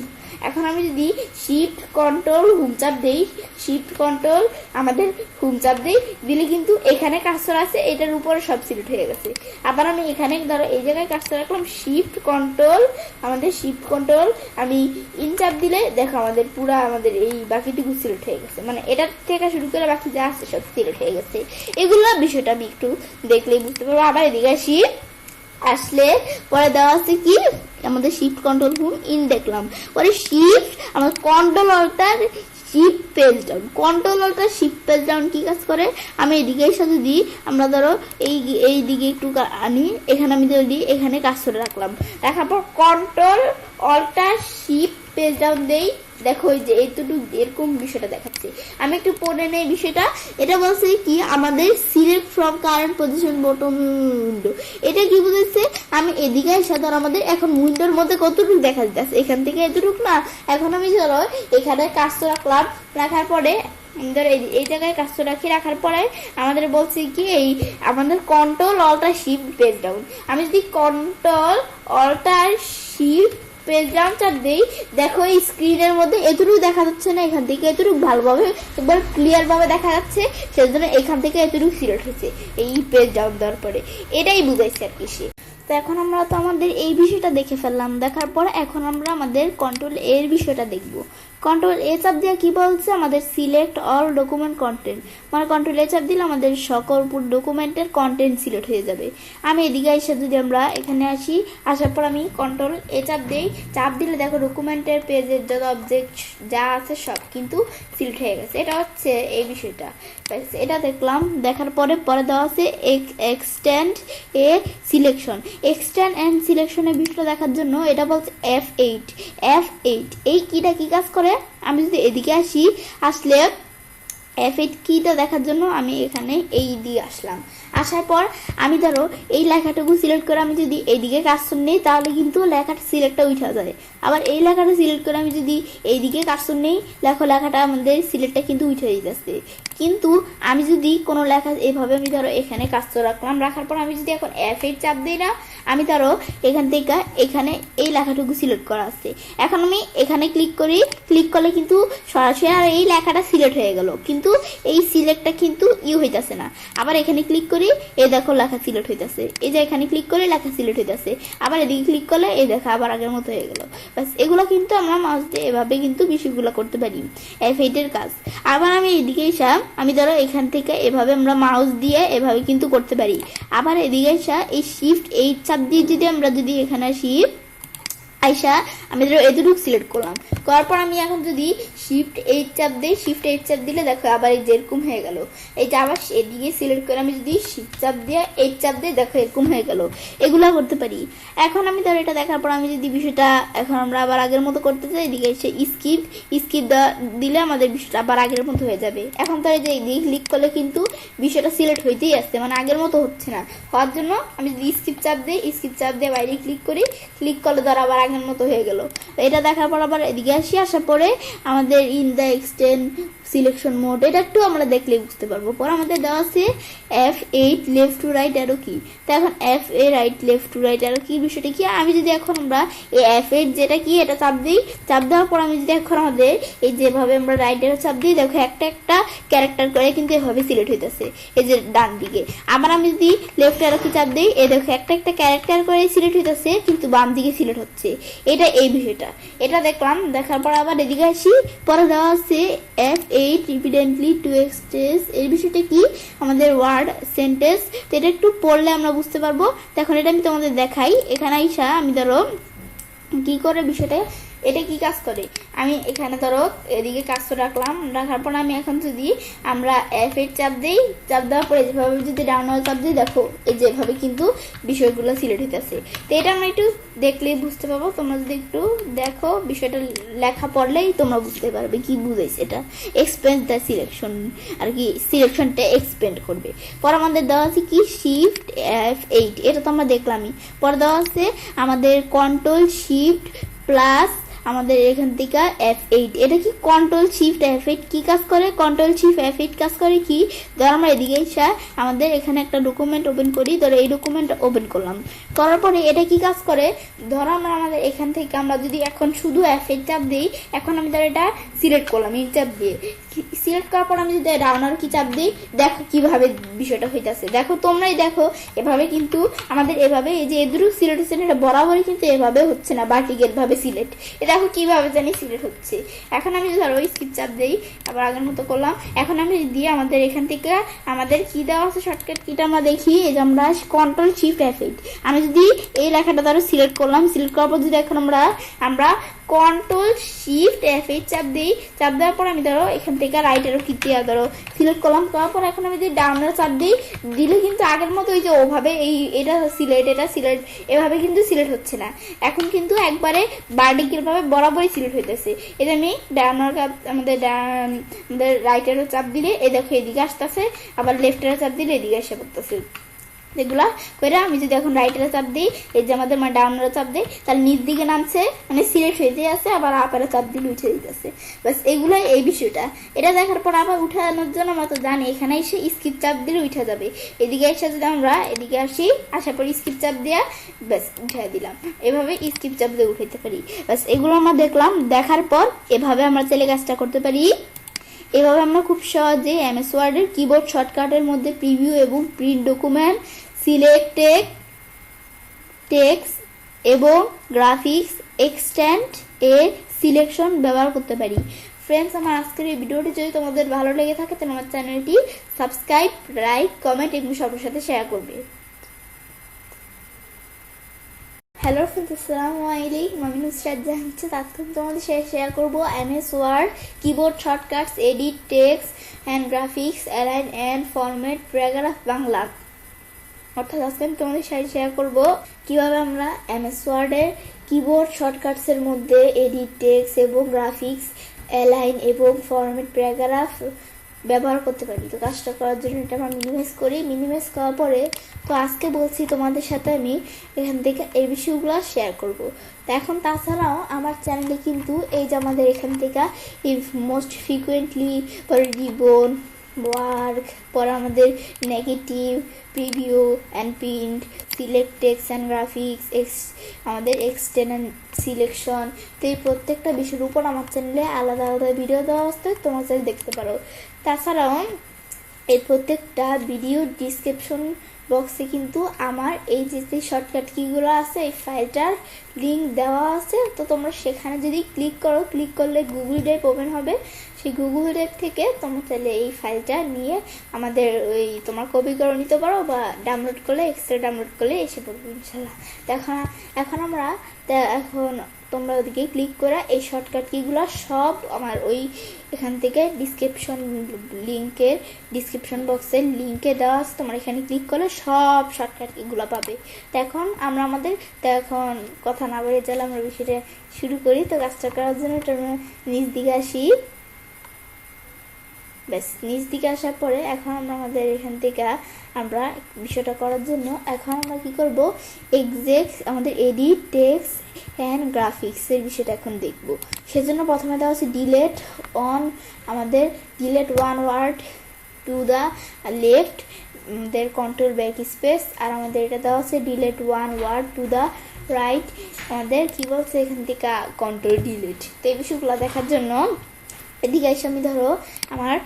এখন আমি যদি শিফট কন্ট্রোল হোম চাপ দেই, শিফট কন্ট্রোল আমাদের হোম চাপ দেই, দিলে কিন্তু এখানে কাজটা আছে, এটার উপরে সব সিলেক্ট হয়ে গেছে। আবার আমি এখানে ধরো এই জায়গায় কাজটা রাখলাম, শিফট কন্ট্রোল আমাদের শিফট কন্ট্রোল আমি ইন চাপ দিলে দেখো আমাদের পুরো আমাদের এই বাকিটুকু সিলেক্ট হয়ে গেছে, মানে এটার থেকে শুরু করে বাকি যা আছে সব সিলেক্ট হয়ে গেছে। এগুলো বিষয়টা আমি একটু দেখলেই বুঝতে পারবো। আবার এদিকে আসি, আসলে পরে দেওয়া আছে কি আমাদের শিফট কন্ট্রোল হোম ইন দেখলাম, পরে শিফট আমার control alter shift page down, control alter shift page down কি কাজ করে, আমি এদিকে এসে যদি আমরা ধরো এই দিকে একটু আনি, এখানে আমি যদি এখানে কাজ করে রাখলাম, রাখার পর control alter shift page down দেই, দেখো এই যে এইটুকু এরকম বিষয়টা দেখাচ্ছে। আমি একটু পড়ে নেই বিষয়টা। এটা বলছে কি আমাদের select from current position bottom window, এটা কি বলেছে, আমি এদিকে এসে ধর আমাদের এখন উইন্ডোর মধ্যে কতটুকু দেখা যাচ্ছে, এখান থেকে এতটুকু না। এখন আমি ধরো এখানে কাজটা রাখলাম, রাখার পরে এই জায়গায় কাজটা রাখার পরে আমাদের বলছে কি এই আমাদের control alter shift page down, আমি যদি control alter shift page down চাপ দেই, দেখো এই স্ক্রিনের মধ্যে এতটুকু দেখা যাচ্ছে না, এখান থেকে এতটুকু ভালোভাবে একবার ক্লিয়ার ভাবে দেখা যাচ্ছে, সেজন্য এখান থেকে এতটুকু সিলেক্ট হয়েছে এই পেজ ডাউন দেওয়ার পরে। এটাই বুঝাইছে আর কি সে। তো এখন আমরা তো আমাদের এই বিষয়টা দেখে ফেললাম, দেখার পর এখন আমরা আমাদের কন্ট্রোল এর বিষয়টা দেখব। কন্ট্রোল এ চাপ দিয়ে কি বলছে, আমাদের সিলেক্ট অল ডকুমেন্ট কন্টেন্ট, মানে কন্ট্রোল এ চাপ দিলে আমাদের সকল ডকুমেন্টের কন্টেন্ট সিলেক্ট হয়ে যাবে। আমি এদিকে এসে যদি আমরা এখানে আসি, আসার পর আমি কন্ট্রোল এ চাপ দিই, চাপ দিলে দেখো ডকুমেন্টের পেজের যত অবজেক্ট যা আছে সব কিন্তু সিলেক্ট হয়ে গেছে। এটা হচ্ছে এই বিষয়টা, এটা দেখলাম। দেখার পরে দেওয়া আছে extend a selection. Extend and সিলেকশনের বিষয়টা দেখার জন্য এটা বলছে F8। এই কিটা কি কাজ করে, আমি যদি এদিকে আসি, আসলে F8 কিটা দেখার জন্য আমি এখানে এই দিকে আসলাম। আসার পর আমি ধরো এই লেখাটুকু সিলেক্ট করে আমি যদি এইদিকে কার্সর নেই, তাহলে কিন্তু লেখাটা সিলেক্টটা উঠা যায়। আবার এই লেখাটা সিলেক্ট করে আমি যদি এইদিকে কার্সর নেই, লেখাটা আমাদের সিলেক্টটা কিন্তু উঠে দিতেছে। কিন্তু আমি যদি কোনো লেখা এভাবে আমি ধরো এখানে কার্সর রাখলাম, রাখার পর আমি যদি এখন F8 চাপ দিই না, আমি ধরো এখান থেকে এখানে এই লেখাটুকু সিলেক্ট করা আছে, এখন আমি এখানে ক্লিক করি, ক্লিক করলে কিন্তু সরাসরি আর এই লেখাটা সিলেক্ট হয়ে গেল, কিন্তু এই সিলেক্টটা কিন্তু হইতাছে না। আবার এখানে ক্লিক করি, এই দেখো লেখা সিলেক্ট হইতাছে। এই যে এখানে ক্লিক করে লেখা সিলেক্ট হইতাছে, আবার এদিকে ক্লিক করলে এই দেখা আবার আগের মতো হয়ে গেল। বাস এগুলো কিন্তু আমরা মাউস দিয়ে এভাবে কিন্তু বিষয়গুলো করতে পারি, F8 এর কাজ। আবার আমি এদিকে এসে আমি ধরো এখান থেকে এভাবে আমরা মাউস দিয়ে এভাবে কিন্তু করতে পারি। আবার এদিকে এসে এই Shift8 চাপ দিয়ে যদি আমরা যদি এখানে আসি, আইসা আমি ধরো এতটুকু সিলেক্ট করলাম, করার পর আমি এখন যদি Shift8 চাপ দিই, Shift8 চাপ দিলে দেখো আবার এই যেরকম হয়ে গেল। এইটা আবার এদিকে সিলেক্ট করে আমি যদি Shift চাপ দিয়ে 8 চাপ দিই, দেখো এরকম হয়ে গেল। এগুলা করতে পারি। এখন আমি ধরো এটা দেখার পর আমি যদি বিষয়টা এখন আমরা আবার আগের মতো করতে চাই, এদিকে এসে স্কিপ দিলে আমাদের বিষয়টা আবার আগের মতো হয়ে যাবে। এখন তো এই যে এদিকে ক্লিক করলে কিন্তু বিষয়টা সিলেক্ট হইতেই আসছে, মানে আগের মতো হচ্ছে না। হওয়ার জন্য আমি যদি স্কিপ চাপ দিই, স্কিপ চাপ দিয়ে বাইরে ক্লিক করি, ক্লিক করলে ধর আবার আগের মতো হয়ে গেল। এটা দেখার পর আবার এদিকে আসি, আসার পরে আমাদের in the extend selection mode, এটা একটু আমরা দেখলে বুঝতে পারবো। পর আমাদের দেওয়া আছে F8 left to right arrow কি। তো এখন FA right left to right arrow কি বিষয়টা কি, আমি যদি এখন আমরা এই F8 যেটা কি এটা চাপ দিই, চাপ দেওয়ার পর আমি যদি এখন আমাদের এই যেভাবে আমরা রাইট অ্যারো চাপ দিই, দেখো একটা একটা ক্যারেক্টার করে কিন্তু এভাবে সিলেক্ট হইতেছে এই যে ডান দিকে। আবার আমি যদি লেফট অ্যারো কি চাপ দিই, এই দেখো একটা একটা ক্যারেক্টার করে সিলেক্ট হইতেছে, কিন্তু বাম দিকে সিলেক্ট হচ্ছে। এটা এই বিষয়টা, এটা দেখলাম। দেখার পর আবার এদিকে আসি, পরে দেওয়া আছে F8 রিপিটেডলি টু এক্সপ্রেস। এই বিষয়টা কি, আমাদের ওয়ার্ড সেন্টেন্স। তো এটা একটু পড়লে আমরা বুঝতে পারবো। এখন এটা আমি তোমাদের দেখাই। এখানে আইসা আমি ধরো কি করে বিষয়টা, এটা কি কাজ করে, আমি এখানে ধরো এদিকে কাজ রাখলাম, রাখার পর আমি এখন যদি আমরা F8 চাপ দিই, চাপ দেওয়ার পরে যেভাবে যদি ডাউন চাপ দিই, দেখো এই যেভাবে কিন্তু বিষয়গুলো সিলেক্ট হইতেছে। তো এটা আমরা একটু দেখলেই বুঝতে পারবো। তোমরা যদি একটু দেখো বিষয়টা লেখা পড়লেই তোমরা বুঝতে পারবে কি বুঝাইছে। এটা এক্সপেন্ড দ্য সিলেকশন আর কি, সিলেকশনটা এক্সপেন্ড করবে। পর আমাদের দেওয়া আছে কি Shift F8, এটা তো আমরা দেখলামই। পর দেওয়া আছে আমাদের কন্ট্রোল শিফট প্লাস আমাদের এখান থেকে F8, এটা কি কন্ট্রোল শিফট F8 কি কাজ করে, কন্ট্রোল শিফট F8 কাজ করে কি, ধর আমরা এদিকে এসে আমাদের এখানে একটা ডকুমেন্ট ওপেন করি, ধরো এই ডকুমেন্ট ওপেন করলাম, করার পরে এটা কি কাজ করে, ধরো আমরা আমাদের এখান থেকে আমরা যদি এখন শুধু F8 চাপ দিই, এখন আমি ধর এটা সিলেক্ট করলাম এই চাপ দিয়ে, সিলেক্ট করার পর আমি যদি ডাউনার কি চাপ দিই, দেখো কিভাবে বিষয়টা হইতাছে। দেখো তোমরাই দেখো এভাবে কিন্তু আমাদের এভাবে এই যে এদুরু সিলেক্ট হচ্ছে না, এটা বরাবরই কিন্তু এভাবে হচ্ছে না, ভার্টিক্যাল ভাবে সিলেক্ট। দেখো কিভাবে জানি সিলেক্ট হচ্ছে। এখন আমি ধরো স্কিপ চাপ দিই, আবার আগের মতো করলাম। এখন আমি দিয়ে আমাদের এখান থেকে আমাদের কি দেওয়া আছে শর্টকাট কিটা আমরা দেখি, এই যে আমরা কন্ট্রোল শিফট F8, আমি যদি এই লেখাটা ধরো সিলেক্ট করলাম, সিলেক্ট করার পর যদি এখন আমরা কন্ট্রোল শিফট F8 চাপ দিই, চাপ দেওয়ার পর আমি ধরো এখান থেকে রাইট এরো কি দিয়ে ধরো সিলেক্ট করলাম, করার পর এখন আমি যদি ডাউন এরো চাপ দিই, দিলে কিন্তু আগের মতো ওই যে ওভাবে এটা সিলেক্ট এভাবে কিন্তু সিলেক্ট হচ্ছে না। এখন কিন্তু একবারে ভার্টিক্যাল ভাবে বরাবরই সিলেক্ট হইতেছে। এটা আমি ডাউনার আমাদের রাইট এরো চাপ দিলে এই দেখো এদিকে আসতেছে, আবার লেফট এরো চাপ দিলে এদিকে এসে পড়তেছে। এগুলা করে আমি যদি এখন রাইটের চাপ দিই, এই যে আমাদের মানে ডাউনের চাপ দিই, তাহলে নিচ দিকে নামছে, মানে সিলেক্ট হয়ে আছে, আবার আপারে চাপ দিলে উঠে দিতেছে। বাস এগুলোই এই বিষয়টা। এটা দেখার পর আবার উঠানোর জন্য আমরা তো জানি এখানে এসে স্কিপ চাপ দিলে উঠে যাবে। এদিকে এসে যদি আমরা এদিকে আসি, আসার পর স্কিপ চাপ দেওয়া, ব্যাস উঠে দিলাম। এভাবে স্কিপ চাপ দিয়ে উঠাইতে পারি। বাস এগুলো আমরা দেখলাম, দেখার পর এভাবে আমরা চাইলে কাজটা করতে পারি। এভাবে আমরা খুব সহজে MS ওয়ার্ডের কিবোর্ড শর্টকাটের মধ্যে প্রিভিউ এবং print document, select text, text এবং গ্রাফিক্স এক্সটেন্ড এর সিলেকশন ব্যবহার করতে পারি। ফ্রেন্ডস, আমার আজকের এই ভিডিওটি যদি তোমাদের ভালো লেগে থাকে তাহলে আমার চ্যানেলটি সাবস্ক্রাইব, লাইক, কমেন্ট এবং সবার সাথে শেয়ার করবে। হ্যালো ফ্রেন্ডস, আসসালামু আলাইকুম। আমি নুসরাত জাহান। আজকে তোমাদের সাথে শেয়ার করবো MS Word keyboard shortcuts, edit, text and graphics, align and format, paragraph Bangla. অর্থাৎ আজকে আমি তোমাদের সাথে শেয়ার করবো কিভাবে আমরা MS ওয়ার্ডের কিবোর্ড শর্টকাটসের মধ্যে এডিট, টেক্সট এবং গ্রাফিক্স, অ্যালাইন এবং ফরম্যাট, প্যারাগ্রাফ ব্যবহার করতে পারি। তো কাজটা করার জন্য এটা আমরা মিনিমাইজ করি। মিনিমাইজ করার পরে তো আজকে বলছি তোমাদের সাথে আমি এখান থেকে এই বিষয়গুলো শেয়ার করব। তো এখন তাছাড়াও আমার চ্যানেলে কিন্তু এই যে আমাদের এখান থেকে মোস্ট ফ্রিকুয়েন্টলি পরে রিবন ওয়ার্ক, পরে আমাদের negative, preview and print, select text and graphics, আমাদের এক্সটেন্ড অ্যান্ড সিলেকশন। তো এই প্রত্যেকটা বিষয়ের উপর আমার চ্যানেলে আলাদা আলাদা ভিডিও দেওয়া আসতে তোমরা চাইলে দেখতে পারো। তাছাড়াও এই প্রত্যেকটা ভিডিও ডিসক্রিপশন বক্সে কিন্তু আমার এই যে শর্টকাট কিগুলো আছে এই ফাইলটার লিঙ্ক দেওয়া আছে। তো তোমরা সেখানে যদি ক্লিক করো, ক্লিক করলে গুগল ড্রাইভ ওপেন হবে। সেই গুগল ড্রাইভ থেকে তোমরা চাইলে এই ফাইলটা নিয়ে আমাদের ওই তোমার কপি করে নিতে পারো বা ডাউনলোড করলে, এক্সট্রা ডাউনলোড করলে এসে পড়বে ইনশাল্লাহ। এখন আমরা এখন তোমরা ওদিকে ক্লিক করে এই শর্টকাট কিগুলো সব আমার ওই এখান থেকে ডিসক্রিপশন বক্সের লিঙ্কে দেওয়া আছে। তোমরা এখানে ক্লিক করলে সব শর্টকাট কিগুলো পাবে। তো এখন এখন কথা না বলে চলে আমরা বিষয়টা শুরু করি। তো কাজটা করার জন্য নিচ দিকে আসি। ব্যাস, নিচ দিকে আসার পরে এখন আমরা আমাদের এখান থেকে আমরা বিষয়টা করার জন্য এখন আমরা কি করব, আমাদের এডিট, টেক্সট অ্যান্ড গ্রাফিক্সের বিষয়টা এখন দেখব। সেজন্য প্রথমে দেওয়া আছে delete one word to the left, আমাদের কন্ট্রোল ব্যাক স্পেস। আর আমাদের এটা দেওয়া আছে delete one word to the right, আমাদের কি বলছে এখান থেকে কন্ট্রোল ডিলিট। তো এই বিষয়গুলো দেখার জন্য এদিকে এসে আমি ধরো আমার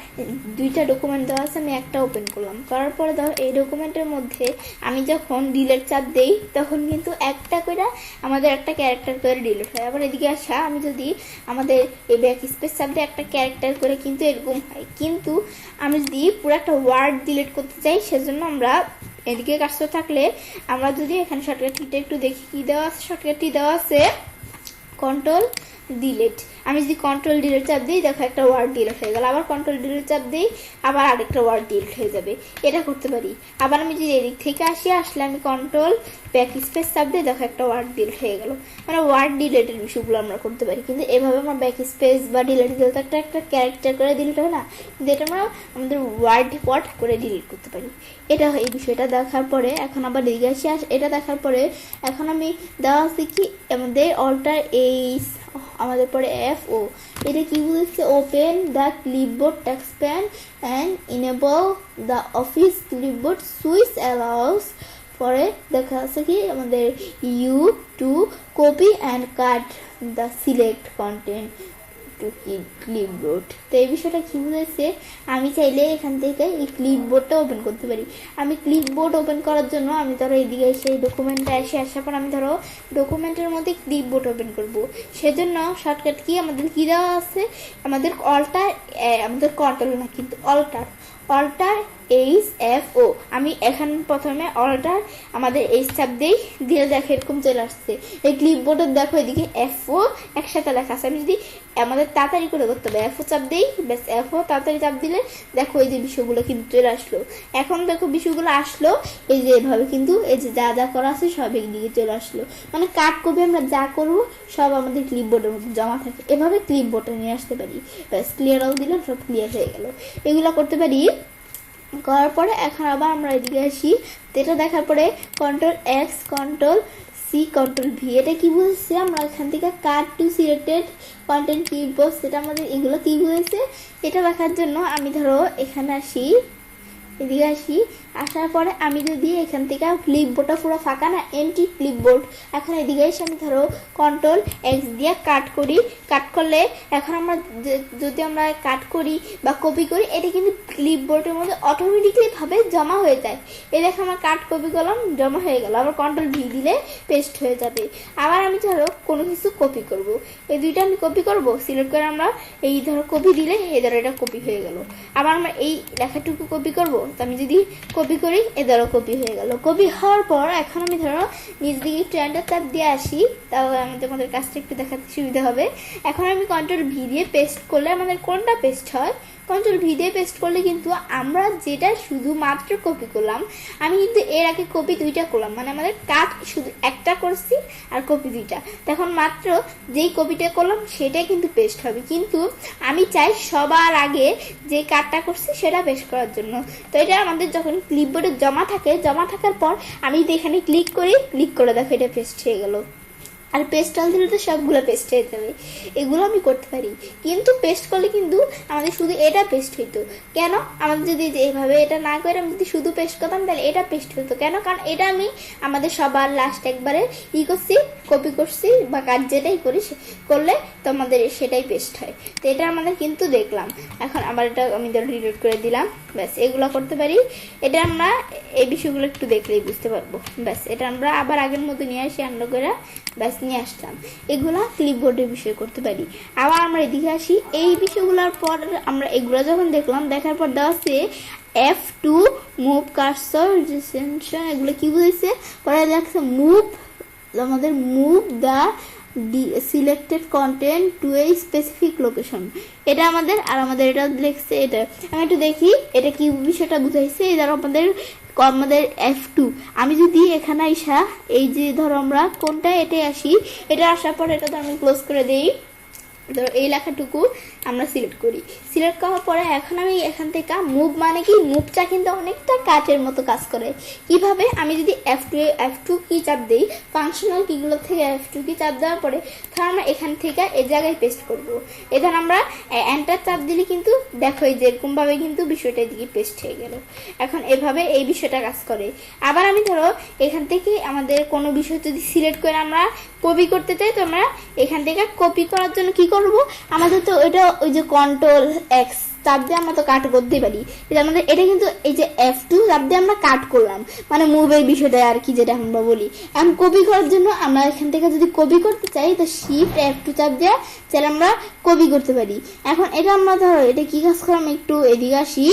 দুইটা ডকুমেন্ট দেওয়া আছে, আমি একটা ওপেন করলাম। করার পরে ধরো এই ডকুমেন্টের মধ্যে আমি যখন ডিলিট চাপ দেই তখন কিন্তু একটা করে আমাদের একটা ক্যারেক্টার করে ডিলিট হয়। আবার এদিকে আসা আমি যদি আমাদের এই ব্যাক স্পেস চাপ দিয়ে একটা ক্যারেক্টার করে কিন্তু এরকম হয়। কিন্তু আমি যদি পুরো একটা ওয়ার্ড ডিলিট করতে চাই সেজন্য আমরা এদিকে কাজটা থাকলে আমরা যদি এখানে শর্টকাটটা একটু দেখি কি দেওয়া আছে, শর্টকাটটি দেওয়া আছে কন্ট্রোল ডিলিট। আমি যদি কন্ট্রোল ডিলিট চাপ দিই দেখো একটা ওয়ার্ড ডিলিট হয়ে গেল, আবার কন্ট্রোল ডিলিট চাপ দিই আবার আরেকটা ওয়ার্ড ডিলিট হয়ে যাবে। এটা করতে পারি। আবার আমি যদি এদিক থেকে আসলে আমি কন্ট্রোল ব্যাক স্পেস চাপ দিই দেখো একটা ওয়ার্ড ডিলিট হয়ে গেল। মানে ওয়ার্ড ডিলিটের বিষয়গুলো আমরা করতে পারি। কিন্তু এভাবে আমরা ব্যাক স্পেস বা ডিলিট দিলে তো একটা ক্যারেক্টার করে ডিলিট হয় না, কিন্তু এটা আমরা আমাদের ওয়ার্ড করে ডিলিট করতে পারি। এটা এই বিষয়টা দেখার পরে এখন আবার এদিকে এটা দেখার পরে এখন আমি দেওয়া আছে কি আমাদের অল্টার এইচ, আমাদের পরে FO, এটা কি বলছে, open the clipboard text pane and enable the Office clipboard switch allows. পরে দেখা আছে কি আমাদের you to copy and cut the select content to clipboard. তো এই বিষয়টা কি বুঝেছে, আমি চাইলে এখান থেকে এই ক্লিপবোর্ডটা ওপেন করতে পারি। আমি ক্লিপবোর্ড ওপেন করার জন্য আমি ধরো এইদিকে এসে ডকুমেন্টটা আসার পর আমি ধরো ডকুমেন্টের মধ্যে ক্লিপবোর্ড ওপেন করব। সেজন্য শর্টকাট কি আমাদের কি দেওয়া আছে, আমাদের আমাদের কন্ট্রোল না কিন্তু অল্টার HFO। আমি এখানে প্রথমে অল্টার আমাদের এইচ চাপ দিলে দেখো এরকম চলে আসছে। এই ক্লিপবোর্ডের দেখো এদিকে FO একসাথে লেখা আছে। আমি যদি আমাদের তাড়াতাড়ি করে করতে হবে FO চাপ দিই, ব্যাস FO তাড়াতাড়ি চাপ দিলে দেখো এই যে বিষয়গুলো কিন্তু চলে আসলো। এখন দেখো বিষয়গুলো আসলো এই যে এভাবে, কিন্তু এই যে যা করা আছে সব একদিকে চলে আসলো। মানে কাট কপি আমরা যা করবো সব আমাদের ক্লিপবোর্ডের মধ্যে জমা থাকে। এভাবে ক্লিপবোর্ডে নিয়ে আসতে পারি। ব্যাস ক্লিয়ার অল দিলাম, সব ক্লিয়ার হয়ে গেল। এগুলো করতে পারি। করার পরে এখন আবার আমরা এদিকে আসি। এটা দেখার পরে control X, control C, control V, এটা কি বুঝছে আমরা এখান থেকে কাট টু সিলেক্টেড কন্টেন্ট ক্লিপবোর্ড, সেটা আমাদের এগুলো কি বুঝেছে এটা দেখার জন্য আমি ধরো এখানে আসি, এদিকে আসি। আসার পরে আমি যদি এখান থেকে ক্লিপবোর্ডটা পুরো ফাঁকা না, এমটি ক্লিপবোর্ড, এখন এদিকে এসে আমি ধরো কন্ট্রোল এক্স দিয়ে কাট করি। কাট করলে এখন আমরা যদি আমরা কাট করি বা কপি করি, এটা কিন্তু ক্লিপবোর্ডের মধ্যে অটোমেটিকলি ভাবে জমা হয়ে যায়। এই দেখো আমার কাট কপি করলাম, জমা হয়ে গেল। আবার কন্ট্রোল ভি দিলে পেস্ট হয়ে যাবে। আবার আমি ধরো কোনো কিছু কপি করব, এই দুইটা আমি কপি করব, সিলেক্ট করে আমরা এই ধরো কপি দিলে এই ধরো এটা কপি হয়ে গেল। আবার আমরা এই লেখাটুকু কপি করব, তো আমি যদি কপি করি এ ধরো কপি হয়ে গেল। কপি হওয়ার পর এখন আমি ধরো নিচ দিকে একটু এন্টার চাপ দিয়ে আসি, তাহলে আমাদের কাজটা একটু দেখাতে সুবিধা হবে। এখন আমি কন্ট্রোল ভি দিয়ে পেস্ট করলে আমাদের কোনটা পেস্ট হয়, কন্ট্রোল ভি দিয়ে পেস্ট করলে কিন্তু আমরা যেটা শুধুমাত্র কপি করলাম, আমি কিন্তু এর আগে কপি দুইটা করলাম, মানে আমাদের কাট শুধু একটা করছি আর কপি দুইটা। তখন মাত্র যেই কপিটা করলাম সেটাই কিন্তু পেস্ট হবে, কিন্তু আমি চাই সবার আগে যে কাটটা করছি সেটা পেস্ট করার জন্য। তো এটা আমাদের যখন ক্লিপবোর্ডে জমা থাকে, জমা থাকার পর আমি যদি এখানে ক্লিক করি, ক্লিক করে দেখো এটা পেস্ট হয়ে গেল। আর পেস্ট আল দিলে তো সবগুলো পেস্ট হয়ে যাবে। এগুলো আমি করতে পারি, কিন্তু পেস্ট করলে কিন্তু আমাদের শুধু এটা পেস্ট হইতো কেন? আমাদের যদি এভাবে এটা না করে আমি যদি শুধু পেস্ট করতাম তাহলে এটা পেস্ট হতো কেন? কারণ এটা আমি আমাদের সবার লাস্ট একবারে করছি, কপি করছি বা কাজ যেটাই করি করলে তো আমাদের সেটাই পেস্ট হয়। তো এটা আমাদের কিন্তু দেখলাম। এখন আবার এটা আমি ডিলিট করে দিলাম, ব্যাস এগুলো করতে পারি। এটা আমরা এই বিষয়গুলো একটু দেখলেই বুঝতে পারবো। ব্যাস এটা আমরা আবার আগের মতো নিয়ে আসি, আন্ড করে ব্যাস নিয়ে আসলাম। এগুলা ক্লিপবোর্ডের বিষয় করতে পারি। আবার আমরা এদিকে আসি, এই বিষয়গুলোর পর আমরা এগুলো যখন দেখলাম, দেখার পর দেওয়া আছে F2 মুভ কার্সর ডিসেনশন, এগুলো কি বুঝেছে? পরে দেখছে মুভ, আমাদের move the selected content two a specific location. এটা আমাদের, আর আমাদের এটা লিখছে এটা। আমি একটু দেখি এটা কি বিষয়টা বুঝাইছে। এই ধরো আমাদের F2, আমি যদি এখানে আসা এই যে ধরো আমরা কোনটা এটাই আসি, এটা আসার পর এটা তো আমি ক্লোজ করে দেই। ধরো এই লেখাটুকু আমরা সিলেক্ট করি, সিলেক্ট করার পরে এখন আমি এখান থেকে মুভ, মানে কি মুভটা কিন্তু অনেকটা কাটের মতো কাজ করে। কিভাবে? আমি যদি F2 কি চাপ দিই, ফাংশনাল কিগুলো থেকে F2 কি চাপ দেওয়ার পরে ধর আমরা এখান থেকে এই জায়গায় পেস্ট করব। এখানে আমরা এন্টার চাপ দিলে কিন্তু দেখো এই যেরকম ভাবে কিন্তু বিষয়টা এদিকে পেস্ট হয়ে গেল। এখন এভাবে এই বিষয়টা কাজ করে। আবার আমি ধরো এখান থেকে আমাদের কোনো বিষয় যদি সিলেক্ট করে আমরা কপি করতে চাই, তো আমরা এখান থেকে কপি করার জন্য কি করব, আমাদের তো এটা ওই যে কন্ট্রোল এক্স চাপ দিয়ে আমরা তো কাট করতে পারি। এটা আমাদের এটা কিন্তু এই যে F2 চাপ দিয়ে আমরা কাট করলাম, মানে মুভের বিষয়টা আর কি, যেটা আমরা বলি। এখন কপি করার জন্য আমরা এখান থেকে যদি কপি করতে চাই, তো শিফট F2 চাপ দিয়ে চাইলে আমরা কপি করতে পারি। এখন এটা আমরা ধরো এটা কি কাজ করলাম, একটু এদিকে আসি,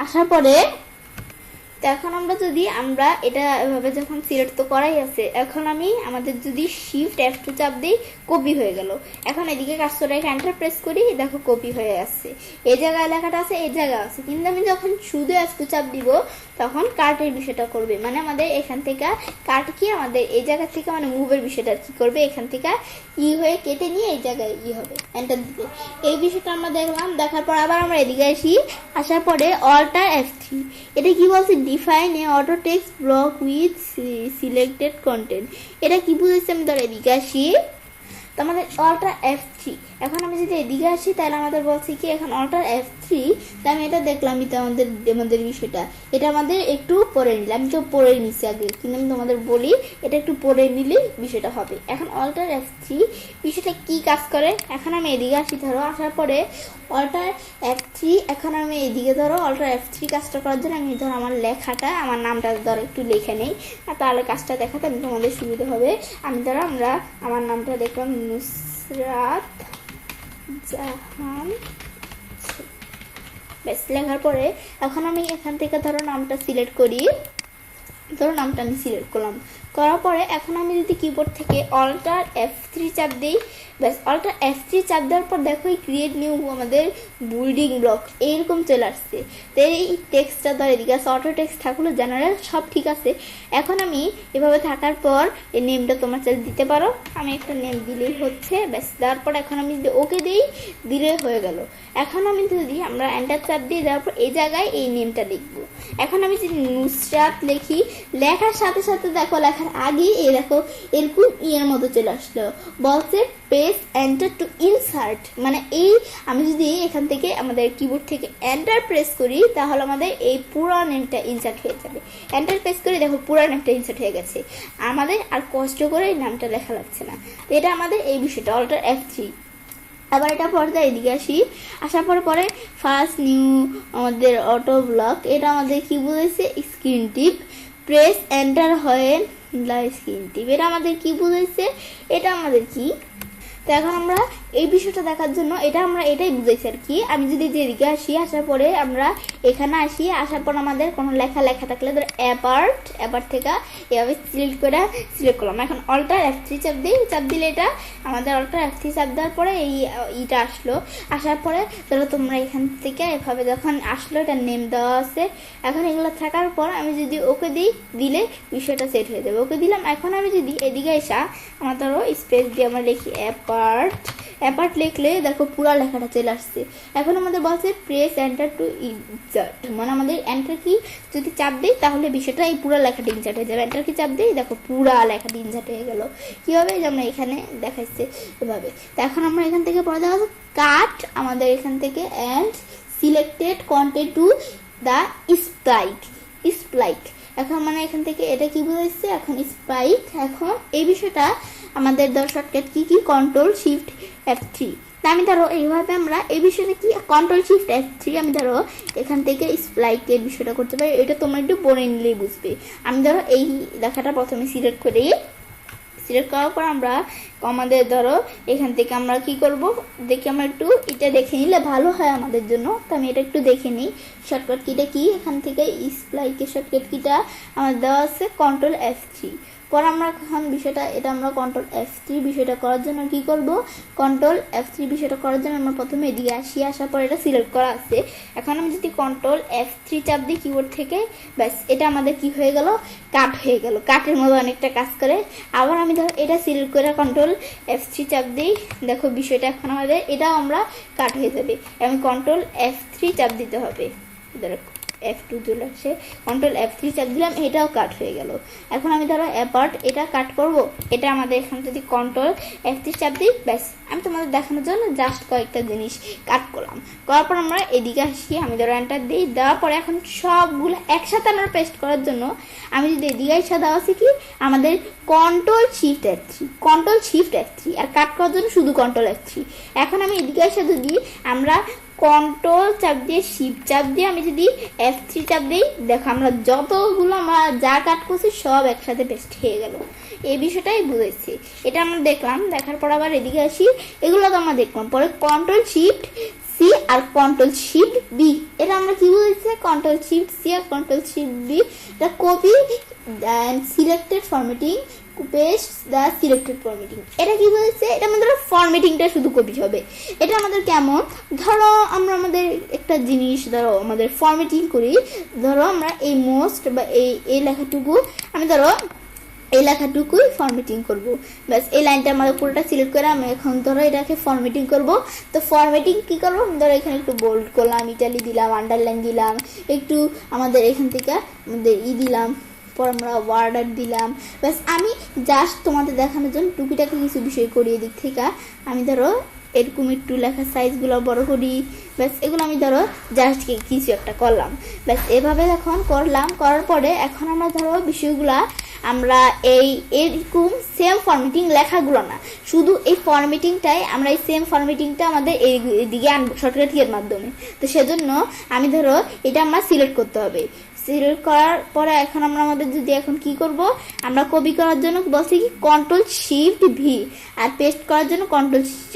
আসার পরে এখন আমরা যদি আমরা এটা এভাবে যখন সিলেক্ট তো করাই আছে, এখন আমি আমাদের যদি শিফট F2 চাপ দিই, কপি হয়ে গেল। এখন এদিকে কাজটা এন্টার প্রেস করি, দেখো কপি হয়ে আসছে। এই জায়গায় লেখাটা আছে, এই জায়গা আছে, কিন্তু আমি যখন শুধু F2 চাপ দিব তখন কার্টের বিষয়টা করবে, মানে আমাদের এখান থেকে কার্ট কি আমাদের এই জায়গা থেকে মানে মুভের বিষয়টা কি করবে, এখান থেকে হয়ে কেটে নিয়ে এই জায়গায় হবে এন্টার দিতে। এই বিষয়টা আমরা দেখলাম। দেখার পর আবার আমরা এদিকে আসি, আসার পরে অল্টার F3, এটা কি বলছে, define a auto text block with selected content. এটা কি বুঝেছে? আমি ধর এদিকে আসি, তো আমাদের অল্টার F3, এখন আমি যদি এদিকে আসি তাহলে আমাদের বলছি কি এখন অল্টার F3, তাই আমি এটা দেখলাম। তো আমাদের বিষয়টা এটা আমাদের একটু পরে নিলাম, আমি তো পরে নিচ্ছি আগে, কিন্তু আমি তোমাদের বলি এটা একটু পরে নিলে বিষয়টা হবে। এখন অল্টার F3 বিষয়টা কি কাজ করে, এখন আমি এদিকে আসি, ধরো আসার পরে অল্টার F3, এখন আমি এদিকে ধরো অল্টার F3 কাজটা করার জন্য আমি ধরো আমার লেখাটা, আমার নামটা ধরো একটু লেখে নেই, আর তাহলে কাজটা দেখাতে আমি তোমাদের সুবিধা হবে। আমি ধরো আমার নামটা দেখলাম নুসরাত জাহান, ব্যাস লেখার পরে এখন আমি এখান থেকে ধরো নামটা সিলেক্ট করি, ধরো নামটা আমি সিলেক্ট করলাম, করার পরে এখন আমি যদি কিবোর্ড থেকে অল্টার F3 চাপ দিই, ব্যাস অল্টার F3 চাপ দেওয়ার পর দেখো এই ক্রিয়েট নিউ আমাদের বিল্ডিং ব্লক এইরকম চলে আসছে। তো এই টেক্সটটা ধর এদিকে আছে, অটো টেক্সট থাকলো, জেনারেল সব ঠিক আছে। এখন আমি এভাবে থাকার পর এই নেমটা তোমার চাইলে দিতে পারো, আমি একটা নেম দিলেই হচ্ছে, ব্যাস দেওয়ার পর এখন আমি যদি ওকে দিই, দিলে হয়ে গেল। এখন আমি যদি আমরা এন্টার চাপ দিয়ে দেওয়ার পর এই জায়গায় এই নেমটা লিখবো। এখন আমি যদি নুসরাত লিখি, লেখার সাথে সাথে দেখো লেখা লেখার আগে এই দেখো এরকম ইয়ের মতো চলে আসলো, বলছে প্রেস এন্টার টু ইনসার্ট, মানে এই আমি যদি এখান থেকে আমাদের কিবোর্ড থেকে এন্টার প্রেস করি তাহলে আমাদের এই পুরো নেমটা ইনসার্ট হয়ে যাবে। এন্টার প্রেস করে দেখো পুরো নেমটা ইনসার্ট হয়ে গেছে, আমাদের আর কষ্ট করে এই নামটা লেখা লাগছে না। তো এটা আমাদের এই বিষয়টা অল্টার F3। আবার এটা পর্দায় এদিকে আসার পরে ফার্স্ট নিউ আমাদের অটো ব্লক, এটা আমাদের কি বুঝাইছে স্ক্রিন টিপ, প্রেস এন্টার হয় দ্য স্ক্রিন টিপ, এটা আমাদের কি বুঝাইছে, এটা আমাদের কি। তো এখন আমরা এই বিষয়টা দেখার জন্য আমরা এটাই বুঝাইছি আর কি। আমি যদি যেদিকে আসার পরে আমরা এখানে আসার পর আমাদের কোনো লেখা থাকলে ধর অ্যাপার্ট থেকে এভাবে সিলেক্ট করলাম। এখন অল্টার F3 চাপ দিলে এটা আমাদের অল্টার F3 চাপ দেওয়ার পরে এইটা আসার পরে ধরো তোমরা এখান থেকে এভাবে যখন আসলো এটা নেম দেওয়া আছে। এখন এগুলো থাকার পর আমি যদি ওকে দিলে বিষয়টা সেট হয়ে যাবে। ওকে দিলাম। এখন আমি যদি এদিকে আমার ধরো স্পেস দিয়ে আমরা লিখি অ্যাপার্ট লিখলে দেখো পুরো লেখাটা চলে আসছে। এখন আমাদের বলছে প্রেস এন্টার টু ইনসার্ট, মানে আমাদের এন্টার কি যদি চাপ দিই তাহলে বিষয়টা এই পুরো লেখাটা ইনসার্ট হয়ে যাবে। এন্টার কি চাপ দিই দেখো পুরো লেখাটা ইনসার্ট হয়ে গেল। কিভাবে যে আমরা এখানে দেখাচ্ছে এভাবে। তো এখন আমরা এখান থেকে পরে দেখা কাট আমাদের এখান থেকে and selected content to the spike. এখন মানে এখান থেকে এটা কি বুঝাইছে, এখন স্পাইক। এখন এই বিষয়টা আমাদের shortcut key control shift F3। তা আমি ধরো এইভাবে আমরা এই বিষয়টা কি কন্ট্রোল শিফট F3 আমি ধরো এখান থেকে স্প্লাইকের বিষয়টা করতে পারি। এটা তোমরা একটু পড়ে নিলেই বুঝবে। আমি ধরো এই লেখাটা প্রথমে সিলেক্ট করার পর আমরা আমাদের ধরো এখান থেকে আমরা কি করব দেখি, আমরা একটু এটা দেখে নিলে ভালো হয় আমাদের জন্য। তো আমি এটা একটু দেখে নিই শর্টকাট কিটা কি। এখান থেকে স্প্লাইকের শর্টকাট কিটা আমার দেওয়া আছে কন্ট্রোল F3। পর আমরা এখন বিষয়টা এটা আমরা কন্ট্রোল F3 বিষয়টা করার জন্য কি করব, কন্ট্রোল F3 বিষয়টা করার জন্য আমরা প্রথমে এদিকে আসার পর এটা সিলেক্ট করা আছে। এখন আমি যদি কন্ট্রোল F3 চাপ দিই কিবোর্ড থেকে, ব্যাস এটা আমাদের কি হয়ে গেল, কাট হয়ে গেল। কাটের মতো অনেকটা কাজ করে। আবার আমি ধরো এটা সিলেক্ট করে কন্ট্রোল F3 চাপ দিই, দেখো বিষয়টা এখন আমাদের এটাও আমরা কাট হয়ে যাবে। আমি কন্ট্রোল F3 চাপ দিতে হবে, ধরো F2 চলে আসে, কন্ট্রোল F3 চাপ দিলাম, এটাও কাট হয়ে গেল। এখন আমি ধরো অ্যাপার্ট এটা কাট করব, এটা আমাদের এখানে যদি কন্ট্রোল F3 চাপ দিই, ব্যাস আমি তোমাদের দেখানোর জন্য জাস্ট কয়েকটা জিনিস কাট করলাম। করার পর আমরা এদিকে আমি ধরো এন্টার দিই, দেওয়ার পরে এখন সবগুলো একসাথে আমরা পেস্ট করার জন্য আমি যদি এদিকে দেওয়া আছে কি আমাদের কন্ট্রোল শিফট F3 আর কাট করার জন্য শুধু কন্ট্রোল F3। এখন আমি এদিকে যদি আমরা কন্ট্রোল চাপ দিয়ে শিফট চাপ দিয়ে আমি যদি F3 চাপ দিই, দেখো আমরা যতগুলো আমরা যা কাট করছি সব একসাথে পেস্ট হয়ে গেল। এই বিষয়টাই বুঝেছি। এটা আমরা দেখলাম, দেখার পর আবার এদিকে এগুলো তো আমরা দেখলাম। পরে কন্ট্রোল শিফট C আর কন্ট্রোল শিফট B, এটা আমরা কি বুঝেছি, কন্ট্রোল শিফট C আর কন্ট্রোল শিফট B, এটা copy and selected formatting paste the selected formatting. এটা কি বলছে, এটা আমাদের ফরম্যাটিংটা শুধু কপি হবে। এটা আমাদের কেমন, ধরো আমরা আমাদের একটা জিনিস ধরো আমাদের ফরম্যাটিং করি, ধরো আমরা এই মোস্ট বা এই লেখাটুকু আমি ধরো এই লেখাটুকুই ফরম্যাটিং করব। ব্যাস এই লাইনটা আমাদের পুরোটা সিলেক্ট করে আমি এখন ধরো এটাকে ফরম্যাটিং করব। তো ফরম্যাটিং কি করবো, ধরো এখানে একটু বোল্ড করলাম, ইটালি দিলাম, আন্ডারলাইন দিলাম, একটু আমাদের এখান থেকে আমাদের দিলাম, পর আমরা ওয়ার্ডার দিলাম। ব্যাস আমি জাস্ট তোমাদের দেখানোর জন্য টুকিটাকি কিছু বিষয় করি। এদিক থেকে আমি ধরো এরকম একটু লেখার সাইজগুলো বড় করি, ব্যাস এগুলো আমি ধরো জাস্ট কিছু একটা করলাম। ব্যাস এভাবে এখন করার পরে এখন আমরা ধরো বিষয়গুলা আমরা এরকম সেম ফরম্যাটিং লেখাগুলো না, শুধু এই ফরম্যাটিংটাই আমরা এই সেম ফরম্যাটিংটা আমাদের এইদিকে আনবো শর্টকাট কির মাধ্যমে। তো সেজন্য আমি ধরো এটা আমরা সিলেক্ট করতে হবে। সিলেক্ট করার পরে এখন আমরা আমাদের যদি এখন কি করব, আমরা কপি করার জন্য বলছি কি কন্ট্রোল শিফট V আর পেস্ট করার জন্য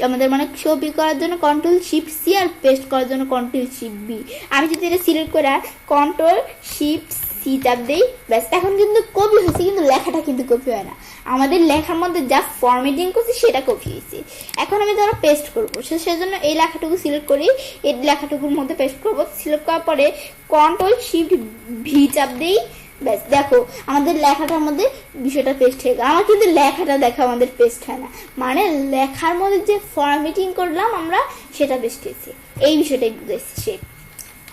আমাদের মানে কপি করার জন্য কন্ট্রোল শিফট C আর পেস্ট করার জন্য কন্ট্রোল শিফট V। আমি যদি এটা সিলেক্ট করে কন্ট্রোল শিফট C চাপ দেই, ব্যাস এখন কিন্তু কপি হয়েছে, কিন্তু লেখাটা কিন্তু কপি হয় না। আমাদের লেখার মধ্যে যা ফরম্যাটিং করছি সেটা কপি হয়েছে। এখন আমি ধরো পেস্ট করবো, সেজন্য এই লেখাটুকু সিলেক্ট করি, এই লেখাটুকুর মধ্যে পেস্ট করবো। সিলেক্ট করার পরে কন্ট্রোল শিফট V চাপ দেই, ব্যাস দেখো আমাদের লেখাটার মধ্যে বিষয়টা পেস্ট হয়ে গেল। আমার কিন্তু লেখাটা দেখো আমাদের পেস্ট হয় না, মানে লেখার মধ্যে যে ফরম্যাটিং করলাম আমরা সেটা পেস্ট হয়েছে। এই বিষয়টাই বুঝেছি।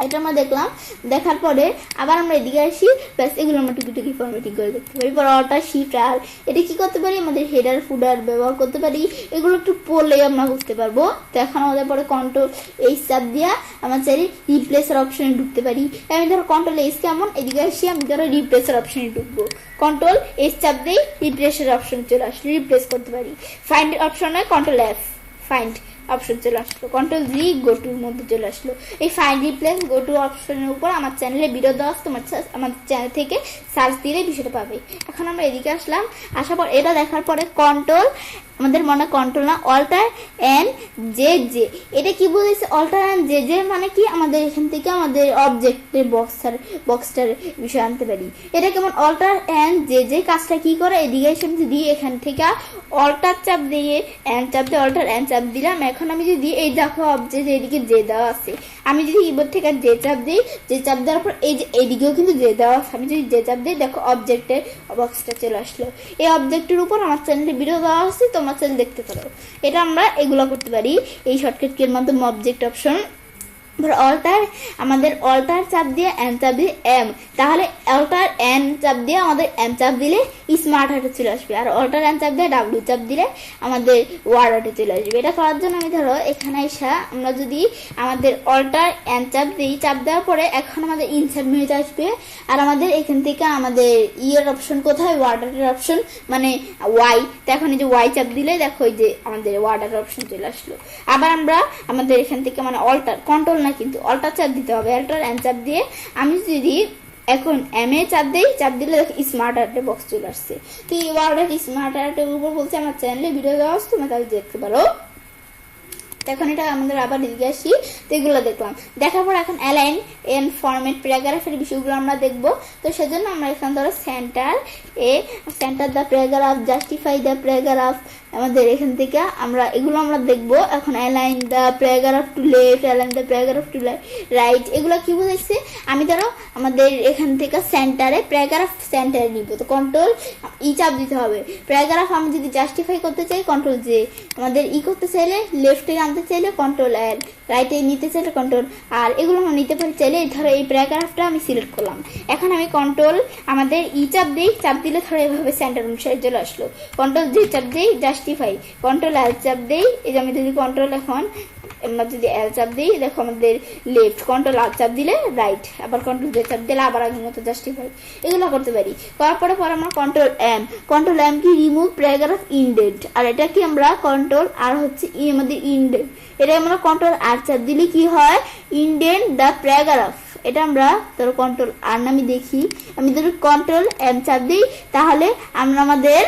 এটা আমরা দেখলাম, দেখার পরে আবার আমরা এদিকে আসি, ব্যাস এগুলো আমরা টুকি ফরম্যাটিং করে দেখতে পারি। পরে অল্টার শিফট আর এটা কি করতে পারি, আমাদের হেডার ফুডার ব্যবহার করতে পারি, এগুলো একটু পড়লেই আমরা বুঝতে পারবো। তো এখন আমাদের পরে কন্ট্রোল এইচ চাপ দিয়া আমরা চাই রিপ্লেসের অপশনে ঢুকতে পারি। আমি ধরো কন্ট্রোল এইচ কেমন, এদিকে আসি আমি ধরো রিপ্লেসের অপশনে ঢুকবো, কন্ট্রোল এইচ চাপ দিই রিপ্লেসের অপশন চলে আসলে রিপ্লেস করতে পারি। ফাইন্ড অপশনে কন্ট্রোল এফ, ফাইন্ড অপশন চলে আসলো, কন্ট্রোল জি গো টুর মধ্যে চলে আসলো। এই ফাইন্ড রিপ্লেস গো টু অপশনের উপর আমার চ্যানেলে ভিডিও দেওয়া আছে, তোমার আমার চ্যানেল থেকে সার্চ দিলে বিষয়টা পাবে। এখন আমরা এদিকে আসলাম, আসার পর এটা দেখার পরে কন্ট্রোল, আমাদের মনে কন্ট্রোল না অল্টার এন জে জে, এটা কি বলেছে অল্টার এন জে জে মানে কি, আমাদের এখান থেকে আমাদের অবজেক্টের বক্সটার বিষয় আনতে পারি। এটা কেমন অল্টার এন জে জে কাজটা কি করে, এদিকে এসে যদি এখান থেকে অল্টার চাপ দিয়ে এন চাপ দিয়ে অল্টার এন চাপ দিলাম, এখন আমি যদি এই দেখো অবজেক্ট এদিকে জে দেওয়া আছে, আমি যদি কিবোর্ড থেকে জে চাপ দিই, জে চাপ দেওয়ার পর এই যে এইদিকেও কিন্তু জে দেওয়া আছে, আমি যদি জে চাপ দিই দেখো অবজেক্টের বক্সটা চলে আসলো। এই অবজেক্টের উপর আমার চ্যানেলে ভিডিও দেওয়া আছে, তোমার চ্যানেল দেখতে পারো। এটা আমরা এগুলো করতে পারি এই শর্টকাট কির মাধ্যমে। অবজেক্ট অপশন অল্টার, আমাদের অল্টার চাপ দিয়ে এন চাপ দিয়ে এম, তাহলে অল্টার এন চাপ দিয়ে আমাদের এম চাপ দিলে স্মার্ট হার্টে চলে আসবে, আর অল্টার এন চাপ দিয়ে ডাব্লিউ চাপ দিলে আমাদের ওয়ার্ড হার্টে চলে আসবে। এটা করার জন্য আমি ধরো এখানে এসে আমরা যদি আমাদের অল্টার এন চাপ দিই, চাপ দেওয়ার পরে এখন আমাদের ইনসার্ট মেনুতে আসবে, আর আমাদের এখান থেকে আমাদের ইয়ের অপশন কোথায়, ওয়ার্ড হার্টের অপশন মানে ওয়াই, তো এখন এই যে ওয়াই চাপ দিলে দেখো এই যে আমাদের ওয়ার্ড হার্টের অপশন চলে আসলো। আবার আমরা আমাদের এখান থেকে মানে অল্টার কন্ট্রোল না কিন্তু অল্টার চাপ দিতে হবে, অল্টার এন চাপ দিয়ে আমি যদি এখন এম এ চাপ দিই, চাপ দিলে স্মার্ট আর্টের বক্স চলে আসছে। তো এই ওয়ার্ড আর্ট স্মার্ট আর্টের উপর বলছে আমার চ্যানেলে ভিডিও দেওয়া আসছে, তোমরা তাহলে দেখতে পারো। এখন এটা আমাদের আবার এদিকে আসি, তো এগুলো দেখলাম, দেখার পর এখন অ্যালাইন এন্ড ফরম্যাট প্যারাগ্রাফের বিষয়গুলো আমরা দেখবো। তো সেজন্য আমরা এখানে ধরো center the paragraph, justify the paragraph, আমাদের এখান থেকে আমরা এগুলো আমরা দেখবো। এখন align the paragraph to left, align the paragraph to right, এগুলো কি বোঝাচ্ছে, আমি ধরো আমাদের এখান থেকে সেন্টারে প্যারাগ্রাফ সেন্টারে নিব, তো কন্ট্রোল ই চাপ দিতে হবে। প্যারাগ্রাফ আমি যদি জাস্টিফাই করতে চাই কন্ট্রোল জে, আমাদের ই করতে চাইলে লেফটে আনতে চাইলে কন্ট্রোল এল, রাইটে নিতে চাইলে কন্ট্রোল আর, এগুলো আমরা নিতে পারি চাইলে। ধরো এই প্যারাগ্রাফটা আমি সিলেক্ট করলাম, এখন আমি কন্ট্রোল আমাদের ই চাপ দিই, চাপ দিলে ধরো এভাবে সেন্টার অনুসারে চলে আসলো। কন্ট্রোল জে চাপ দিই জাস্টিফাই, কন্ট্রোল এল চাপ দিই, এই যে আমি যদি কন্ট্রোল এখন আমরা যদি এল চাপ দিই দেখো আমাদের লেফট, কন্ট্রোল আর চাপ দিলে রাইট, আবার কন্ট্রোল জে চাপ দিলে আবার আগের মতো জাস্টিফাই, এগুলো করতে পারি। করার পরে আমরা কন্ট্রোল এম কি রিমুভ প্যারাগ্রাফ ইনডেন্ট, আর এটা কি আমরা কন্ট্রোল আর হচ্ছে আমাদের ইনডেন্ট, এটা আমরা কন্ট্রোল আর চাপ দিলে কি হয় ইনডেন্ট দ্য প্যারাগ্রাফ, এটা আমরা ধরো কন্ট্রোল আর নামি দেখি, আমি ধরো কন্ট্রোল এম চাপ দিই, তাহলে আমরা আমাদের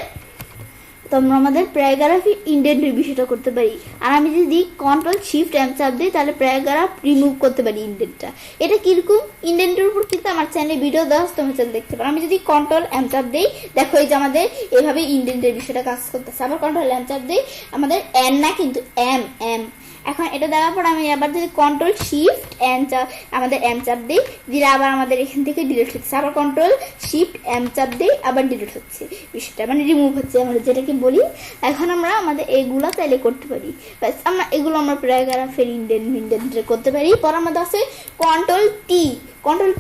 প্যারাগ্রাফে ইনডেন্টের বিষয়টা করতে পারি। আর আমি যদি কন্ট্রোল শিফট এম চাপ দিই তাহলে প্যারাগ্রাফ রিমুভ করতে পারি ইনডেন্টটা। এটা কিরকম, ইনডেন্টের উপর কিন্তু আমার চ্যানেলে ভিডিও দেওয়া আছে, তোমার চ্যানেল দেখতে পারো। আমি যদি কন্ট্রোল এম চাপ দিই দেখো এই যে আমাদের এভাবে ইনডেন্টের বিষয়টা কাজ করতেছে। আবার কন্ট্রোল এম চাপ দিই, আমাদের এন না কিন্তু এম। এখন এটা দেওয়ার পর আমি আবার যদি কন্ট্রোল শিফট এম চাপ আমাদের এম চাপ দিই, দিলে আবার আমাদের এখান থেকে ডিলিট হচ্ছে, আবার কন্ট্রোল শিফট এম চাপ দিই আবার ডিলিট হচ্ছে, বিষয়টা মানে রিমুভ হচ্ছে আমরা যেটাকে বলি। এখন আমরা আমাদের এগুলো চাইলে করতে পারি, আমরা এগুলো আমরা প্যারাগ্রাফের ইনডেন্ট করতে পারি। পর আমাদের আছে কন্ট্রোল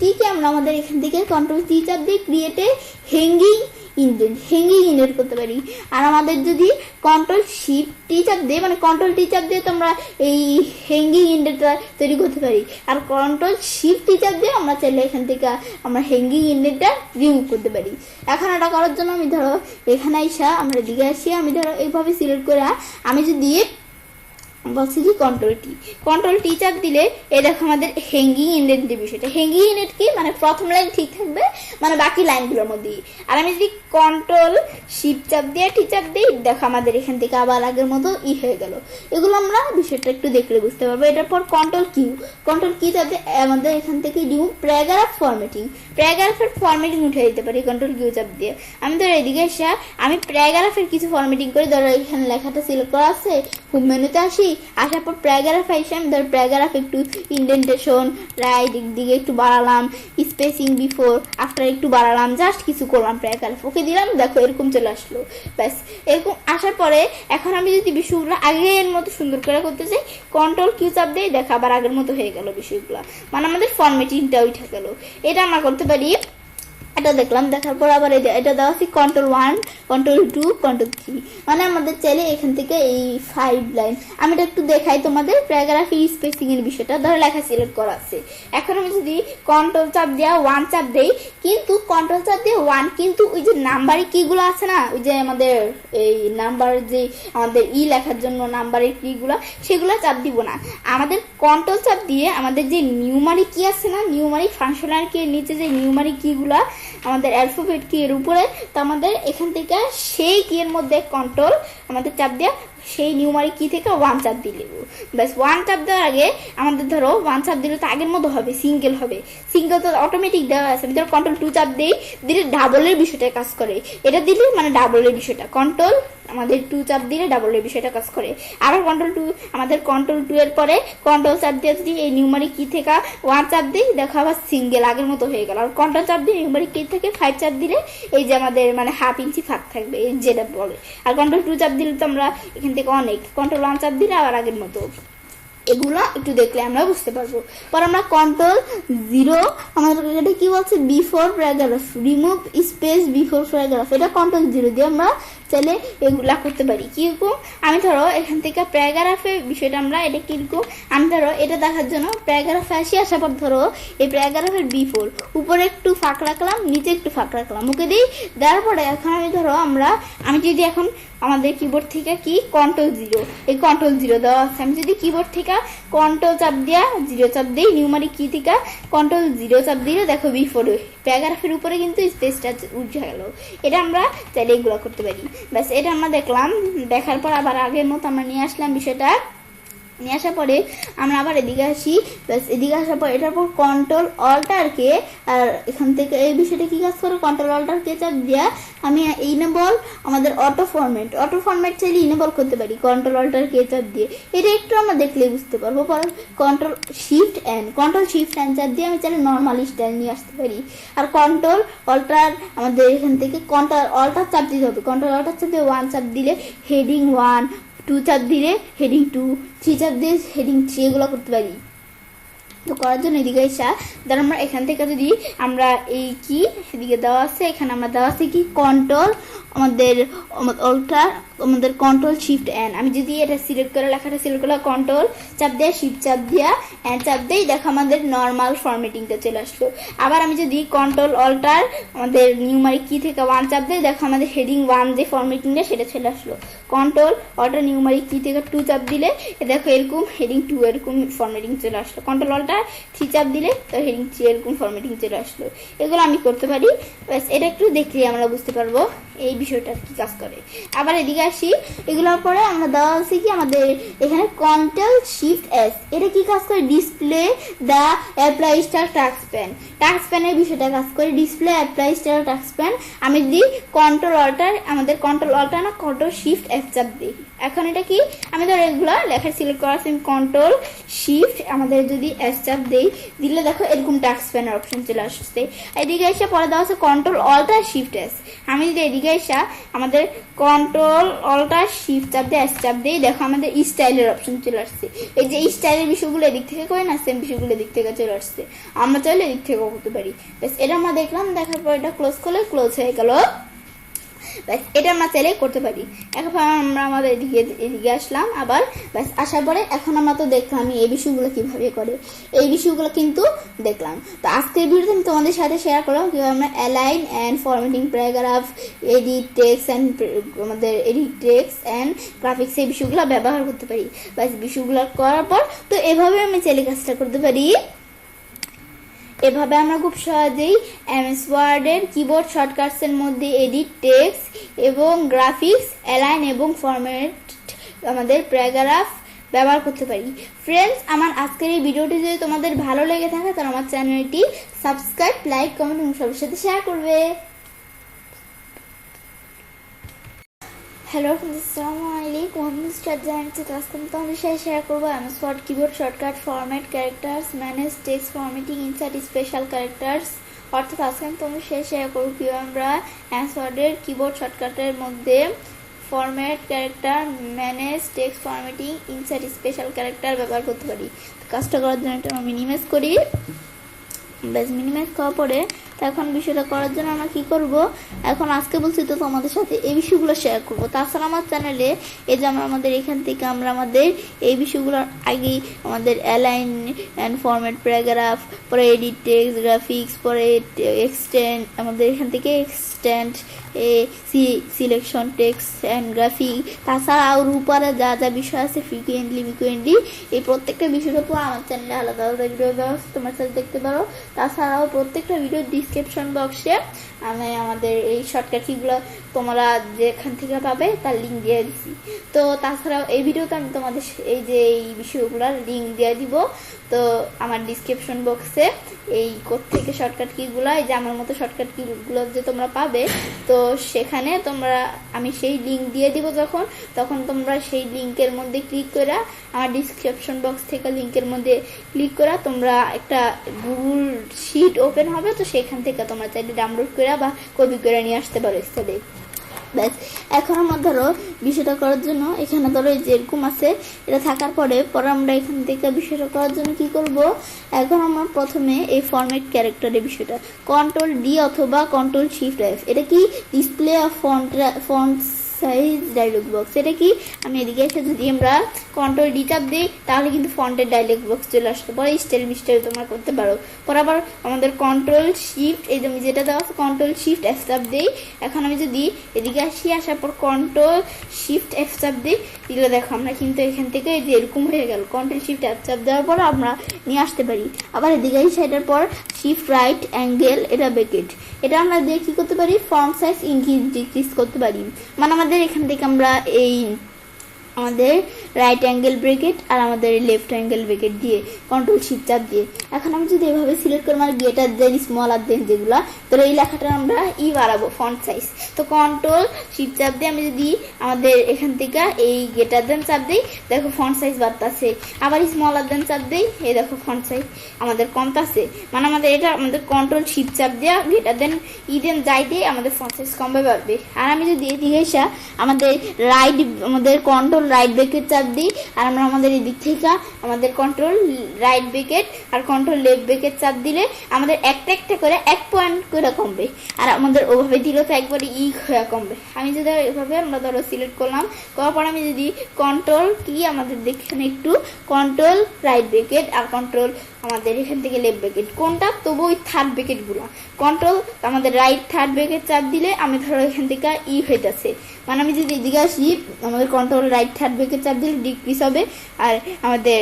টি কে আমরা আমাদের এখান থেকে কন্ট্রোল টি চাপ দিয়ে ক্রিয়েটে হ্যাঙ্গিং ইনডেন্ট করতে পারি। আর আমাদের যদি কন্ট্রোল শিফট টি চাপ দিয়ে মানে কন্ট্রোল টি চাপ দিয়ে তোমরা এই হ্যাঙ্গিং ইনডেন্টটা তৈরি করতে পারি, আর কন্ট্রোল শিফট টি চাপ দিয়ে আমরা চাইলে এখান থেকে আমরা হ্যাঙ্গিং ইনডেন্টটা রিমুভ করতে পারি। এখন এটা করার জন্য আমি ধরো এখানে আইসা আমরা দিকে আসি, আমি ধরো এইভাবে সিলেক্ট করে আমি যদি বলছি কি কন্ট্রোল টি চাপ দিলে এই দেখো আমাদের হ্যাঙ্গিং ইনডেন্টের বিষয়টা। হ্যাঙ্গিং ইনডেন্ট কি মানে প্রথম লাইন ঠিক থাকবে মানে বাকি লাইনগুলোর মধ্যে, আর আমি যদি কন্ট্রোল শিফট চাপ দিয়ে টি চাপ দিই দেখো আমাদের এখান থেকে আবার আগের মতো হয়ে গেল। এগুলো আমরা বিষয়টা একটু দেখলে বুঝতে পারবো। এটার পর কন্ট্রোল কি চাপ দিয়ে আমাদের এখান থেকে রিমুভ প্যারাগ্রাফের ফরম্যাটিং উঠে দিতে পারি কন্ট্রোল কিউ চাপ দিয়ে। আমি ধরো এদিকে এসে আমি প্যারাগ্রাফের কিছু ফরম্যাটিং করে ধরো এখানে লেখাটা সিলেক্ট করা আছে, হোম মেনুতে আসি, আসার পর প্যারাগ্রাফ এসে আমি ধর প্যারাগ্রাফ একটু ইন্ডেন্টেশন রাইট দিকে একটু বাড়ালাম, স্পেসিং বিফোর আফটার একটু বাড়ালাম, জাস্ট কিছু করলাম, প্যারাগ্রাফ ওকে দিলাম, দেখো এরকম চলে আসলো। ব্যাস এরকম আসার পরে এখন আমি যদি বিষয়গুলো আগের মতো সুন্দর করে করতে চাই, কন্ট্রোল কিউ চাপ দিয়ে দেখা আবার আগের মতো হয়ে গেল বিষয়গুলো, মানে আমাদের ফরম্যাটিংটা উঠে গেল। এটা আমরা করতে পারি। এটা দেখলাম, দেখার পর আবার এটা দেওয়া আছে Ctrl+1, Ctrl+2, Ctrl+3, মানে আমাদের চাইলে এখান থেকে এই 5 লাইন, আমি এটা একটু দেখাই তোমাদের প্যারাগ্রাফি স্পেসিং এর বিষয়টা। ধরো লেখা সিলেক্ট করা আছে, এখন আমি যদি কন্ট্রোল চাপ দিয়া 1 চাপ দেই, কিন্তু কন্ট্রোল চাপ দিয়ে 1 কিন্তু ওই যে নাম্বারের কিগুলো আছে না, ওই যে আমাদের এই নাম্বার যে আমাদের লেখার জন্য নাম্বারের কিগুলো, সেগুলো চাপ দিব না। আমাদের কন্ট্রোল চাপ দিয়ে আমাদের যে নিউমারিক কি আছে না, নিউমারিক ফাংশনাল কি এর নিচে যে নিউমারিক কিগুলা আমাদের অ্যালফাবেট কি এর উপরে, তো আমাদের এখান থেকে সেই কি এর মধ্যে কন্ট্রোল আমাদের চাপ দিয়ে সেই নিউমারিক কি থেকে 1 চাপ দিলে, ব্যাস 1 চাপ দেওয়ার আগে আমাদের ধরো 1 চাপ দিলে তো আগের মতো হবে, সিঙ্গেল হবে, সিঙ্গেল তো অটোমেটিক দেওয়া আছে। আমি ধরো Ctrl+2 চাপ দেই, দিলে ডাবলের বিষয়টা কাজ করে, এটা দিলে মানে ডাবলের বিষয়টা, কন্ট্রোল আমাদের 2 চাপ দিলে ডাবলের বিষয়টা কাজ করে। আবার Ctrl+2 আমাদের Ctrl+2 এর পরে কন্ট্রোল চাপ দিয়ে যদি এই নিউমারিক কি থেকে 1 চাপ দিই, দেখো আবার সিঙ্গেল আগের মতো হয়ে গেল। আর কন্ট্রোল চাপ দিয়ে নিউমারিক কি থেকে 5 চাপ দিলে এই যে আমাদের মানে হাফ ইঞ্চি ফাঁক থাকবে, এই যেটা বলে। আর Ctrl+2 চাপ দিলে তো আমরা এখান থেকে অনেক, Ctrl+1 চাপ দিলে আবার আগের মতো। এগুলো একটু দেখলে আমরা বুঝতে পারবো। পর আমরা Ctrl+0, আমাদের এটা কি বলছে, before paragraph, remove space before paragraph, এটা Ctrl+0 দিয়ে আমরা চাইলে এগুলা করতে পারি। কিরকম, আমি ধরো এখান থেকে প্যারাগ্রাফের বিষয়টা আমরা এটা কিরকম, আমি ধরো এটা দেখার জন্য প্যারাগ্রাফে আসার পর ধরো এই প্যারাগ্রাফের বিফোর উপরে একটু ফাঁক রাখলাম, নিচে একটু ফাঁক রাখলাম, ওকে দিই। দেওয়ার পরে এখন আমি ধরো আমি যদি এখন আমাদের কিবোর্ড থেকে কি Ctrl+0, এই Ctrl+0 দেওয়া আছে, আমি যদি কিবোর্ড থেকে কন্ট্রোল চাপ দিয়া 0 চাপ দিই, নিউমারিক কি থেকে Ctrl+0 চাপ দিলে দেখো বিফোর প্যারাগ্রাফের উপরে কিন্তু স্পেসটা উঠে গেল। এটা আমরা চাইলে এগুলো করতে পারি। ব্যাস এটা আমরা দেখলাম, দেখার পর আবার আগের মতো আমরা নিয়ে আসলাম বিষয়টা। নিয়ে আসার পরে আমরা আবার এদিকে আসি, ব্যাস এদিকে আসার পর এটার পর Ctrl+Alt+K, আর এখান থেকে এই বিষয়টা কি কাজ করে, Ctrl+Alt+K চাপ দিয়া আমি ইনেবল আমাদের অটো ফরম্যাট চাইলে ইনেবল করতে পারি Ctrl+Alt+K চাপ দিয়ে। এটা একটু আমরা দেখলে বুঝতে পারবো। পর Ctrl+Shift+N চাপ দিয়ে আমি চাইলে নর্মাল স্টাইল নিয়ে আসতে পারি। আর Ctrl+Alt আমাদের এখান থেকে Ctrl+Alt চাপ দিতে হবে, Ctrl+Alt চাপ দিয়ে 1 চাপ দিলে হেডিং 1, 2 চাপ দিলে হেডিং 2, 3 চাপ দিয়ে হেডিং 3, এগুলো করতে পারি। তো করার জন্য এদিকে ধর আমরা এখান থেকে যদি আমরা এই কি এদিকে দেওয়া আছে, এখানে আমরা দেওয়া আছে কি কন্ট্রোল আমাদের Ctrl+Shift+N, আমি যদি এটা সিলেক্ট করে লেখাটা সিলেক্ট করলে কন্ট্রোল চাপ দিয়ে শিফট চাপ দিয়া এন্ড চাপ দিয়ে দেখো আমাদের নর্মাল ফরম্যাটিংটা চলে আসলো। আবার আমি যদি Ctrl+Alt আমাদের নিউমারিক কি থেকে 1 চাপ দিয়ে দেখো আমাদের হেডিং 1 যে ফরম্যাটিংটা সেটা চলে আসলো। Ctrl+Alt নিউমারিক কি থেকে 2 চাপ দিলে দেখো এরকম হেডিং 2 এরকম ফরম্যাটিং চলে আসলো। Ctrl+Alt 3 চাপ দিলে তো হেডিং 3 এরকম ফরম্যাটিং চলে আসলো। এগুলো আমি করতে পারি। ব্যাস এটা একটু দেখলে আমরা বুঝতে পারবো এই বিষয়টা কি কাজ করে। আবার এদিকে আসি, এগুলোর পরে আমরা দেওয়া আছে কি আমাদের এখানে Ctrl+Shift+S, এটা কি কাজ করে, display the apply star task প্যানের বিষয়টা কাজ করে, display apply star task pan. আমি যদি Ctrl+Alt আমাদের Ctrl+Alt না Ctrl+Shift+S চাপ দিই, এখন এটা কি আমি ধর এগুলো লেখা সিলেক্ট করার সময় Ctrl+Shift আমাদের যদি S চাপ দেই, দিলে দেখো এরকম টাস্ক প্যানের অপশন চলে আসছে। এদিকে এসে পরে দেওয়া আছে Ctrl+Alt+Shift+S, আমি যদি এদিকে এসে আমাদের Ctrl+Alt+Shift চাপ দিয়ে S চাপ দিই, দেখো আমাদের স্টাইলের অপশন চলে আসছে। এই যে স্টাইলের বিষয়গুলো এদিক থেকে করে না, সেম বিষয়গুলো এদিক থেকে চলে আসছে, আমরা চাইলে এদিক থেকে করতে পারি। ব্যাস এটা আমরা দেখলাম, দেখার পর এটা ক্লোজ করলে ক্লোজ হয়ে গেল। ব্যাস এটা আমরা চাইলে করতে পারি। এখন আমরা আমাদের এদিকে আসলাম আবার, ব্যাস আসার পরে এখন আমরা তো দেখলাম এই বিষয়গুলো কিভাবে করে, এই বিষয়গুলো কিন্তু দেখলাম। তো আজকের ভিডিওতে আমি তোমাদের সাথে শেয়ার করলাম কিভাবে আমরা align and formatting paragraph, edit text and graphics এই বিষয়গুলো ব্যবহার করতে পারি। ব্যাস বিষয়গুলো করার পর তো এভাবে আমি চাইলে কাজটা করতে পারি। এভাবে আমরা খুব সহজেই এমএস ওয়ার্ডের কিবোর্ড শর্টকাটসের মধ্যে এডিট টেক্সট এবং গ্রাফিক্স, অ্যালাইন এবং ফরম্যাট আমাদের প্যারাগ্রাফ ব্যবহার করতে পারি। ফ্রেন্ডস, আমার আজকের এই ভিডিওটি যদি তোমাদের ভালো লেগে থাকে তাহলে আমার চ্যানেলটি সাবস্ক্রাইব, লাইক, কমেন্ট এবং সবার সাথে শেয়ার করবে। হ্যালো, আসসালামু আলাইকুম। নমস্কার জানাচ্ছি, আজকে আমি তোমাদের সাথে শেয়ার করবো MS Word keyboard shortcut format characters manage text formatting insert special characters. অর্থাৎ আজকে আমি তোমাদের সাথে শেয়ার করবো কীভাবে আমরা MS Word এর কিবোর্ড শর্টকাটের মধ্যে format character manage text formatting insert special character ব্যবহার করতে পারি। কাজটা করার জন্য এটা মিনিমাইজ করি। বেশ মিনিমাইজ করার পরে এখন বিষয়টা করার জন্য আমরা কি করব, এখন আজকে বলছি তো তোমাদের সাথে এই বিষয়গুলো শেয়ার করব। তাছাড়া আমার চ্যানেলে এই যে আমাদের এখান থেকে আমরা আমাদের এই বিষয়গুলোর আগেই আমাদের অ্যালাইন অ্যান্ড ফরম্যাট প্যারাগ্রাফ, পরে এডিট টেক্সট গ্রাফিক্স, পরে এক্সটেন্ড, আমাদের এখান থেকে extend selection text and graphic, তাছাড়া আর উপরে যা যা বিষয় আছে ফ্রিকুয়েন্টলি এই প্রত্যেকটা বিষয়ের উপর আমার চ্যানেলে আলাদা আলাদা ভিডিও দেওয়া আছে, তোমার সাথে দেখতে পারো। তাছাড়াও প্রত্যেকটা ভিডিও ডিসক্রিপশন বক্সে আমি আমাদের এই শর্টকাট কিগুলো তোমরা যেখান থেকে পাবে তার লিঙ্ক দিয়ে দিচ্ছি। তো তাছাড়াও এই ভিডিওতে আমি তোমাদের এই যে এই বিষয়গুলোর লিঙ্ক দিয়ে দিব। তো আমার ডিসক্রিপশন বক্সে এই কোড থেকে শর্টকাট কিগুলো, এই যে আমার মতো শর্টকাট কিগুলো যে তোমরা পাবে, তো সেখানে তোমরা আমি সেই লিঙ্ক দিয়ে দিব তখন তোমরা সেই লিঙ্কের মধ্যে ক্লিক করে আমার ডিসক্রিপশন বক্স থেকে লিঙ্কের মধ্যে ক্লিক করে তোমরা একটা গুগল শিট ওপেন হবে, তো সেখান থেকে তোমরা চাইলে ডাউনলোড করে বা কপি করে নিয়ে আসতে পারো এক্সেলে। ব্যাস এখন আমার ধরো বিষয়টা করার জন্য এখানে ধরো এই যে এরকম আছে, এটা থাকার পরে আমরা এখান থেকে বিষয়টা করার জন্য কি করব, এখন আমরা প্রথমে এই ফরম্যাট ক্যারেক্টারের বিষয়টা Ctrl+D অথবা Ctrl+Shift+F, এটা কি display of font size dialogue box. এটা কি আমি এদিকে এসে যদি আমরা Ctrl+D চাপ দিই তাহলে কিন্তু ফন্টের ডায়লগ বক্স চলে আসতে পারে, স্টাইল মিস্টাইল তোমরা করতে পারো। পরে আবার আমাদের Ctrl+Shift, এই যে যেটা দেওয়া আছে Ctrl+Shift+F চাপ দিই। এখন আমি যদি এদিকে আসার পর Ctrl+Shift+F চাপ দিই, দিলে দেখো আমরা কিন্তু এখান থেকে এই যে এরকম হয়ে গেল। Ctrl+Shift+F চাপ দেওয়ার পর আমরা নিয়ে আসতে পারি। আবার এদিকে এটার পর শিফট রাইট অ্যাঙ্গেল, এটা ব্র্যাকেট, এটা আমরা দিয়ে কি করতে পারি, ফন্ট সাইজ ইনক্রিজ ডিক্রিজ করতে পারি। মানে আমাদের এখান থেকে আমরা এই আমাদের রাইট অ্যাঙ্গেল ব্র্যাকেট আর আমাদের লেফট অ্যাঙ্গেল ব্র্যাকেট দিয়ে Ctrl+Shift চাপ দিয়ে এখন আমি যদি এভাবে সিলেক্ট করি, মানে গ্রেটার দেন স্মলার দেন যেগুলা, তো এই লেখাটা আমরা বাড়াবো ফন্ট সাইজ, তো Ctrl+Shift চাপ দিয়ে আমি যদি আমাদের এখান থেকে এই গ্রেটার দেন চাপ দিই, দেখো ফন্ট সাইজ বাড়তাছে। আবার স্মলার দেন চাপ দিই, এই দেখো ফন্ট সাইজ আমাদের কমতাছে। মানে আমাদের এটা আমাদের Ctrl+Shift চাপ দিয়ে গ্রেটার দেন দেন যাই দিয়ে আমাদের ফন্ট সাইজ কমবে বাড়বে। আর আমি যদি এদিকে এসে আমাদের আমাদের Ctrl রাইট ব্র্যাকেট চাপ দিই, আর আমরা আমাদের এদিক থেকে আমাদের Ctrl রাইট ব্র্যাকেট আর Ctrl লেফট ব্র্যাকেট চাপ দিলে আমাদের একটা একটা করে 1 পয়েন্ট করে কমবে, আর আমাদের ওভাবে দিলে তো একবারে হয়ে কমবে। আমি যদি এভাবে আমরা ধরো সিলেক্ট করলাম, করার পর আমি যদি Ctrl কি আমাদের দেখেন একটু Ctrl রাইট ব্র্যাকেট আর Ctrl আমাদের এখান থেকে লেফট ব্র্যাকেট কোনটা, তবু ওই থার্ড ব্র্যাকেট গুলো Ctrl আমাদের রাইট থার্ড ব্র্যাকেট চাপ দিলে আমি ধরো এখান থেকে হইতেছে। মানে আমি যদি এদিকে আসি আমাদের Ctrl রাইট থার্ড ব্র্যাকেট চাপ দিলে ডিক্রিজ হবে, আর আমাদের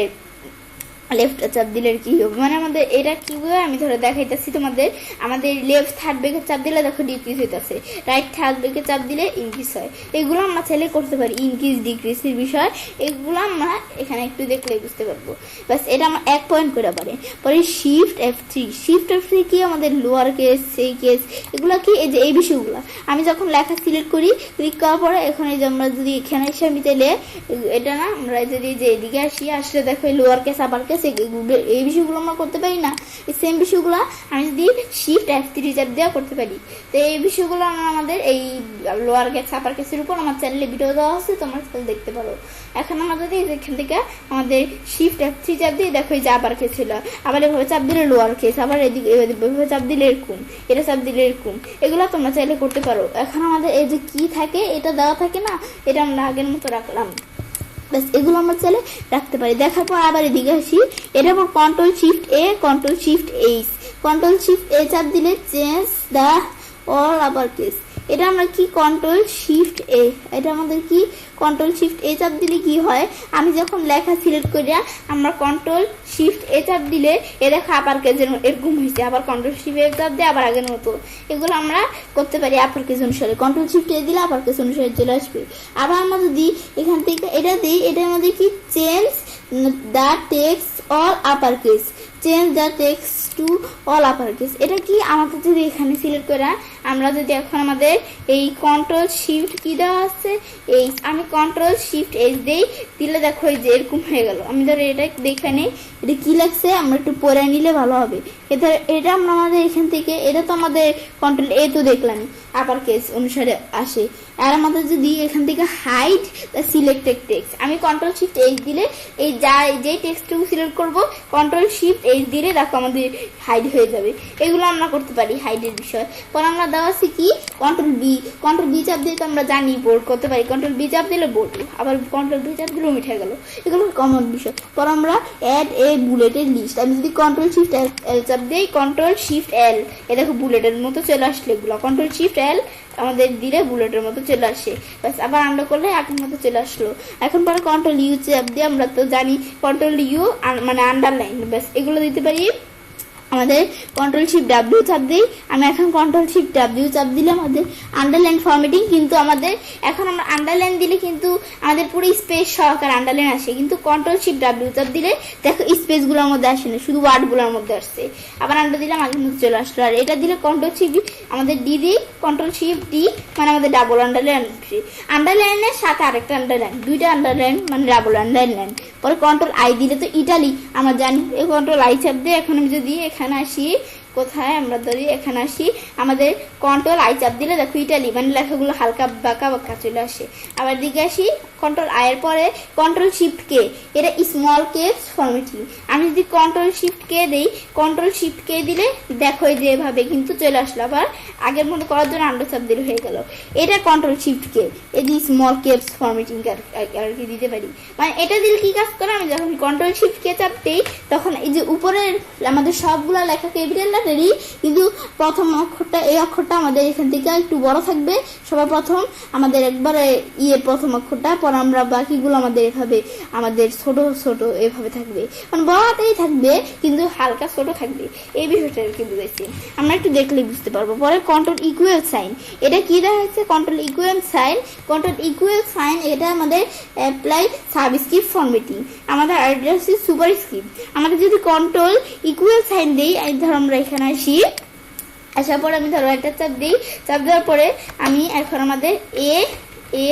লেফট চাপ দিলে কি হবে, মানে আমাদের এটা কি হবে আমি ধরো দেখাইতেছি তোমাদের। আমাদের লেফট থার্ড ব্র্যাকেট চাপ দিলে দেখো ডিক্রিজ হইতেছে, রাইট থার্ড ব্র্যাকেট চাপ দিলে ইনক্রিজ হয়। এগুলো আমরা চাইলে করতে পারি, ইনক্রিজ ডিক্রিজের বিষয় এগুলো আমরা এখানে একটু দেখলে বুঝতে পারবো। বাস এটা আমরা 1 পয়েন্ট করে পারে। পরে Shift+F3 কি আমাদের লোয়ার কেস সেই কেস এগুলো কি, এই যে এই বিষয়গুলো আমি যখন লেখা সিলেক্ট করি ক্লিক করার পরে এখন এই যে আমরা যদি এখানে এসে আমি চাইলে এটা না আমরা যদি যে এদিকে আসলে দেখো লোয়ার কেস আপার কেস এই বিষয়গুলো আমরা করতে পারি না, এই সেম বিষয়গুলো আমি যদি Shift+F3 চাপ দেওয়া করতে পারি। তো এই বিষয়গুলো আমরা আমাদের এই লোয়ার কেস আপার কেসের উপর আমার চ্যানেলে ভিডিও দেওয়া আছে, তোমরা দেখতে পারো। এখন আমরা যদি এখান থেকে আমাদের Shift+F3 চাপ দিয়ে দেখো এই যে আপার কেস হলো, আবার এভাবে চাপ দিলে লোয়ার কেস, আবার এদিকে এভাবে চাপ দিলে এরকম, এটা চাপ দিলে এরকম, এগুলো তোমরা চাইলে করতে পারো। এখন আমাদের এই যে কি থাকে এটা দেওয়া থাকে না, এটা আমরা আগের মতো রাখলাম। ব্যাস এগুলো আমরা চাইলে রাখতে পারি। দেখার পর আবার এদিকে আসি, এটার পর Ctrl+Shift+A Ctrl+Shift+H Ctrl+Shift+A চাপ দিলে change the all upper case, এটা আমরা কি Ctrl+Shift+A, এটা আমাদের কি Ctrl+Shift+A চাপ দিলে কি হয়, আমি যখন লেখা সিলেক্ট করিয়া আমরা Ctrl+Shift+A চাপ দিলে এ দেখা আপার কেস এরকম হয়েছে, আবার Ctrl+Shift+A চাপ দিয়ে আবার আগের মতো। এগুলো আমরা করতে পারি আপার কেস অনুসারে, Ctrl+Shift+A দিলে আপার কেস অনুসারে চলে আসবে। আবার আমরা যদি এখান থেকে এটা দিই, এটা আমাদের কি change the text all upper case, change the text to all upper case, এটা কি আমাদের যদি এখানে সিলেক্ট করে আমরা যদি এখন আমাদের এই কন্ট্রোল শিফট কি দেওয়া আছে, এই আমি কন্ট্রোল শিফট এইচ দেই, দিলে দেখো এই যে এরকম হয়ে গেল। আমি ধরো এটা দেখে নেই, এটা কি লাগছে আমরা একটু পরে নিলে ভালো হবে। এটা আমরা আমাদের এখান থেকে, এটা তো আমাদের কন্ট্রোল এ তো দেখলাম আপার কেস অনুসারে আসে। আর আমাদের যদি এখান থেকে হাইড দ্য সিলেক্টেড টেক্সট, আমি কন্ট্রোল শিফট এইচ দিলে এই যেই টেক্সটটুকু সিলেক্ট করব কন্ট্রোল শিফট এইচ দিলে দেখো আমাদের হাইড হয়ে যাবে। এগুলো আমরা করতে পারি হাইডের বিষয়। পর আমরা দেওয়া আছে কি কন্ট্রোল বি চাপ দিয়ে তো আমরা জানি বোল্ড করতে পারি, কন্ট্রোল বি চাপ দিলে বোল্ড, আবার কন্ট্রোল বি চাপ দিলেও মিঠে গেল। এগুলো কমন বিষয়। পর আমরা অ্যাড এ বুলেটের লিস্ট, আমি যদি কন্ট্রোল শিফট এল চাপ দিই, কন্ট্রোল শিফট এল, এ দেখো বুলেটের মতো চলে আসলে এগুলো কন্ট্রোল শিফট এল আমাদের দিলে বুলেটের মতো চলে আসে। বাস আবার আমরা করলে আগের মতো চলে আসলো। এখন পরে কন্ট্রোল ইউ চাপ দিয়ে আমরা তো জানি কন্ট্রোল ইউ মানে আন্ডারলাইন, ব্যাস এগুলো দিতে পারি। আমাদের কন্ট্রোল শিফট ডাব্লিউ চাপ দিই, আমি এখন কন্ট্রোল শিফট ডাব্লিউ চাপ দিলে আমাদের আন্ডারলাইন ফরম্যাটিং, কিন্তু আমাদের এখন আমরা আন্ডারলাইন দিলে কিন্তু আমাদের পুরো স্পেস সহকারে আন্ডারলাইন আসে, কিন্তু কন্ট্রোল শিফট ডাব্লিউ চাপ দিলে দেখো স্পেসগুলোর মধ্যে আসে না, শুধু ওয়ার্ডগুলোর মধ্যে আসছে। আবার আন্ডার দিলাম আগের মধ্যে চলে আসলো। আর এটা দিলে কন্ট্রোল শিফট আমাদের ডি দিই, কন্ট্রোল শিফট ডি মানে আমাদের ডাবল আন্ডারলাইন আসে। আন্ডারলাইনের সাথে আরেকটা আন্ডারলাইন, দুইটা আন্ডারলাইন মানে ডাবল আন্ডারলাইন। পরে কন্ট্রোল আই দিলে তো ইটালি আমরা জানি, এই কন্ট্রোল আই চাপ দিয়ে এখন আমি যদি এখানে আসি, কোথায় আমরা ধরি এখানে আসি, আমাদের কন্ট্রোল আই চাপ দিলে দেখো ইটালি মানে লেখাগুলো হালকা বাঁকা বাঁকা চলে আসে। আবার দিকে আসি কন্ট্রোল আই এর পরে কন্ট্রোল শিফট কে, এটা স্মল কেপস ফরম্যাটিং। আমি যদি কন্ট্রোল শিফট কে দেই, কন্ট্রোল শিফট কে দিলে দেখো যে এভাবে কিন্তু চলে আসলো। আবার আগের মতো করার জন্য আন্ডার চাপ দিলে হয়ে গেল। এটা কন্ট্রোল শিফট কে, এই যে স্মল কেপস ফরম্যাটিং আর কি দিতে পারি। মানে এটা দিলে কি কাজ করে, আমি যখন কন্ট্রোল শিফট কে চাপ দিই তখন এই যে উপরের আমাদের সবগুলা লেখা ক্যাপিটাল লেটারই, কিন্তু প্রথম অক্ষরটা এই অক্ষরটা আমাদের এখান থেকে একটু বড় থাকবে। সবার প্রথম আমাদের একবারে প্রথম অক্ষরটা, পর আমরা বাকিগুলো আমাদের এভাবে আমাদের ছোট ছোট এভাবে থাকবে, মানে বড়তেই থাকবে কিন্তু হালকা ছোট থাকবে। এই বিষয়টা আর কি বুঝাইছি, আমরা একটু দেখলে বুঝতে পারবো। পরে কন্ট্রোল ইকুয়াল সাইন, এটা কি দেওয়া হয়েছে control equal sign. Control equal sign এটা আমাদের অ্যাপ্লাই সাবস্ক্রিপ্ট ফরম্যাটিং, আমাদের অ্যাড্রেস সুপার স্ক্রিপ্ট। আমাদের যদি কন্ট্রোল ইকুয়াল সাইন দেই, ধর আমরা এখানে আসি, আসার পর আমি ধরো একটা চাপ দিই, চাপ দেওয়ার পরে আমি এখন আমাদের এ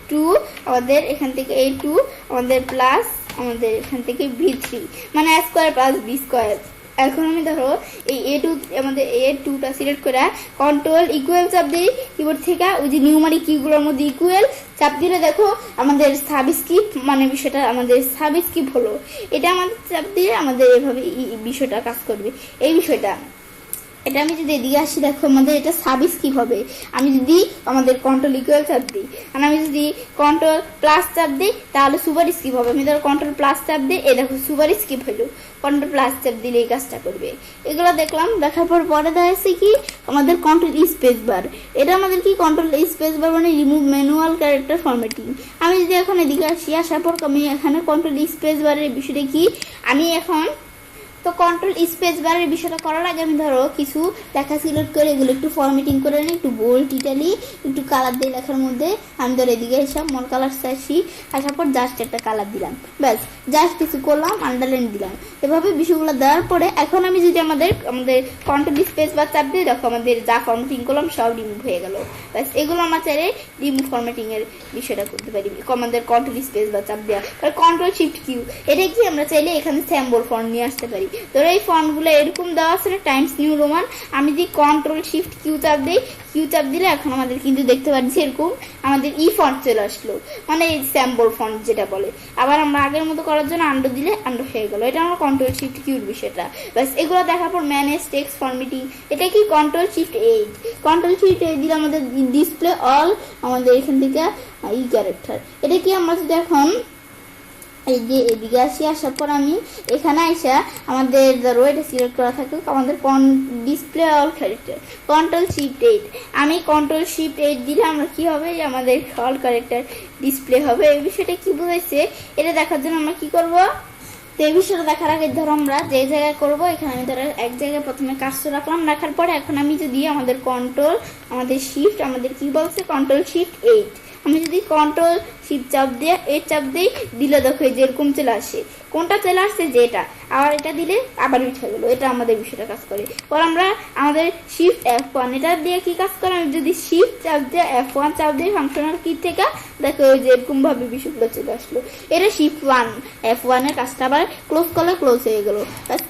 টু আমাদের এখান থেকে এ টু আমাদের প্লাস আমাদের এখান থেকে ভি3 মানে এ স্কোয়ার প্লাস বি স্কোয়ার। এখন আমি ধরো এই এ টু আমাদের এ টুটা সিলেক্ট করে কন্ট্রোল ইকুয়াল চাপ দিই কিবোর্ড থেকে, ওই যে নিউমারিক কিগুলোর মধ্যে ইকুয়াল চাপ দিলে দেখো আমাদের সাবস্ক্রিপ্ট মানে বিষয়টা আমাদের সাবস্ক্রিপ্ট হলো। এটা আমাদের চাপ দিলে আমাদের এভাবে বিষয়টা কাজ করবে। এই বিষয়টা এটা আমি যদি এদিকে আসি, দেখো আমাদের এটা সাবস্ক্রিপ্ট হবে। আমি যদি আমাদের কন্ট্রোল ইকুয়াল চাপ দিই, আর আমি যদি কন্ট্রোল প্লাস চাপ দিই তাহলে সুপার স্ক্রিপ্ট হবে। আমি ধরো কন্ট্রোল প্লাস চাপ দিই, এই দেখো সুপার স্ক্রিপ্ট হলো। কন্ট্রোল প্লাস চাপ দিলে এই কাজটা করবে। এগুলো দেখলাম, দেখার পর পরে দেখাচ্ছে কি আমাদের কন্ট্রোল স্পেস বার। এটা আমাদের কি কন্ট্রোল স্পেস বার মানে রিমুভ ম্যানুয়াল ক্যারেক্টার ফরম্যাটিং। আমি যদি এখন এদিকে আসি, আসার পর আমি এখানে কন্ট্রোল স্পেস বারের বিষয়টা কি, আমি এখন তো কন্ট্রোল স্পেস বারের বিষয়টা করার আগে আমি ধরো কিছু লেখা সিলেক্ট করে এগুলো একটু ফরম্যাটিং করে নিই, একটু বোল্ড ইটালি একটু কালার দিয়ে লেখার মধ্যে। আমি ধরো এদিকে এসব মন কালার চাইছি, আসার পর জাস্ট একটা কালার দিলাম, ব্যাস জাস্ট কিছু করলাম, আন্ডারলাইন দিলাম। এভাবে বিষয়গুলো দেওয়ার পরে এখন আমি যদি আমাদের কন্ট্রোল স্পেস বার চাপ দিয়ে দেখো আমাদের যা ফরম্যাটিং করলাম সব রিমুভ হয়ে গেল। ব্যাস এগুলো আমরা চাইলে রিমুভ ফরম্যাটিং এর বিষয়টা করতে পারি আমাদের কন্ট্রোল স্পেস বার চাপ দেওয়া। কন্ট্রোল শিফট কিউ, এটা কি আমরা চাইলে এখানে স্যাম্বল ফন্ট নিয়ে আসতে পারি। ধরো এই ফন্টগুলো এরকম দেওয়া আছে না, টাইমস নিউ রোমান। আমি যদি কন্ট্রোল শিফট কিউ চাপ দিই, কিউ চাপ দিলে এখন আমাদের কিন্তু দেখতে পাচ্ছি এরকম আমাদের ফন্ট চলে আসলো, মানে এই স্যাম্বল ফন্ট যেটা বলে। আবার আমরা আগের মতো করার জন্য আন্ডার দিলে আন্ডার হয়ে গেল। এটা আমার কন্ট্রোল শিফট কিউর বিষয়টা। ব্যাস এগুলো দেখার পর ম্যানেজ টেক্সট ফরম্যাটিং, এটা কি control shift eight. Control shift eight দিলে আমাদের ডিসপ্লে অল আমাদের এখান থেকে ক্যারেক্টার। এটা কি আমরা যদি এখন এই যে এদিকে আসি, আসার পর আমি এখানে আসা আমাদের ধরো এটা সিলেক্ট করা থাকুক আমাদের display all character, control shift eight. আমি কন্ট্রোল শিফট এইট দিলে আমরা কি হবে, আমাদের অল ক্যারেক্টার ডিসপ্লে হবে। এই বিষয়টা কি বুঝাইছে এটা দেখার জন্য আমরা কি করব, তো এই বিষয়টা দেখার আগে ধরো আমরা যে জায়গায় করবো, এখানে আমি ধরো এক জায়গায় প্রথমে কাজটা রাখলাম, রাখার পরে এখন আমি যদি আমাদের কন্ট্রোল আমাদের শিফট আমাদের কি বলছে কন্ট্রোল শিফট এইট, আমি যদি কন্ট্রোল শিফট চাপ দিয়ে এর চাপ দিয়ে দিলে দেখো এই যে এরকম চলে আসে। কোনটা চলে আসছে? যেটা। আবার এটা দিলে আবার উঠে গেল। এটা আমাদের বিষয়টা কাজ করে। পর আমরা আমাদের শিফট F1 এটা দিয়ে কি কাজ করে? আমি যদি শিফট চাপ দিয়ে F1 চাপ দিয়ে ফাংশনাল কি থেকে দেখো ওই যে এরকম ভাবে বিষয়গুলো চলে আসলো। এটা শিফট F1 এর কাজটা আবার ক্লোজ করলে ক্লোজ হয়ে গেল।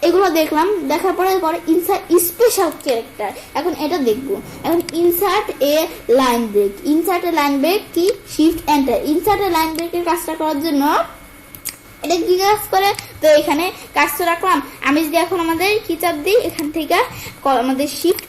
এগুলো দেখলাম, দেখার পরে ইনসার্ট স্পেশাল ক্যারেক্টার, এখন এটা দেখবো। এখন insert a line break. Insert a line break কি? Shift enter. Insert a line ব্রেকের কাজটা করার জন্য এটা কি কাজ করে? তো এখানে কাজটা রাখলাম। আমি যদি এখন আমাদের কি চাপ দিই, এখান থেকে আমাদের শিফট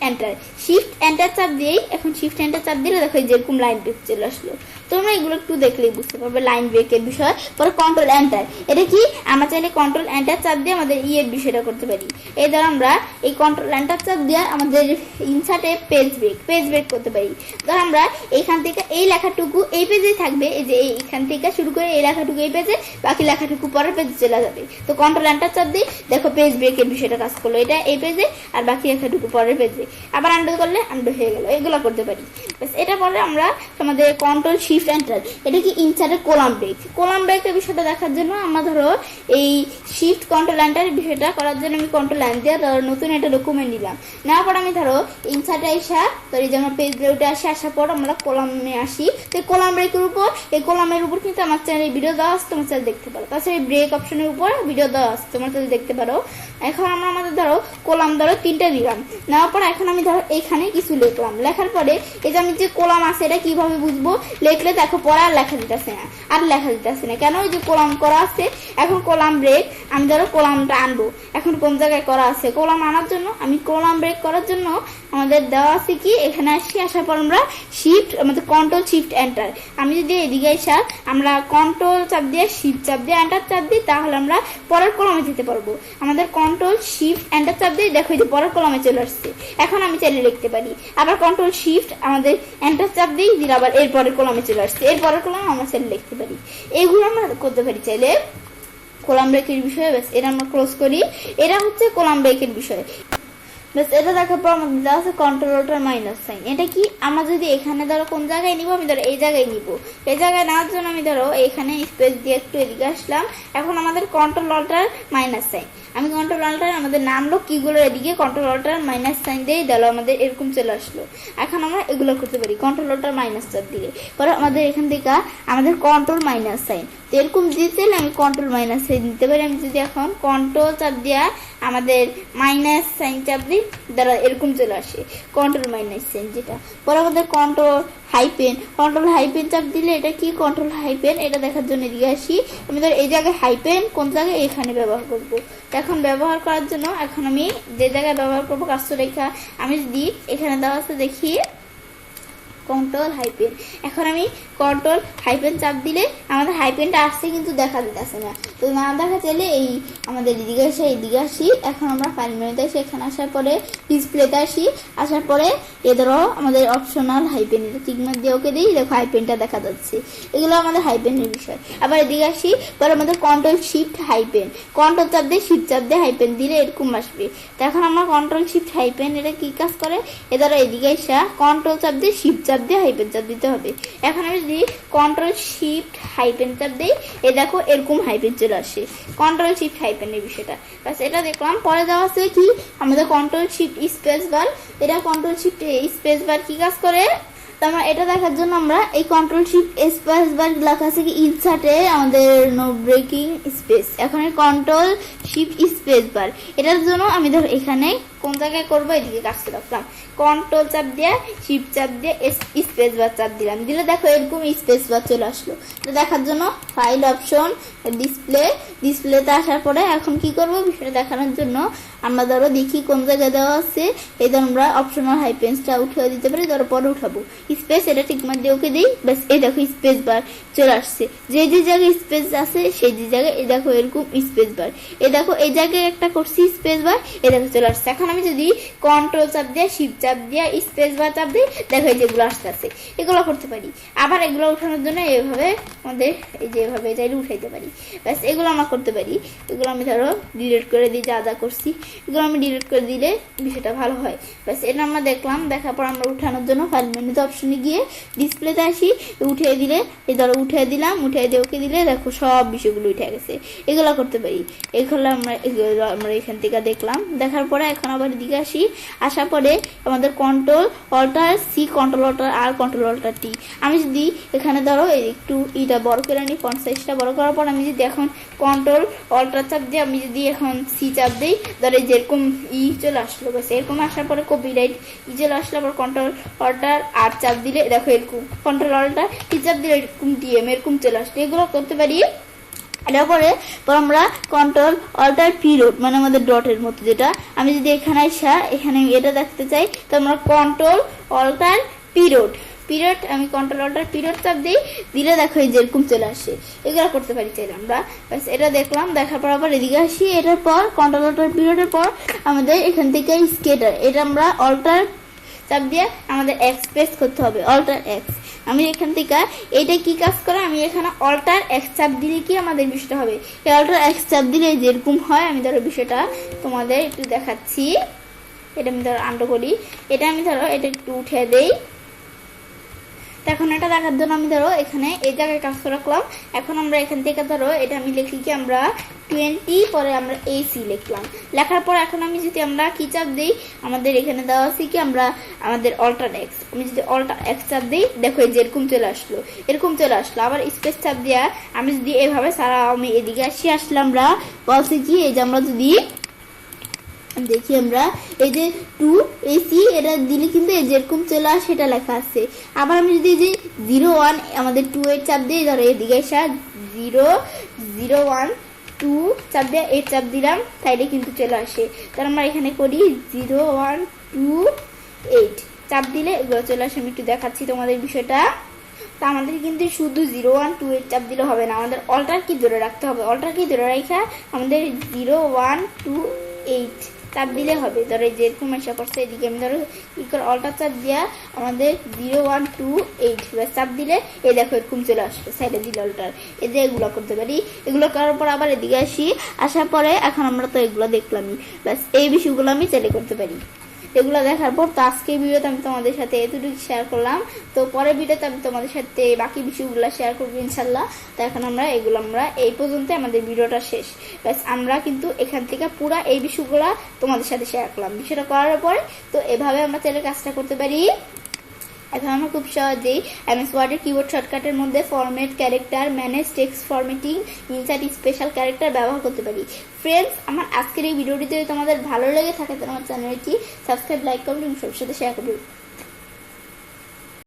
এন্টার চাপ দিই। এখন শিফট এন্টার চাপ দিলে দেখো যেরকম লাইন ব্রেক চলে আসলো। তোমরা এগুলো একটু দেখলেই বুঝতে পারবে লাইন ব্রেকের বিষয়। পরে কন্ট্রোল এন্টার, এটা কি? আমরা চাইলে কন্ট্রোল এন্টার চাপ দিয়ে আমাদের এর বিষয়টা করতে পারি। এই দ্বারা আমরা এই কন্ট্রোল এন্টার চাপ দিয়ে আমাদের ইনসার্টে পেজ ব্রেক করতে পারি। ধর আমরা এইখান থেকে এই লেখাটুকু এই পেজেই থাকবে, এই যে এইখান থেকে শুরু করে এই লেখাটুকু এই পেজে, বাকি লেখাটুকু পরের পেজে চলে যাবে। তো কন্ট্রোল এন্টার চাপ দিই, দেখো পেজ ব্রেকের বিষয়টা কাজ করলো। এটা এই পেজে আর বাকি লেখাটুকু পরের পেজে। আবার আন্ডু করলে আন্ডু হয়ে গেল। এগুলো করতে পারি। এটা পরে আমরা আমাদের কন্ট্রোল শিফট এন্টার, এটা কি? ইনসার্টের কলাম ব্রেকের বিষয়টা দেখার জন্য আমরা ধরো এই শিফট কন্ট্রোল এন্টারের বিষয়টা করার জন্য আমি কন্ট্রোল এন্টার দিয়ে ধরো নতুন একটা ডকুমেন্ট নিলাম। নেওয়ার পর আমি ধরো ইনসার্টে আসা, ধর এই যে আমরা পেজ ব্রেকে আসার পর আমরা কলামে আসি। তো কলাম ব্রেকের উপর, এই কলামের উপর কিন্তু আমার চ্যানেলে ভিডিও দেওয়া আছে, তোমার চ্যানেল দেখতে পারো। তাছাড়া এই ব্রেক অপশনের উপর ভিডিও দেওয়া আছে, তোমার চ্যানেল দেখতে পারো। এখন আমরা আমাদের ধরো কলাম ধরো 3টা দিলাম। নেওয়ার পর এখন আমি ধরো এখানে কিছু লিখলাম। লেখার পরে এই যে আমি যে কলাম আছে এটা কিভাবে বুঝবো? লিখলে দেখো পরে আর লেখা দিতেছে না, কেন? ওই যে কলাম করা আছে। এখন কলাম ব্রেক, আমি ধরো কলামটা আনবো। এখন কোন জায়গায় করা আছে? কলাম আনার জন্য আমি কলাম ব্রেক করার জন্য আমাদের দেওয়া আছে কি? এখানে আসার পর আমরা শিফট, আমাদের কন্ট্রোল শিফট এন্টার। আমি যদি এদিকে আমরা কন্ট্রোল চাপ দিয়ে শিফট চাপ দিয়ে এন্টার চাপ দিই, তাহলে আমরা পরের কলামে যেতে পারবো। আমাদের কন্ট্রোল শিফট এন্টার চাপ দিয়ে দেখো যে পরের কলামে চলে আসছে। এখন আমি চাইলে লিখতে পারি। আবার কন্ট্রোল শিফট আমাদের এন্টার চাপ দিই, দিলে আবার এর পরের কলামে চলে আসছে। এর পরের কলামে আমরা চাইলে লিখতে পারি। এগুলো আমরা করতে পারি চাইলে কলাম ব্রেকের বিষয়ে। ব্যাস এটা আমরা ক্লোজ করি। এটা হচ্ছে কলাম ব্রেকের বিষয়। ব্যাস এটা দেখার পর আমাদের দেওয়া আছে কন্ট্রোল মাইনাস সাইন। এটা কি? আমরা যদি এখানে ধরো কোন জায়গায় নিব, আমি ধরো এই জায়গায় নিব। এই জায়গায় নেওয়ার জন্য আমি ধরো এখানে স্পেস দিয়ে একটু এদিকে আসলাম। এখন আমাদের কন্ট্রোল মাইনাস সাইন, আমি কন্ট্রোল আমাদের নামলো কিগুলোর এদিকে কন্ট্রোল মাইনাস সাইন দিয়ে দিল, আমাদের এরকম চলে আসলো। এখন আমরা এগুলো করতে পারি কন্ট্রোল মাইনাস চাপ দিলে। পরে আমাদের এখান থেকে আমাদের কন্ট্রোল মাইনাস সাইন এরকম দিতে আমি কন্ট্রোল মাইনাস সাইন দিতে পারি। আমি যদি এখন কন্ট্রোল চাপ দিয়া আমাদের মাইনাস সাইন চাপ দিই, দ্বারা এরকম চলে আসে কন্ট্রোল মাইনাস সাইন যেটা। পরে আমাদের কন্ট্রোল হাইপেন চাপ দিলে এটা কি? Control hyphen. এটা দেখার জন্য এদিকে আসি। আমি ধর এই জায়গায় হাইপেন কোন জায়গায় এখানে ব্যবহার করব। এখন ব্যবহার করার জন্য এখন আমি যে জায়গায় ব্যবহার করবো কাজটা রেখা আমি যদি এখানে দেওয়া আছে দেখি কন্ট্রোল হাইপেন। এখন আমি কন্ট্রোল হাইপেন চাপ দিলে আমাদের হাইপেনটা আসছে কিন্তু দেখা দিতেছে না। তো না দেখা চাইলে এই আমাদের এদিকে আসি। এখন আমরা ফাইল মেনুতে আসি। এখানে আসার পরে ডিসপ্লেতে আসার পরে এ ধরো আমাদের অপশনাল হাইপেন, এটা টিকমার্ক দিয়ে ওকে দিই, দেখো হাইপেনটা দেখা যাচ্ছে। এগুলো আমাদের হাইপেনের বিষয়। আবার এদিকে আসি, পরে আমাদের কন্ট্রোল শিফট হাইপেন, কন্ট্রোল চাপ দিয়ে শিফট চাপ দিয়ে হাইপেন দিলে এরকম আসবে। তো এখন আমরা কন্ট্রোল শিফট হাইপেন এটা কি কাজ করে? এ ধরো এদিকে আসা কন্ট্রোল চাপ দিয়ে শিফট চাপ দিয়ে হাইপেন চাপ দিতে হবে। এখন আমি যদি কন্ট্রোল শিফট হাইপেন চাপ দিই, এ দেখো এরকম হাইপেন চলে আসে কন্ট্রোল শিফট হাইপেনের বিষয়টা। বাস এটা দেখলাম। পরে দেওয়া আছে কি আমাদের কন্ট্রোল শিফট স্পেস বার। এটা কন্ট্রোল শিফট স্পেস বার কি কাজ করে? তারপর এটা দেখার জন্য আমরা এই কন্ট্রোল শিফট স্পেস বার লেখা আছে কি ইনসার্টে আমাদের নো ব্রেকিং স্পেস। এখন কন্ট্রোল শিফট স্পেস বার এটার জন্য আমি ধর এখানে কোন জায়গায় করবো এদিকে কাজটা রাখলাম। কন্ট্রোল চাপ দিয়ে শিফট চাপ দিয়ে স্পেস বার চাপ দিলাম, দিলে দেখো এরকম স্পেস বার চলে আসলো। তো দেখার জন্য ফাইল অপশন ডিসপ্লেতে আসার পরে এখন কি করবো বিষয়টা দেখানোর জন্য আমরা ধরো দেখি কোন জায়গায় দেওয়া আছে। এই ধর আমরা অপশনাল হাইপেন্সটা উঠে দিতে পারি, ধরো পরে উঠাবো স্পেস, এটা টিকমার্ক দিয়ে ওকে দিই। ব্যাস এই দেখো স্পেস বার চলে আসছে। যে জায়গায় স্পেস আছে সেই জায়গায় এই দেখো এরকম স্পেস বার। এই দেখো এই জায়গায় একটা করছি স্পেস বার, এই দেখো চলে আসছে। এখন আমি যদি কন্ট্রোল চাপ দিয়ে শিফট চাপ দিয়ে স্পেস বার চাপ দিই, দেখো যেগুলো আসতেছে, এগুলো করতে পারি। আবার এগুলো উঠানোর জন্য এইভাবে আমাদের এই যে এভাবে চাইলে উঠাইতে পারি। ব্যাস এগুলো আমরা করতে পারি। এগুলো আমি ধরো ডিলিট করে দিই, যা যা করছি এগুলো আমি ডিলিট করে দিলে বিষয়টা ভালো হয়। ব্যাস এটা আমরা দেখলাম, দেখার পর আমরা উঠানোর জন্য ফাইল মেনুতে অপশনে গিয়ে ডিসপ্লেতে আসি, উঠিয়ে দিলে এই ধরো উঠিয়ে দিলাম, উঠিয়ে দিয়ে ওকে দিলে দেখো সব বিষয়গুলো উঠে গেছে। এগুলো করতে পারি। এগুলো আমরা এখান থেকে দেখলাম, দেখার পরে এখন আবার এদিকে আসি, আসার পরে আমাদের control alt C, control alt R, control alt T. আমি যদি এখানে ধরো একটু এটা বড় করে নিই, ফন্ট সাইজটা বড় করার পর আমি যদি এখন কন্ট্রোল অল্টার চাপ দিয়ে আমি যদি এখন সি চাপ দিই, ধরো যেরকম চলে আসলো, বাস এরকম আসার পরে কপিরাইট চলে আসলো। আবার কন্ট্রোল অল্টার আর চাপ দিলে দেখো এরকম, কন্ট্রোল অল্টার টি চাপ দিলে এরকম ডিএম এরকম চলে আসলো। এগুলো করতে পারি। এটা করে পর আমরা কন্ট্রোল অল্টার পিরিয়ড, মানে আমাদের ডটের মতো যেটা, আমি যদি এখানে আসা এখানে এটা দেখতে চাই, তো আমরা কন্ট্রোল অল্টার পিরিয়ড আমি কন্ট্রোল অল্টার পিরিয়ড চাপ দিই, দিলে দেখো এই যেরকম চলে আসে। এগুলো করতে পারি চাইলে আমরা। ব্যাস এটা দেখলাম, দেখার পর আবার এদিকে আসি, এটার পর কন্ট্রোল অল্টার পিরিয়ডের পর আমাদের এখান থেকে স্কেটার, এটা আমরা অল্টার চাপ দিয়ে আমাদের এক্স প্রেস করতে হবে, অল্টার এক্স। আমি এখান থেকে এটা কি কাজ করে, আমি এখানে অল্টার এক্স চাপ দিলে কি আমাদের বিষয়টা হবে, এই অল্টার এক্স চাপ দিলে যেরকম হয়, আমি ধরো বিষয়টা তোমাদের একটু দেখাচ্ছি। এটা আমি ধরো আন্ডো করি, এটা আমি ধরো এটা একটু উঠে দেই। এখন এটা দেখার জন্য আমি ধরো এখানে এই জায়গায় কাজ করে রাখলাম। এখন আমরা এখান থেকে ধরো এটা আমি লিখি কি আমরা 20, পরে আমরা এসি লিখলাম। লেখার পর এখন আমি যদি আমরা কি চাপ দিই, আমাদের এখানে দেওয়া আছে কি আমরা আমাদের অল্টার এক্স, আমি যদি অল্টার এক্স চাপ দিই, দেখো যেরকম চলে আসলো, এরকম চলে আসলো। আবার স্পেস চাপ দিয়া আমি যদি এভাবে সারা আমি এদিকে আসলাম, আমরা বলছি কি এই যে আমরা যদি দেখি আমরা এই যে 2 AC এটা দিলে কিন্তু যেরকম চলে আসে সেটা লেখা আছে। আবার আমি যদি যে 01 আমাদের 2 8 চাপ দিয়ে ধরো এদিকে আসা 001 2 চাপ দিয়ে 8 চাপ দিলাম, তাইলে কিন্তু চলে আসে। তার আমরা এখানে করি 01 2 8 চাপ দিলে এগুলো চলে আসে। আমি একটু দেখাচ্ছি তোমাদের বিষয়টা। তা আমাদের কিন্তু শুধু 01 2 8 চাপ দিলে হবে না, আমাদের অল্টার কি ধরে রাখতে হবে। অল্টার কি ধরে রাখা আমাদের 01 2 8 চাপ দিলে হবে। ধরো যেরকম আসা করছে এদিকে আমি ধরো কি করে অল্টার চাপ দিয়া আমাদের 01 2 8 চাপ দিলে এই দেখো এরকম চলে আসবে, সাইডে দিলে অল্টার। এদের এগুলো করতে পারি। এগুলো করার পর আবার এদিকে আসি, আসার পরে এখন আমরা তো এগুলো দেখলামই, ব্যাস এই বিষয়গুলো আমি চাইলে করতে পারি। এগুলো দেখার পর তো আজকে ভিডিওতে আমি তোমাদের সাথে এতটুকু শেয়ার করলাম। তো পরের ভিডিওতে আমি তোমাদের সাথে বাকি বিষয়গুলো শেয়ার করবো ইনশাল্লাহ। তো এখন আমরা এই পর্যন্ত আমাদের ভিডিওটা শেষ। ব্যাস আমরা কিন্তু এখান থেকে পুরা এই বিষয়গুলো তোমাদের সাথে শেয়ার করলাম। বিষয়টা করার পরে তো এভাবে আমরা চাইলে কাজটা করতে পারি। এখন আমরা খুব সহজেই MS ওয়ার্ডের কিবোর্ড শর্টকাটের মধ্যে format character, manage text formatting, insert special character ব্যবহার করতে পারি। ফ্রেন্ডস, আমার আজকের এই ভিডিওটি যদি তোমাদের ভালো লেগে থাকে, তোমার চ্যানেলটি সাবস্ক্রাইব, লাইক, কমেন্ট এবং সবার সাথে শেয়ার করবে।